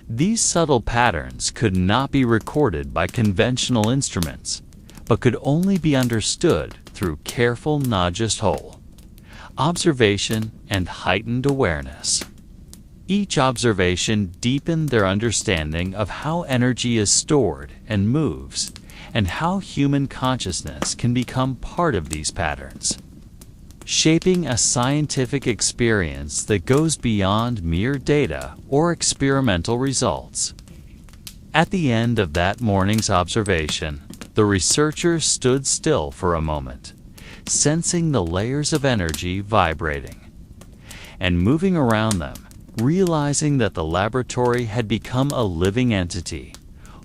These subtle patterns could not be recorded by conventional instruments, but could only be understood through careful whole observation and heightened awareness. Each observation deepened their understanding of how energy is stored and moves, and how human consciousness can become part of these patterns, shaping a scientific experience that goes beyond mere data or experimental results. At the end of that morning's observation, the researchers stood still for a moment, sensing the layers of energy vibrating and moving around them, realizing that the laboratory had become a living entity,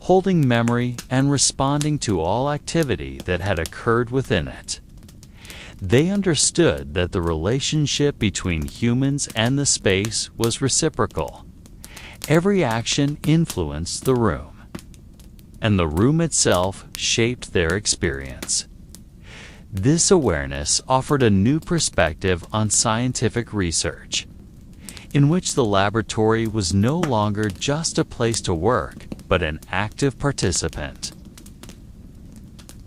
holding memory and responding to all activity that had occurred within it. They understood that the relationship between humans and the space was reciprocal. Every action influenced the room, and the room itself shaped their experience. This awareness offered a new perspective on scientific research. in which the laboratory was no longer just a place to work, but an active participant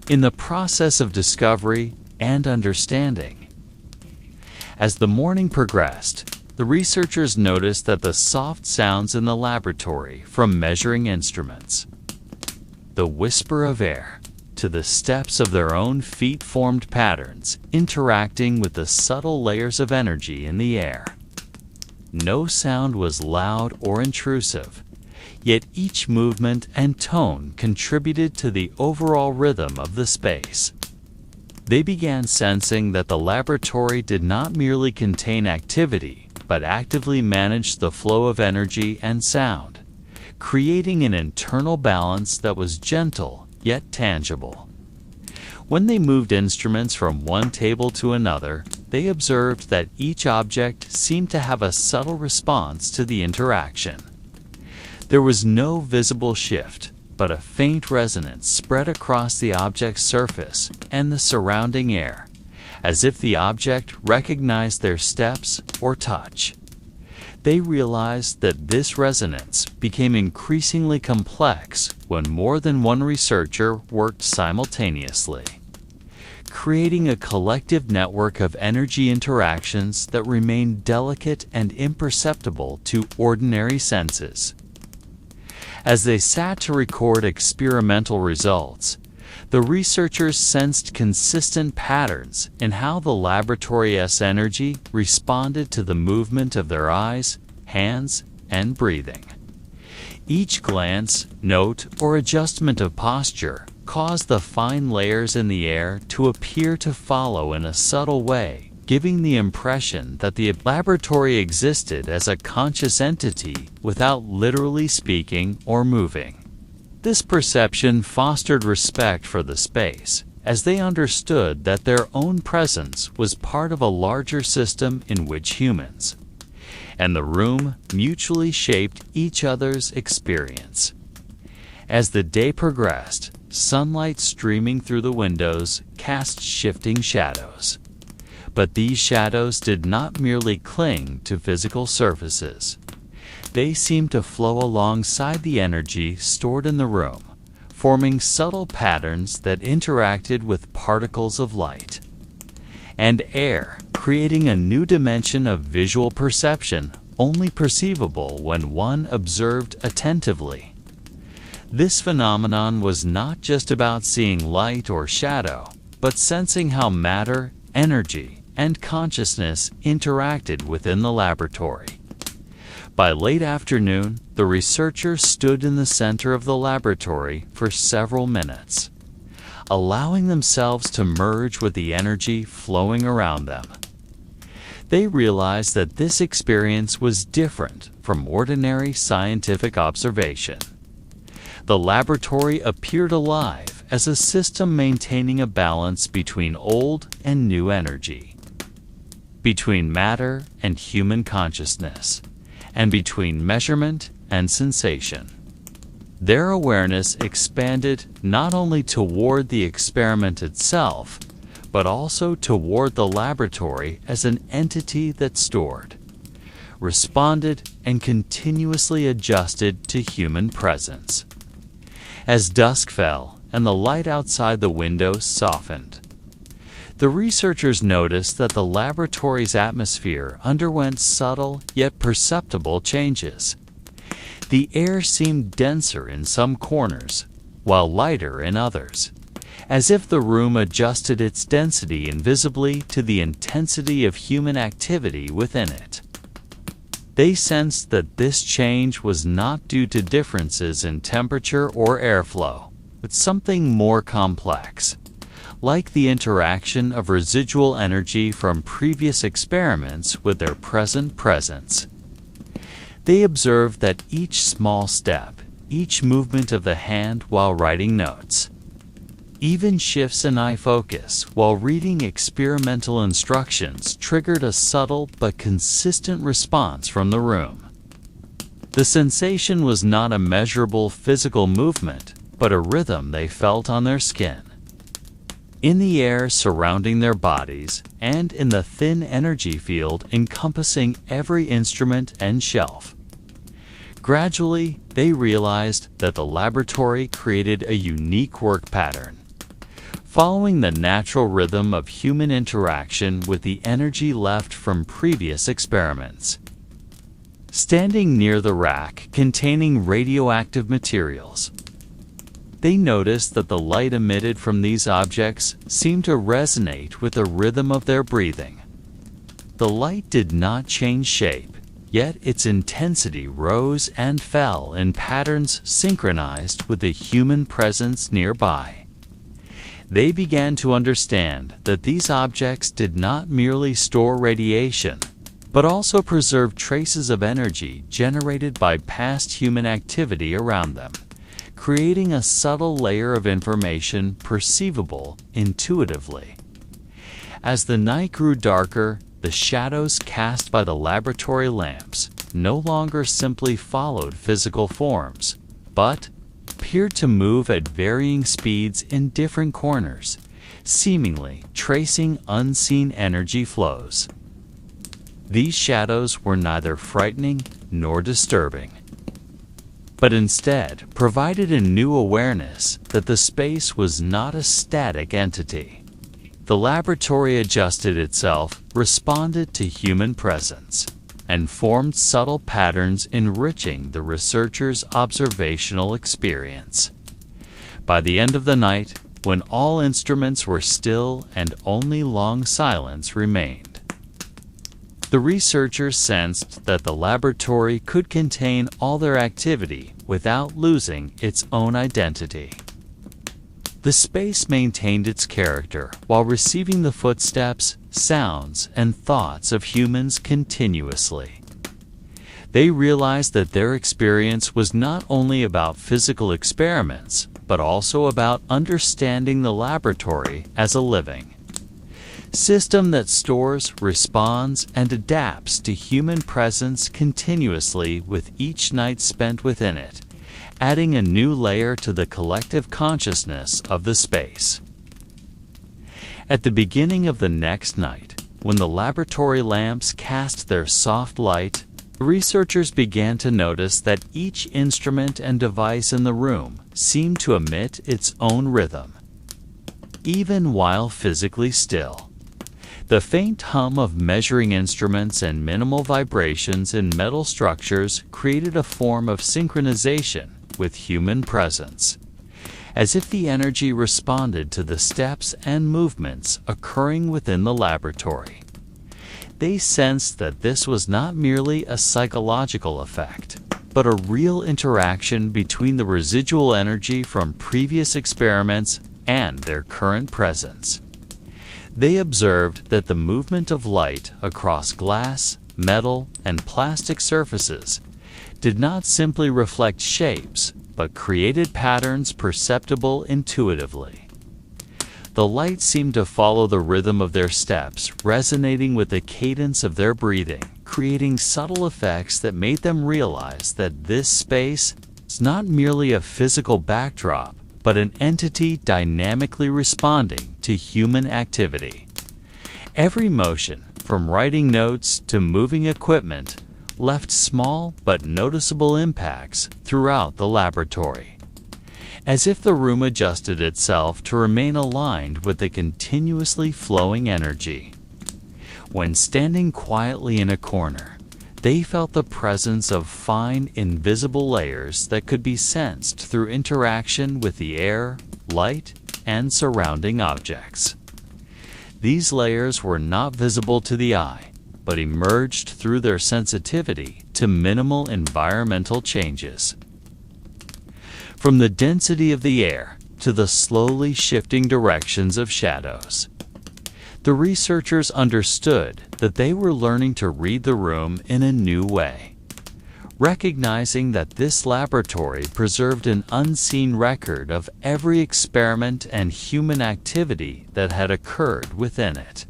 in the process of discovery and understanding. As the morning progressed, the researchers noticed that the soft sounds in the laboratory from measuring instruments, the whisper of air, to the steps of their own feet formed patterns interacting with the subtle layers of energy in the air. No sound was loud or intrusive, yet each movement and tone contributed to the overall rhythm of the space. They began sensing that the laboratory did not merely contain activity, but actively managed the flow of energy and sound, creating an internal balance that was gentle yet tangible. When they moved instruments from one table to another, they observed that each object seemed to have a subtle response to the interaction. There was no visible shift, but a faint resonance spread across the object's surface and the surrounding air, as if the object recognized their steps or touch. They realized that this resonance became increasingly complex when more than one researcher worked simultaneously, creating a collective network of energy interactions that remained delicate and imperceptible to ordinary senses. As they sat to record experimental results, the researchers sensed consistent patterns in how the laboratory's energy responded to the movement of their eyes, hands, and breathing. Each glance, note, or adjustment of posture caused the fine layers in the air to appear to follow in a subtle way, giving the impression that the laboratory existed as a conscious entity without literally speaking or moving. This perception fostered respect for the space, as they understood that their own presence was part of a larger system in which humans and the room mutually shaped each other's experience. As the day progressed, sunlight streaming through the windows cast shifting shadows. But these shadows did not merely cling to physical surfaces. They seemed to flow alongside the energy stored in the room, forming subtle patterns that interacted with particles of light and air, creating a new dimension of visual perception only perceivable when one observed attentively. This phenomenon was not just about seeing light or shadow, but sensing how matter, energy, and consciousness interacted within the laboratory. By late afternoon, the researchers stood in the center of the laboratory for several minutes, allowing themselves to merge with the energy flowing around them. They realized that this experience was different from ordinary scientific observation. The laboratory appeared alive as a system maintaining a balance between old and new energy, between matter and human consciousness, and between measurement and sensation. Their awareness expanded not only toward the experiment itself, but also toward the laboratory as an entity that stored, responded, and continuously adjusted to human presence. As dusk fell and the light outside the windows softened, the researchers noticed that the laboratory's atmosphere underwent subtle yet perceptible changes. The air seemed denser in some corners, while lighter in others, as if the room adjusted its density invisibly to the intensity of human activity within it. They sensed that this change was not due to differences in temperature or airflow, but something more complex, like the interaction of residual energy from previous experiments with their present presence. They observed that each small step, each movement of the hand while writing notes, even shifts in eye focus while reading experimental instructions triggered a subtle but consistent response from the room. The sensation was not a measurable physical movement, but a rhythm they felt on their skin. in the air surrounding their bodies, and in the thin energy field encompassing every instrument and shelf. Gradually, they realized that the laboratory created a unique work pattern, following the natural rhythm of human interaction with the energy left from previous experiments. Standing near the rack containing radioactive materials, they noticed that the light emitted from these objects seemed to resonate with the rhythm of their breathing. The light did not change shape, yet its intensity rose and fell in patterns synchronized with the human presence nearby. They began to understand that these objects did not merely store radiation, but also preserved traces of energy generated by past human activity around them, creating a subtle layer of information perceivable intuitively. As the night grew darker, the shadows cast by the laboratory lamps no longer simply followed physical forms, but appeared to move at varying speeds in different corners, seemingly tracing unseen energy flows. These shadows were neither frightening nor disturbing, but instead provided a new awareness that the space was not a static entity. The laboratory adjusted itself, responded to human presence, and formed subtle patterns enriching the researchers' observational experience. By the end of the night, when all instruments were still and only long silence remained, the researchers sensed that the laboratory could contain all their activity without losing its own identity. The space maintained its character while receiving the footsteps, sounds, and thoughts of humans continuously. They realized that their experience was not only about physical experiments, but also about understanding the laboratory as a living system that stores, responds, and adapts to human presence continuously with each night spent within it, adding a new layer to the collective consciousness of the space. At the beginning of the next night, when the laboratory lamps cast their soft light, the researchers began to notice that each instrument and device in the room seemed to emit its own rhythm, even while physically still. The faint hum of measuring instruments and minimal vibrations in metal structures created a form of synchronization with human presence, as if the energy responded to the steps and movements occurring within the laboratory. They sensed that this was not merely a psychological effect, but a real interaction between the residual energy from previous experiments and their current presence. They observed that the movement of light across glass, metal, and plastic surfaces did not simply reflect shapes, but created patterns perceptible intuitively. The light seemed to follow the rhythm of their steps, resonating with the cadence of their breathing, creating subtle effects that made them realize that this space is not merely a physical backdrop, but an entity dynamically responding to human activity. Every motion, from writing notes to moving equipment, left small but noticeable impacts throughout the laboratory, as if the room adjusted itself to remain aligned with the continuously flowing energy. When standing quietly in a corner, they felt the presence of fine, invisible layers that could be sensed through interaction with the air, light, and surrounding objects. These layers were not visible to the eye, but emerged through their sensitivity to minimal environmental changes. From the density of the air to the slowly shifting directions of shadows, the researchers understood that they were learning to read the room in a new way, recognizing that this laboratory preserved an unseen record of every experiment and human activity that had occurred within it.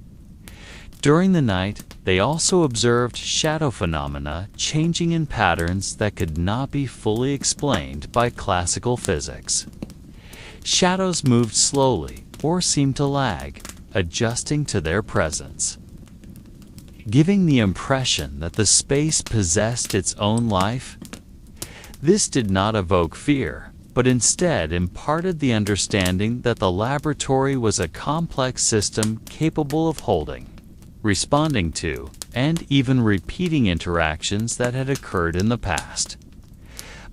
During the night, they also observed shadow phenomena changing in patterns that could not be fully explained by classical physics. Shadows moved slowly, or seemed to lag, adjusting to their presence, giving the impression that the space possessed its own life. This did not evoke fear, but instead imparted the understanding that the laboratory was a complex system capable of holding, responding to, and even repeating interactions that had occurred in the past.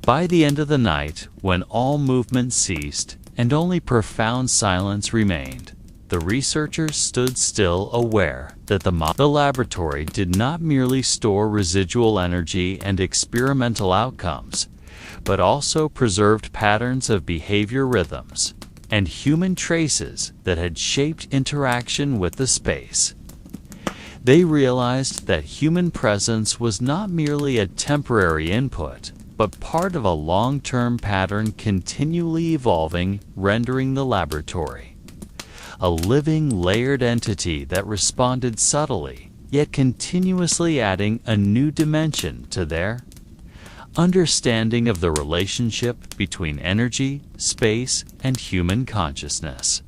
By the end of the night, when all movement ceased and only profound silence remained, the researchers stood still, aware that the laboratory did not merely store residual energy and experimental outcomes, but also preserved patterns of behavior, rhythms, and human traces that had shaped interaction with the space. They realized that human presence was not merely a temporary input, but part of a long-term pattern continually evolving, rendering the laboratory a living, layered entity that responded subtly, yet continuously adding a new dimension to their understanding of the relationship between energy, space, and human consciousness.